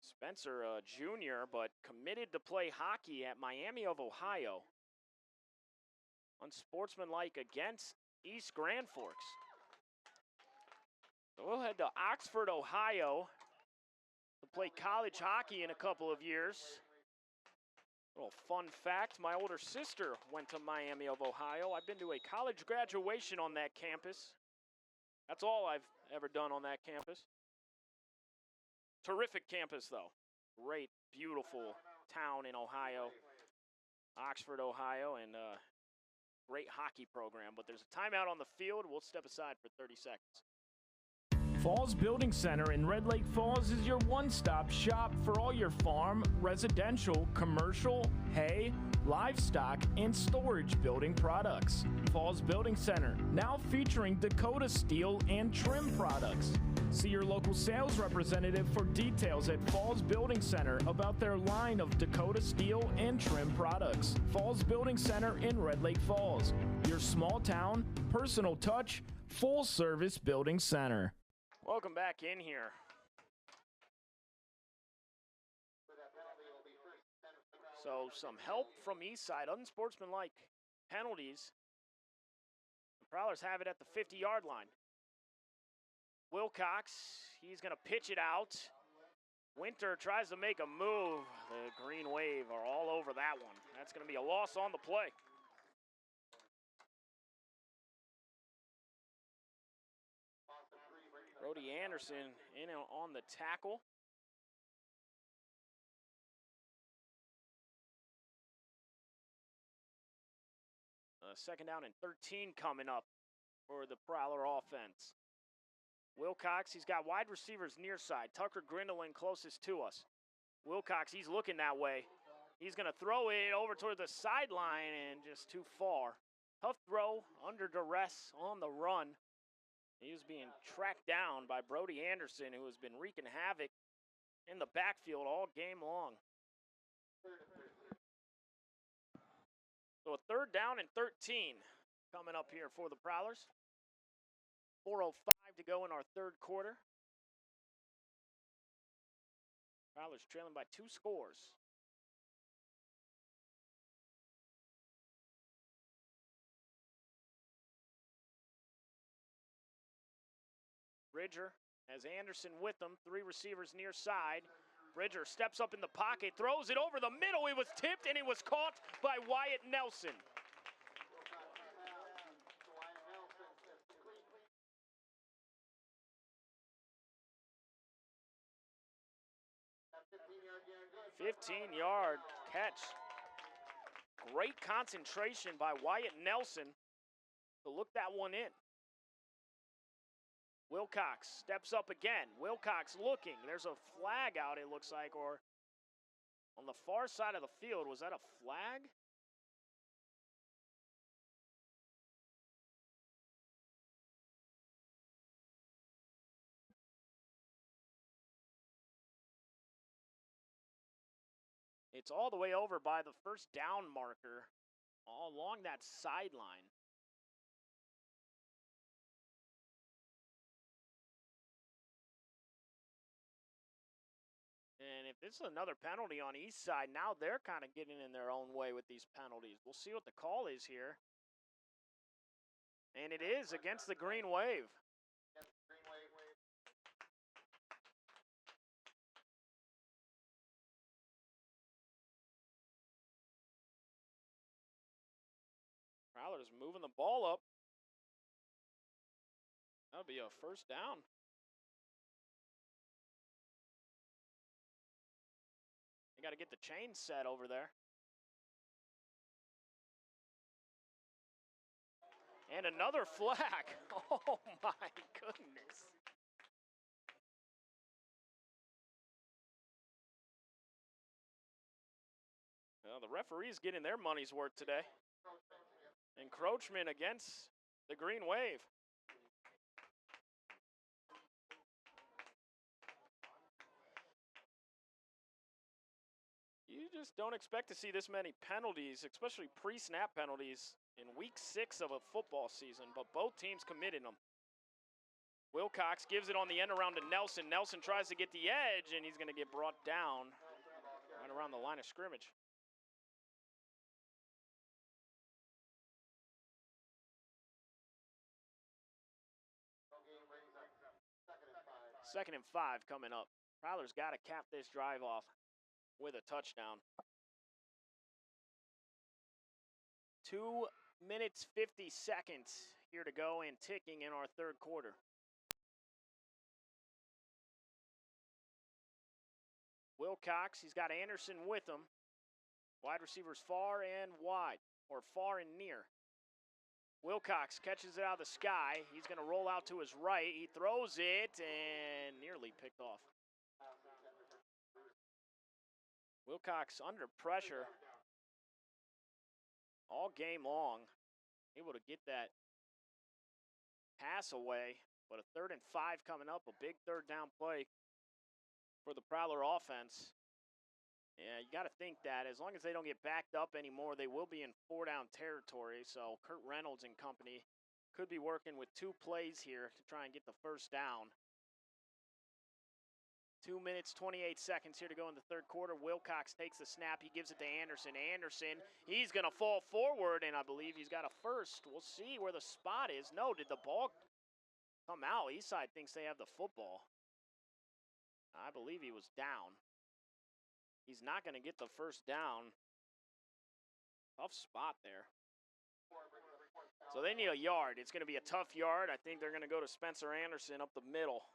Spencer, a junior, but committed to play hockey at Miami of Ohio. Unsportsmanlike against East Grand Forks. So we'll head to Oxford, Ohio to play college hockey in a couple of years. Little fun fact, my older sister went to Miami of Ohio. I've been to a college graduation on that campus. That's all I've ever done on that campus. Terrific campus, though. Great, beautiful town in Ohio. Oxford, Ohio, and great hockey program. But there's a timeout on the field. We'll step aside for 30 seconds. Falls Building Center in Red Lake Falls is your one-stop shop for all your farm, residential, commercial, hay, livestock, and storage building products. Falls Building Center, now featuring Dakota steel and trim products. See your local sales representative for details at Falls Building Center about their line of Dakota steel and trim products. Falls Building Center in Red Lake Falls, your small town, personal touch, full-service building center. Welcome back in here. So some help from Eastside, unsportsmanlike penalties. The Prowlers have it at the 50-yard line. Wilcox, he's going to pitch it out. Winter tries to make a move. The Green Wave are all over that one. That's going to be a loss on the play. Brody Anderson in on the tackle. Second down and 13 coming up for the Prowler offense. Wilcox, he's got wide receivers near side. Tucker Grindelin closest to us. Wilcox, he's looking that way. He's going to throw it over toward the sideline and just too far. Tough throw, under duress, on the run. He was being tracked down by Brody Anderson, who has been wreaking havoc in the backfield all game long. So a 3rd down and 13 coming up here for the Prowlers. 4:05 to go in our 3rd quarter. Prowlers trailing by 2 scores. Bridger has Anderson with them. 3 receivers near side. Bridger steps up in the pocket, throws it over the middle. It was tipped, and it was caught by Wyatt Nelson. A 15-yard catch. Great concentration by Wyatt Nelson to look that one in. Wilcox steps up again. Wilcox looking. There's a flag out, it looks like, or on the far side of the field. Was that a flag? It's all the way over by the first down marker, all along that sideline. And if this is another penalty on East Side, now they're kind of getting in their own way with these penalties. We'll see what the call is here. And it is against the Green Wave. Prowler's moving the ball up. That'll be a first down. They got to get the chain set over there. And another flag. Oh, my goodness. Well, the referees getting their money's worth today. Encroachment against the Green Wave. You just don't expect to see this many penalties, especially pre-snap penalties, in week 6 of a football season, but both teams committed them. Wilcox gives it on the end around to Nelson. Nelson tries to get the edge, and he's going to get brought down right around the line of scrimmage. Second and 5 coming up. Prowler's got to cap this drive off with a touchdown. 2 minutes, 50 seconds here to go and ticking in our third quarter. Wilcox, he's got Anderson with him. Wide receivers far and wide, or far and near. Wilcox catches it out of the sky. He's going to roll out to his right. He throws it and nearly picked off. Wilcox under pressure all game long, able to get that pass away. But a 3rd and 5 coming up, a big 3rd down play for the Prowler offense. Yeah, you got to think that as long as they don't get backed up anymore, they will be in 4-down territory. So Kurt Reynolds and company could be working with 2 plays here to try and get the first down. 2 minutes, 28 seconds here to go in the third quarter. Wilcox takes the snap. He gives it to Anderson. Anderson, he's going to fall forward, and I believe he's got a first. We'll see where the spot is. No, did the ball come out? Eastside thinks they have the football. I believe he was down. He's not going to get the first down. Tough spot there. So they need a yard. It's going to be a tough yard. I think they're going to go to Spencer Anderson up the middle.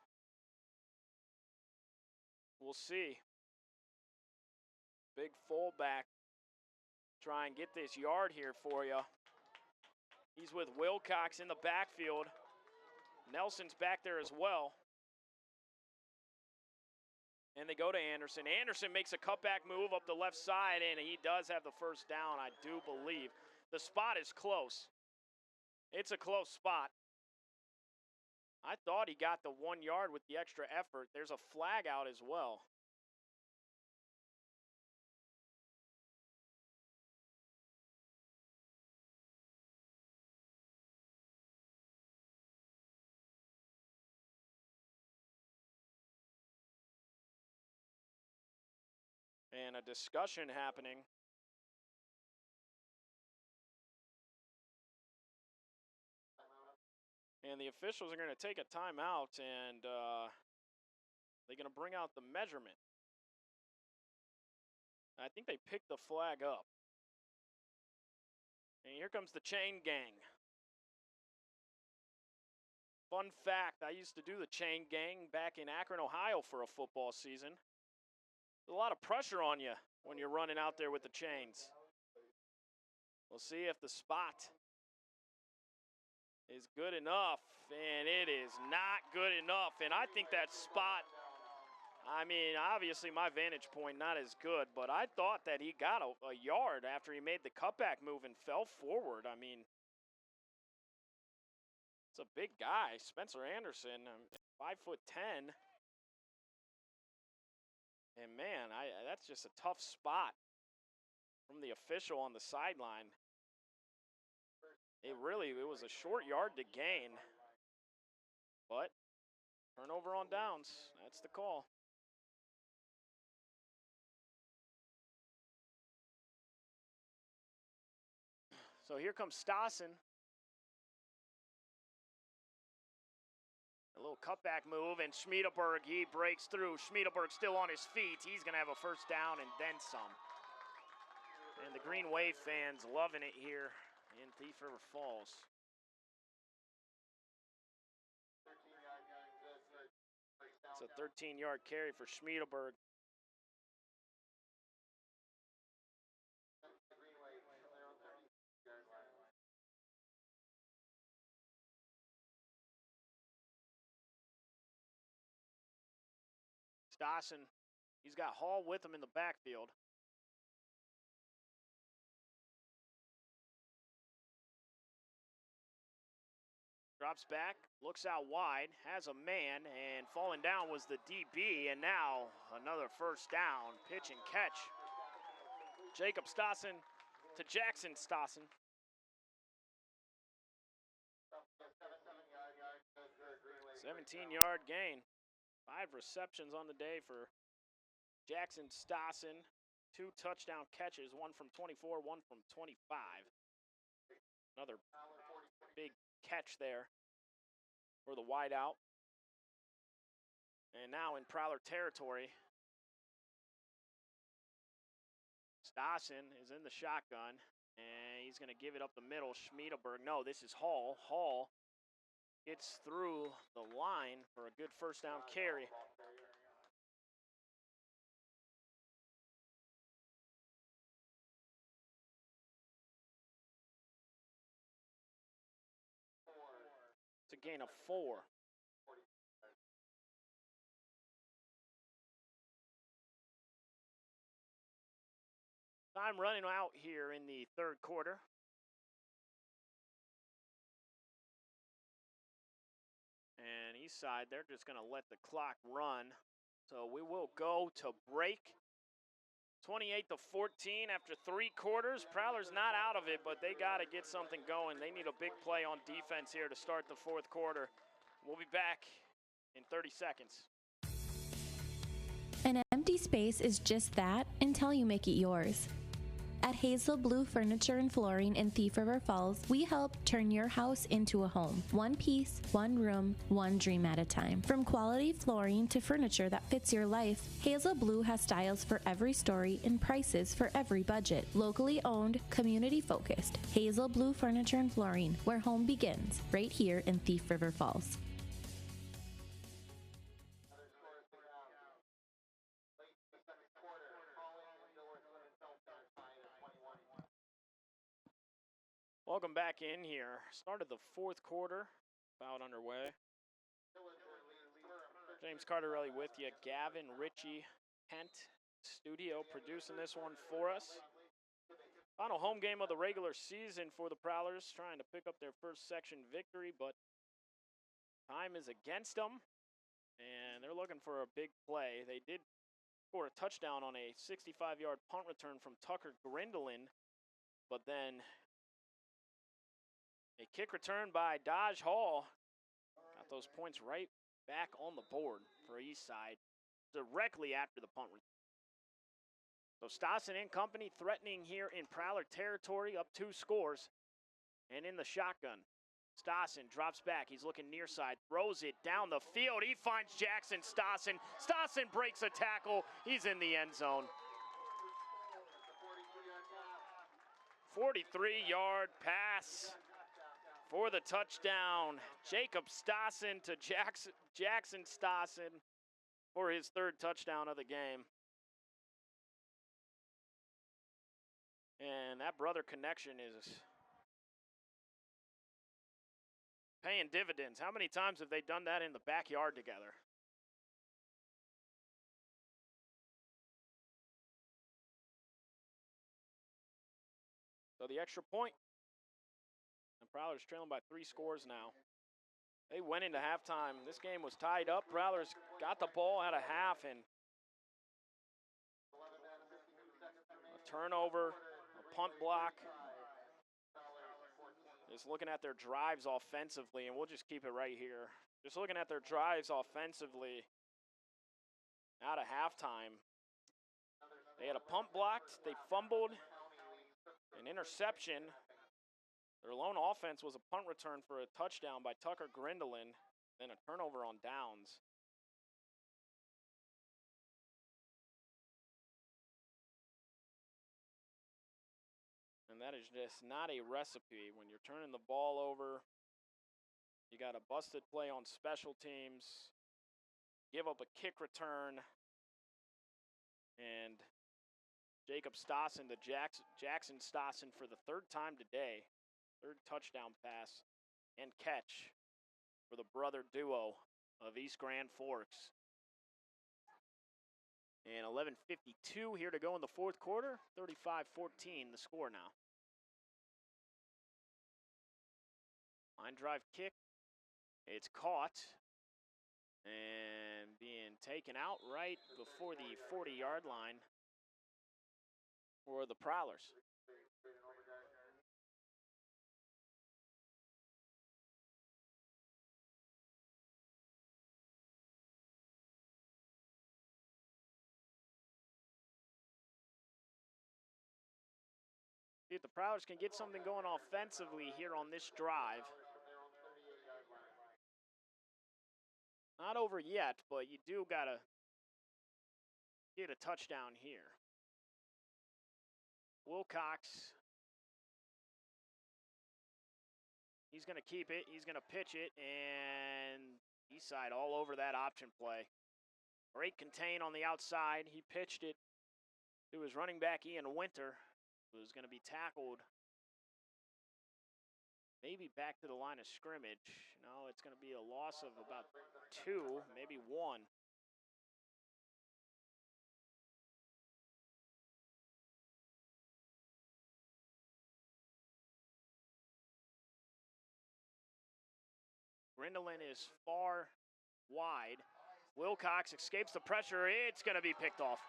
We'll see. Big fullback. Try and get this yard here for you. He's with Wilcox in the backfield. Nelson's back there as well. And they go to Anderson. Anderson makes a cutback move up the left side, and he does have the first down, I do believe. The spot is close. It's a close spot. I thought he got the 1 yard with the extra effort. There's a flag out as well. And a discussion happening. And the officials are going to take a timeout, and they're going to bring out the measurement. I think they picked the flag up. And here comes the chain gang. Fun fact, I used to do the chain gang back in Akron, Ohio for a football season. There's a lot of pressure on you when you're running out there with the chains. We'll see if the spot is good enough, and it is not good enough. And I think that spot, I mean, obviously my vantage point not as good, but I thought that he got a yard after he made the cutback move and fell forward. I mean, it's a big guy, Spencer Anderson, 5'10". And man, that's just a tough spot from the official on the sideline. It was a short yard to gain, but turnover on downs, that's the call. So here comes Stassen. A little cutback move, and Schmiedelberg, he breaks through. Schmiedelberg still on his feet. He's going to have a first down and then some. And the Green Wave fans loving it here in Thief River Falls. It's a 13-yard carry for Schmiedelberg. Stassen, he's got Hall with him in the backfield. Drops back, looks out wide, has a man, and falling down was the DB, and now another first down, pitch and catch. Jacob Stassen to Jackson Stassen. 17-yard gain. 5 receptions on the day for Jackson Stassen. 2 touchdown catches, one from 24, one from 25. Another big catch there for the wideout. And now in Prowler territory, Stassen is in the shotgun, and he's going to give it up the middle. Schmiedelberg, no, this is Hall. Hall gets through the line for a good first down carry. It's a gain of 4. Time running out here in the third quarter. And east side, they're just going to let the clock run. So we will go to break. 28-14 after 3 quarters. Prowler's not out of it, but they got to get something going. They need a big play on defense here to start the fourth quarter. We'll be back in 30 seconds. An empty space is just that until you make it yours. At Hazel Blue Furniture and Flooring in Thief River Falls, we help turn your house into a home. One piece, one room, one dream at a time. From quality flooring to furniture that fits your life, Hazel Blue has styles for every story and prices for every budget. Locally owned, community focused. Hazel Blue Furniture and Flooring, where home begins, right here in Thief River Falls. Welcome back in here. Started the fourth quarter, about underway. James Carterelli with you. Gavin, Richie, Kent, studio producing this one for us. Final home game of the regular season for the Prowlers, trying to pick up their first section victory, but time is against them, and they're looking for a big play. They did score a touchdown on a 65-yard punt return from Tucker Grindelin, but then a kick return by Dodge Hall got those points right back on the board for Eastside directly after the punt return. So Stassen and company threatening here in Prowler territory, up 2 scores, and in the shotgun. Stassen drops back. He's looking near side, throws it down the field. He finds Jackson Stassen. Stassen breaks a tackle. He's in the end zone. 43-yard pass for the touchdown. Jacob Stassen to Jackson Stassen for his third touchdown of the game. And that brother connection is paying dividends. How many times have they done that in the backyard together? So the extra point. And Prowler's trailing by 3 scores now. They went into halftime. This game was tied up. Prowler's got the ball at a half, and a turnover, a punt block. Just looking at their drives offensively, and we'll just keep it right here. Just looking at their drives offensively out of halftime. They had a punt blocked. They fumbled, an interception. Their lone offense was a punt return for a touchdown by Tucker Grindelin, then a turnover on downs. And that is just not a recipe. When you're turning the ball over, you got a busted play on special teams, give up a kick return, and Jacob Stassen to Jackson Stassen for the third time today. Third touchdown pass and catch for the brother duo of East Grand Forks. And 11:52 here to go in the fourth quarter. 35-14 the score now. Line drive kick. It's caught and being taken out right before the 40-yard line for the Prowlers. See if the Prowlers can get something going offensively here on this drive. Not over yet, but you do got to get a touchdown here. Wilcox, he's going to keep it. He's going to pitch it, and east side all over that option play. Great contain on the outside. He pitched it to his running back, Ian Winter, who's going to be tackled maybe back to the line of scrimmage. No, it's going to be a loss of about 2, maybe 1. Grindelin is far wide. Wilcox escapes the pressure. It's going to be picked off.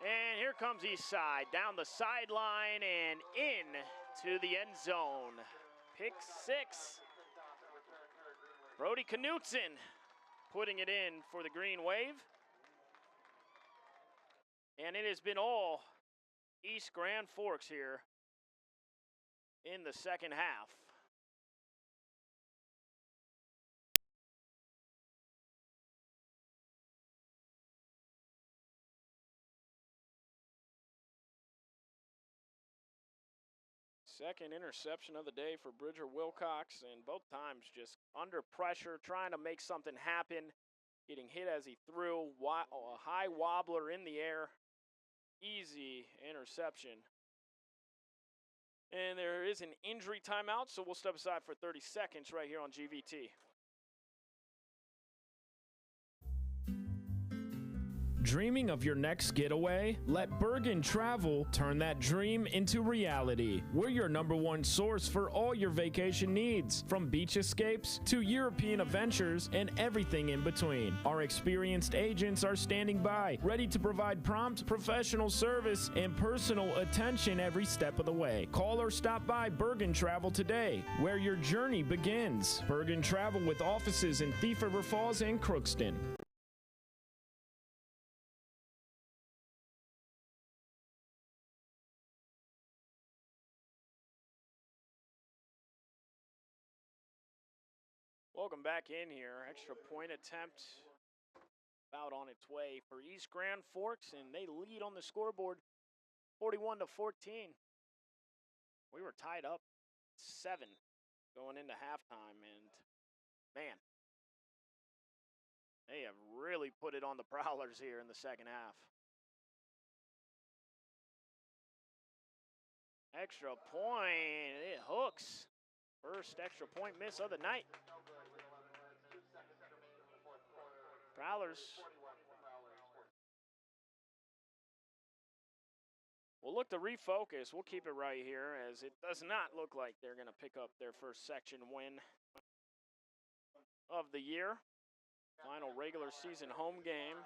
And here comes east side, down the sideline and in to the end zone. Pick 6. Brody Knutson putting it in for the Green Wave. And it has been all East Grand Forks here in the second half. Second interception of the day for Bridger Wilcox, and both times just under pressure, trying to make something happen, getting hit as he threw, a high wobbler in the air, easy interception. And there is an injury timeout, so we'll step aside for 30 seconds right here on GVT. Dreaming of your next getaway? Let Bergen Travel turn that dream into reality. We're your #1 source for all your vacation needs, from beach escapes to European adventures and everything in between. Our experienced agents are standing by, ready to provide prompt, professional service and personal attention every step of the way. Call or stop by Bergen Travel today, where your journey begins. Bergen Travel, with offices in Thief River Falls and Crookston. back in here. Extra point attempt about on its way for East Grand Forks, and they lead on the scoreboard 41-14. We were tied up 7 going into halftime, and man, they have really put it on the Prowlers here in the second half. Extra point, it hooks. First extra point miss of the night. Prowlers will look to refocus. We'll keep it right here, as it does not look like they're going to pick up their first section win of the year. Final regular season home game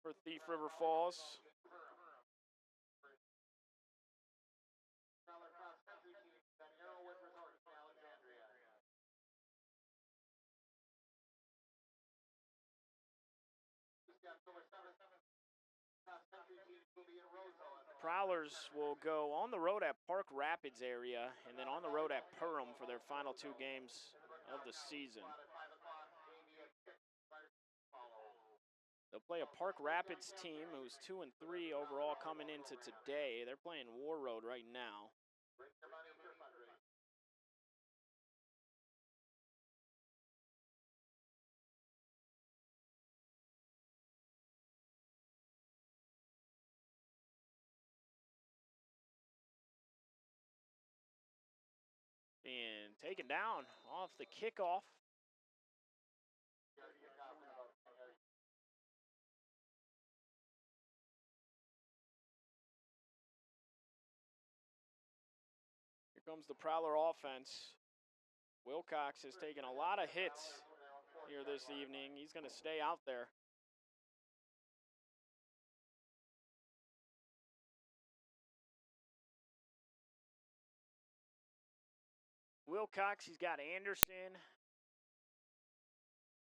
for Thief River Falls. Prowlers will go on the road at Park Rapids area and then on the road at Perham for their final 2 games of the season. They'll play a Park Rapids team who's 2-3 overall coming into today. They're playing War Road right now. Being taken down off the kickoff. Here comes the Prowler offense. Wilcox has taken a lot of hits here this evening. He's going to stay out there. Wilcox, he's got Anderson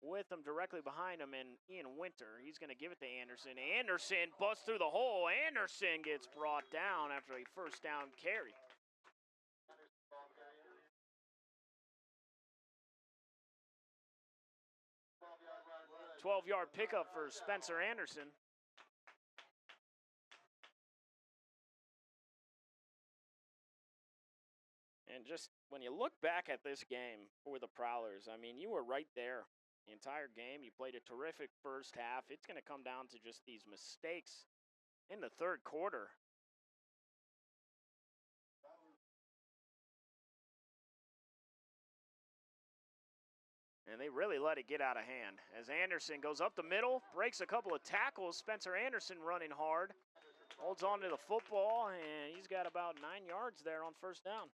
with him directly behind him, and Ian Winter. He's going to give it to Anderson. Anderson busts through the hole. Anderson gets brought down after a first down carry. A 12-yard pickup for Spencer Anderson. And just when you look back at this game for the Prowlers, I mean, you were right there the entire game. You played a terrific first half. It's going to come down to just these mistakes in the third quarter. And they really let it get out of hand as Anderson goes up the middle, breaks a couple of tackles. Spencer Anderson running hard, holds on to the football, and he's got about 9 yards there on first down.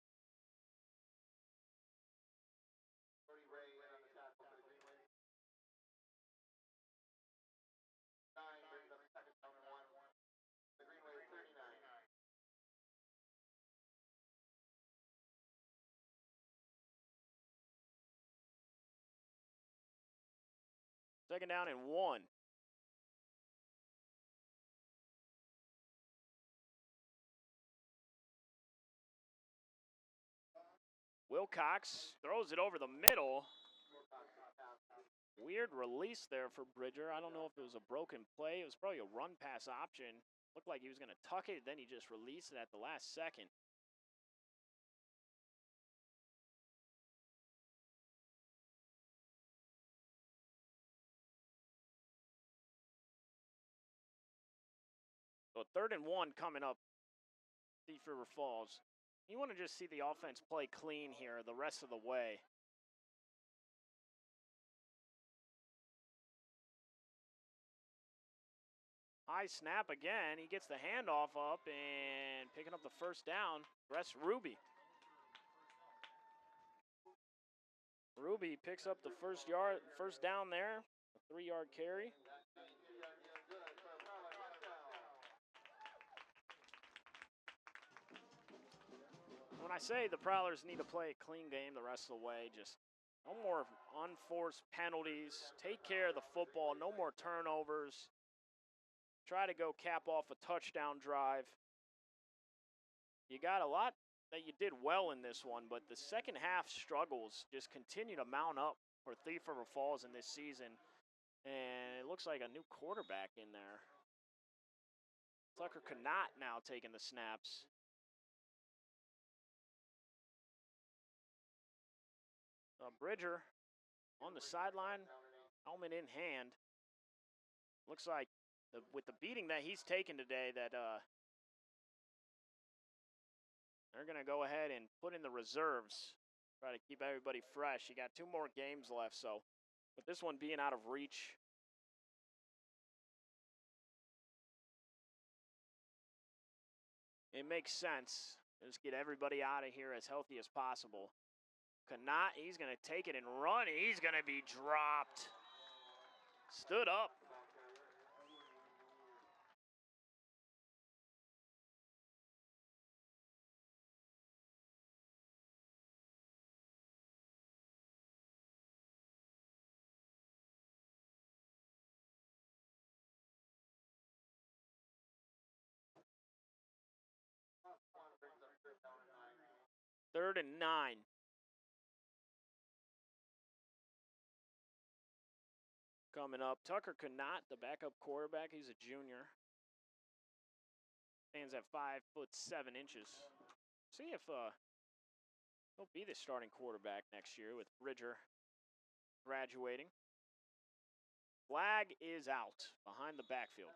Second down and 1. Wilcox throws it over the middle. Weird release there for Bridger. I don't know if it was a broken play. It was probably a run pass option. Looked like he was going to tuck it, then he just released it at the last second. So 3rd and 1 coming up, Thief River Falls. You want to just see the offense play clean here the rest of the way. High snap again. He gets the handoff up and picking up the first down. Rest Ruby. Ruby picks up the first down there. A 3-yard carry. When I say the Prowlers need to play a clean game the rest of the way, just no more unforced penalties. Take care of the football. No more turnovers. Try to go cap off a touchdown drive. You got a lot that you did well in this one, but the second half struggles just continue to mount up for Thief River Falls in this season. And it looks like a new quarterback in there. Tucker Connaught now taking the snaps. Bridger on the sideline, helmet in hand. Looks like with the beating that he's taken today that they're going to go ahead and put in the reserves. Try to keep everybody fresh. You got 2 more games left, so with this one being out of reach, it makes sense. Just get everybody out of here as healthy as possible. Connaught, he's going to take it and run. He's going to be dropped. Stood up. Third and 9. Coming up, Tucker Connaught, the backup quarterback. He's a junior. Stands at 5'7". See if he'll be the starting quarterback next year with Bridger graduating. Flag is out behind the backfield.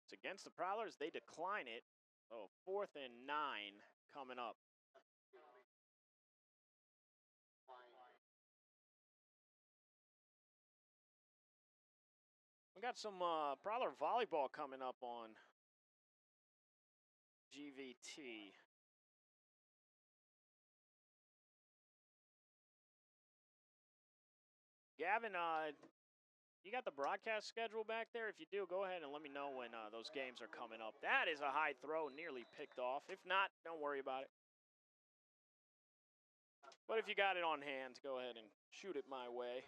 It's against the Prowlers. They decline it. Oh, 4th and 9 coming up. We got some Prowler volleyball coming up on GVT. Gavin, you got the broadcast schedule back there? If you do, go ahead and let me know when those games are coming up. That is a high throw, nearly picked off. If not, don't worry about it. But if you got it on hand, go ahead and shoot it my way.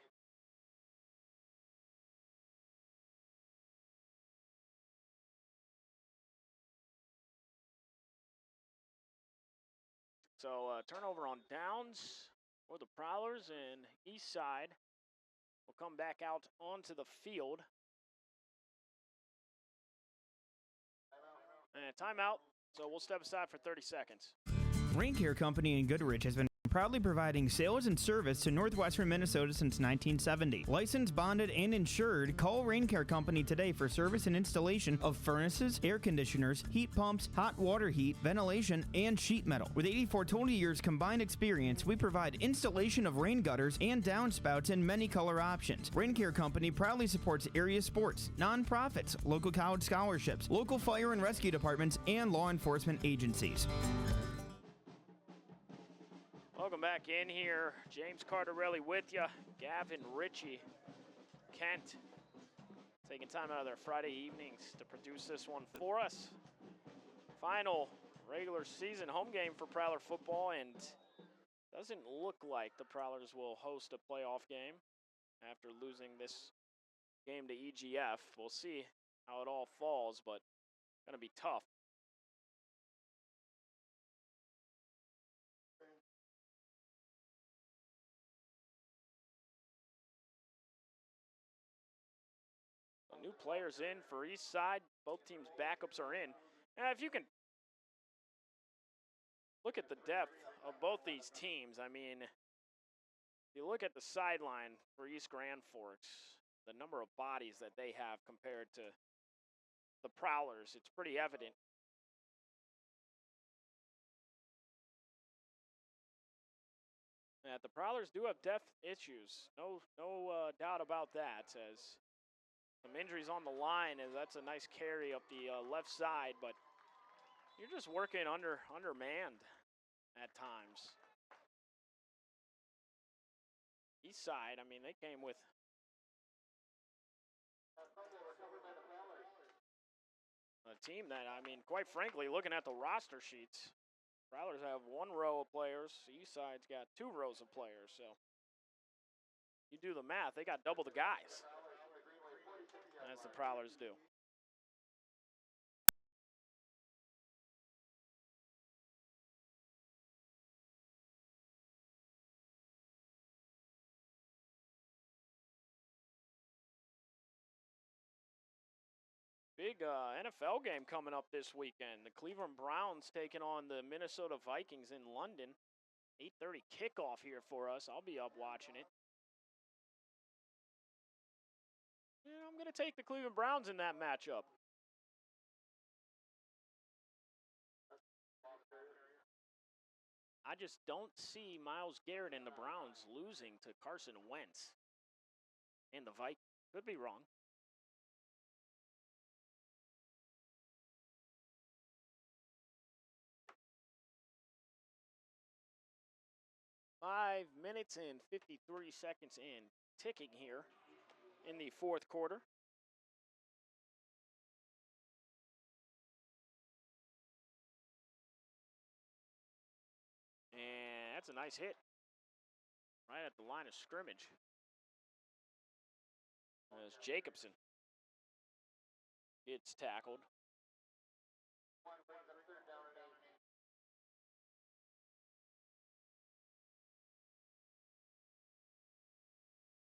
So turnover on downs for the Prowlers, and east side will come back out onto the field. And timeout, so we'll step aside for 30 seconds. Rain Care Company in Goodrich has been proudly providing sales and service to northwestern Minnesota since 1970. Licensed, bonded, and insured, call Rain Care Company today for service and installation of furnaces, air conditioners, heat pumps, hot water heat, ventilation, and sheet metal. With 84 total years combined experience, we provide installation of rain gutters and downspouts in many color options. Rain Care Company proudly supports area sports, nonprofits, local college scholarships, local fire and rescue departments, and law enforcement agencies. Welcome back in here. James Cardarelli with you. Gavin Ritchie, Kent, taking time out of their Friday evenings to produce this one for us. Final regular season home game for Prowler football, and doesn't look like the Prowlers will host a playoff game after losing this game to EGF. We'll see how it all falls, but going to be tough. New players in for east side. Both teams' backups are in. Now, if you can look at the depth of both these teams, I mean, if you look at the sideline for East Grand Forks, the number of bodies that they have compared to the Prowlers, it's pretty evident. That the Prowlers do have depth issues. No doubt about that, as some injuries on the line, as that's a nice carry up the left side, but you're just working undermanned at times. East side, I mean, they came with a A team that, I mean, quite frankly, looking at the roster sheets, Prowlers have 1 row of players. Eastside's got 2 rows of players. So you do the math, they got double the guys, as the Prowlers do. Big NFL game coming up this weekend. The Cleveland Browns taking on the Minnesota Vikings in London. 8:30 kickoff here for us. I'll be up watching it. Yeah, I'm going to take the Cleveland Browns in that matchup. I just don't see Myles Garrett and the Browns losing to Carson Wentz and the Vikings. Could be wrong. Five minutes and 53 seconds in, ticking here in the fourth quarter. And that's a nice hit right at the line of scrimmage. As Jacobson gets tackled.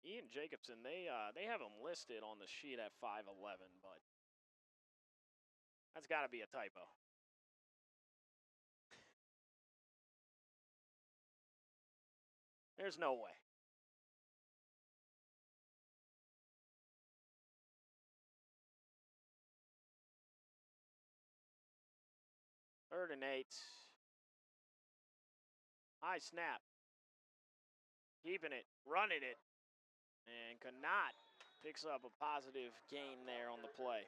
Ian Jacobson, they have him listed on the sheet at 5'11", but that's got to be a typo. There's no way. Third and 8. High snap. Keeping it, running it, and Connaught picks up a positive gain there on the play.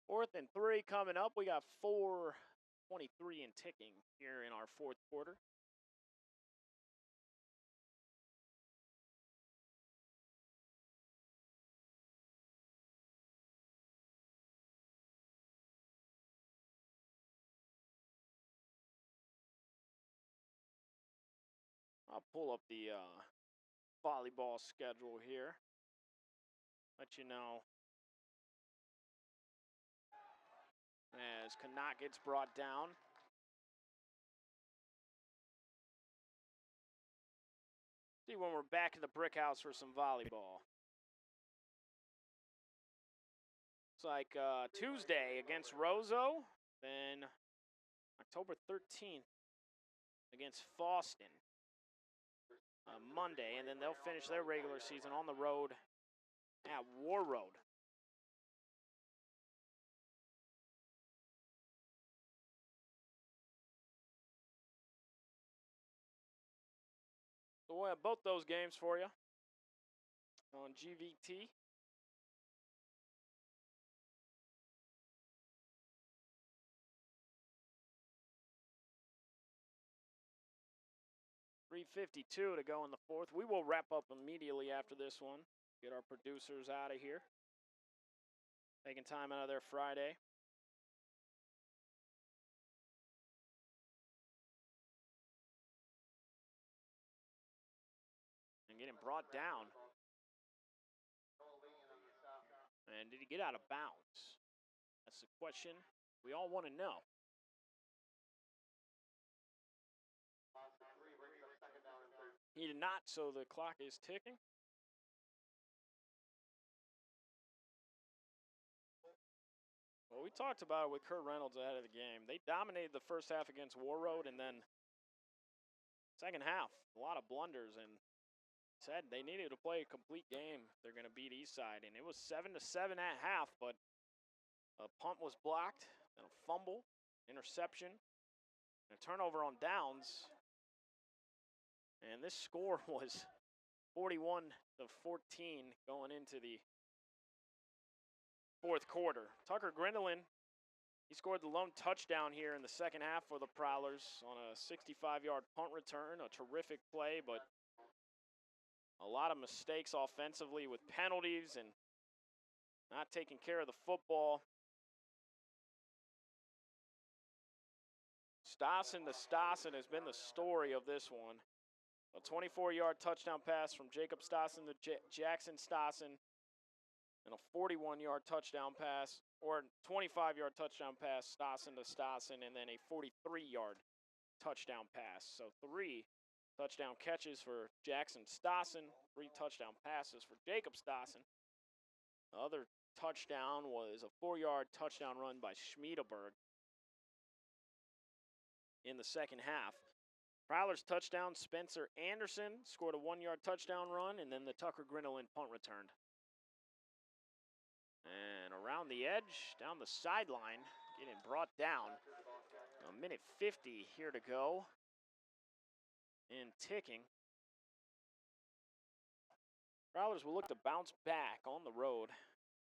Fourth and 3 coming up. We got 4:23 and ticking here in our fourth quarter. I'll pull up the volleyball schedule here. Let you know. As Connaught gets brought down. See when we're back in the brick house for some volleyball. It's like Tuesday against Roseau, then October 13th against Foston. Monday, and then they'll finish their regular season on the road at War Road. So we'll have both those games for you on GVT. .352 to go in the fourth. We will wrap up immediately after this one. Get our producers out of here. Taking time out of their Friday. And getting brought down. And did he get out of bounds? That's the question we all want to know. He did not, so the clock is ticking. Well, we talked about it with Kurt Reynolds ahead of the game. They dominated the first half against War Road, and then second half, a lot of blunders, and said they needed to play a complete game if they're going to beat Eastside. And it was 7-7 at half, but a punt was blocked, and a fumble, interception, and a turnover on downs. And this score was 41-14 going into the fourth quarter. Tucker Grindelin, he scored the lone touchdown here in the second half for the Prowlers on a 65-yard punt return. A terrific play, but a lot of mistakes offensively with penalties and not taking care of the football. Stassen to Stassen has been the story of this one. A 24-yard touchdown pass from Jacob Stassen to Jackson Stassen, and a 41-yard touchdown pass, or 25-yard touchdown pass, Stassen to Stassen, and then a 43-yard touchdown pass. So 3 touchdown catches for Jackson Stassen, 3 touchdown passes for Jacob Stassen. The other touchdown was a 4-yard touchdown run by Schmiedeberg in the second half. Prowlers touchdown, Spencer Anderson scored a 1-yard touchdown run, and then the Tucker Grindelin punt returned. And around the edge, down the sideline, getting brought down. A minute 50 here to go. And ticking. Prowlers will look to bounce back on the road,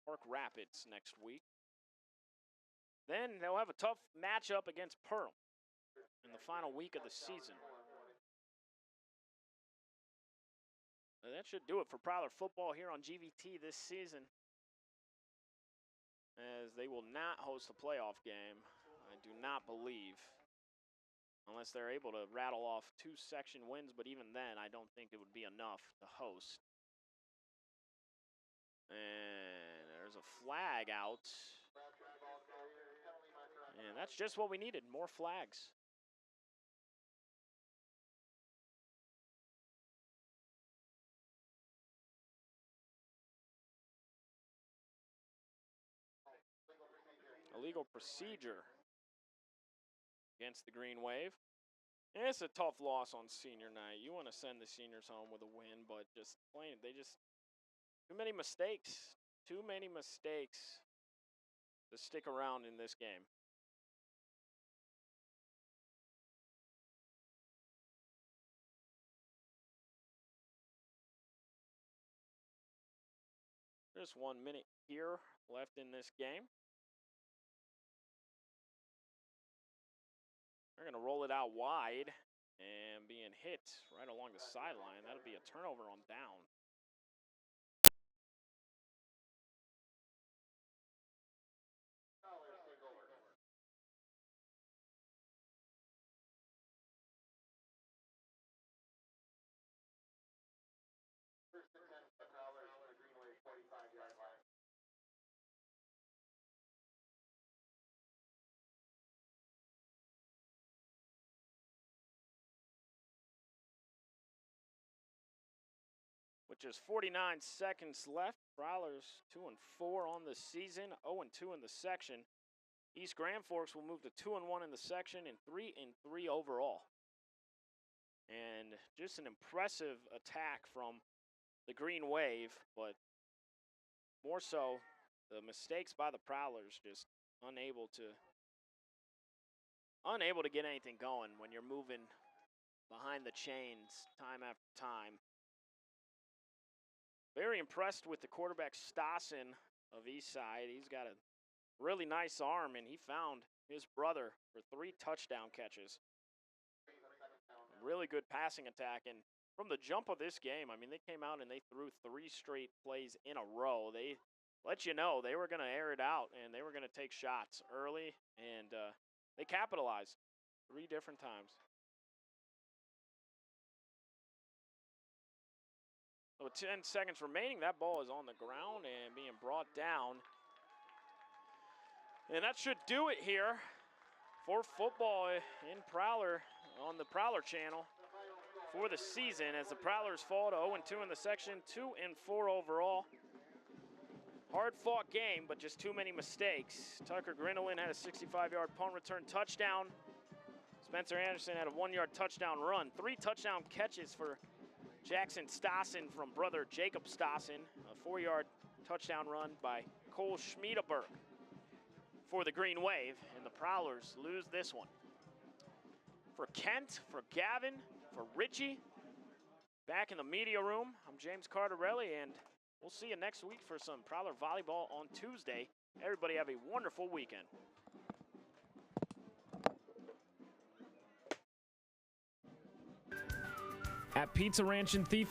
Park Rapids next week. Then they'll have a tough matchup against Pearl in the final week of the season. And that should do it for Prowler football here on GVT this season, as they will not host a playoff game, I do not believe, unless they're able to rattle off 2 section wins, but even then, I don't think it would be enough to host. And there's a flag out. And that's just what we needed, more flags. Illegal procedure against the Green Wave. And it's a tough loss on senior night. You want to send the seniors home with a win, but just plain, too many mistakes. Too many mistakes to stick around in this game. Just 1 minute here left in this game. They're going to roll it out wide and being hit right along the sideline. That'll be a turnover on down. With just 49 seconds left, Prowlers 2-4 on the season, 0-2 in the section. East Grand Forks will move to 2-1 in the section and 3-3 overall. And just an impressive attack from the Green Wave, but more so the mistakes by the Prowlers, just unable to get anything going when you're moving behind the chains time after time. Very impressed with the quarterback Stassen of Eastside. He's got a really nice arm, and he found his brother for 3 touchdown catches. Really good passing attack, and from the jump of this game, I mean, they came out and they threw 3 straight plays in a row. They let you know they were going to air it out, and they were going to take shots early, and they capitalized 3 different times. So with 10 seconds remaining, that ball is on the ground and being brought down. And that should do it here for football in Prowler on the Prowler channel for the season, as the Prowlers fall to 0-2 in the section, 2-4 overall. Hard-fought game, but just too many mistakes. Tucker Grindelin had a 65-yard punt return touchdown. Spencer Anderson had a 1-yard touchdown run. 3 touchdown catches for Jackson Stassen from brother Jacob Stassen. A 4-yard touchdown run by Cole Schmiedeberg for the Green Wave, and the Prowlers lose this one. For Kent, for Gavin, for Richie, Back in the media room, I'm James Cardarelli, and we'll see you next week for some Prowler volleyball on Tuesday. Everybody have a wonderful weekend. At Pizza Ranch in Thief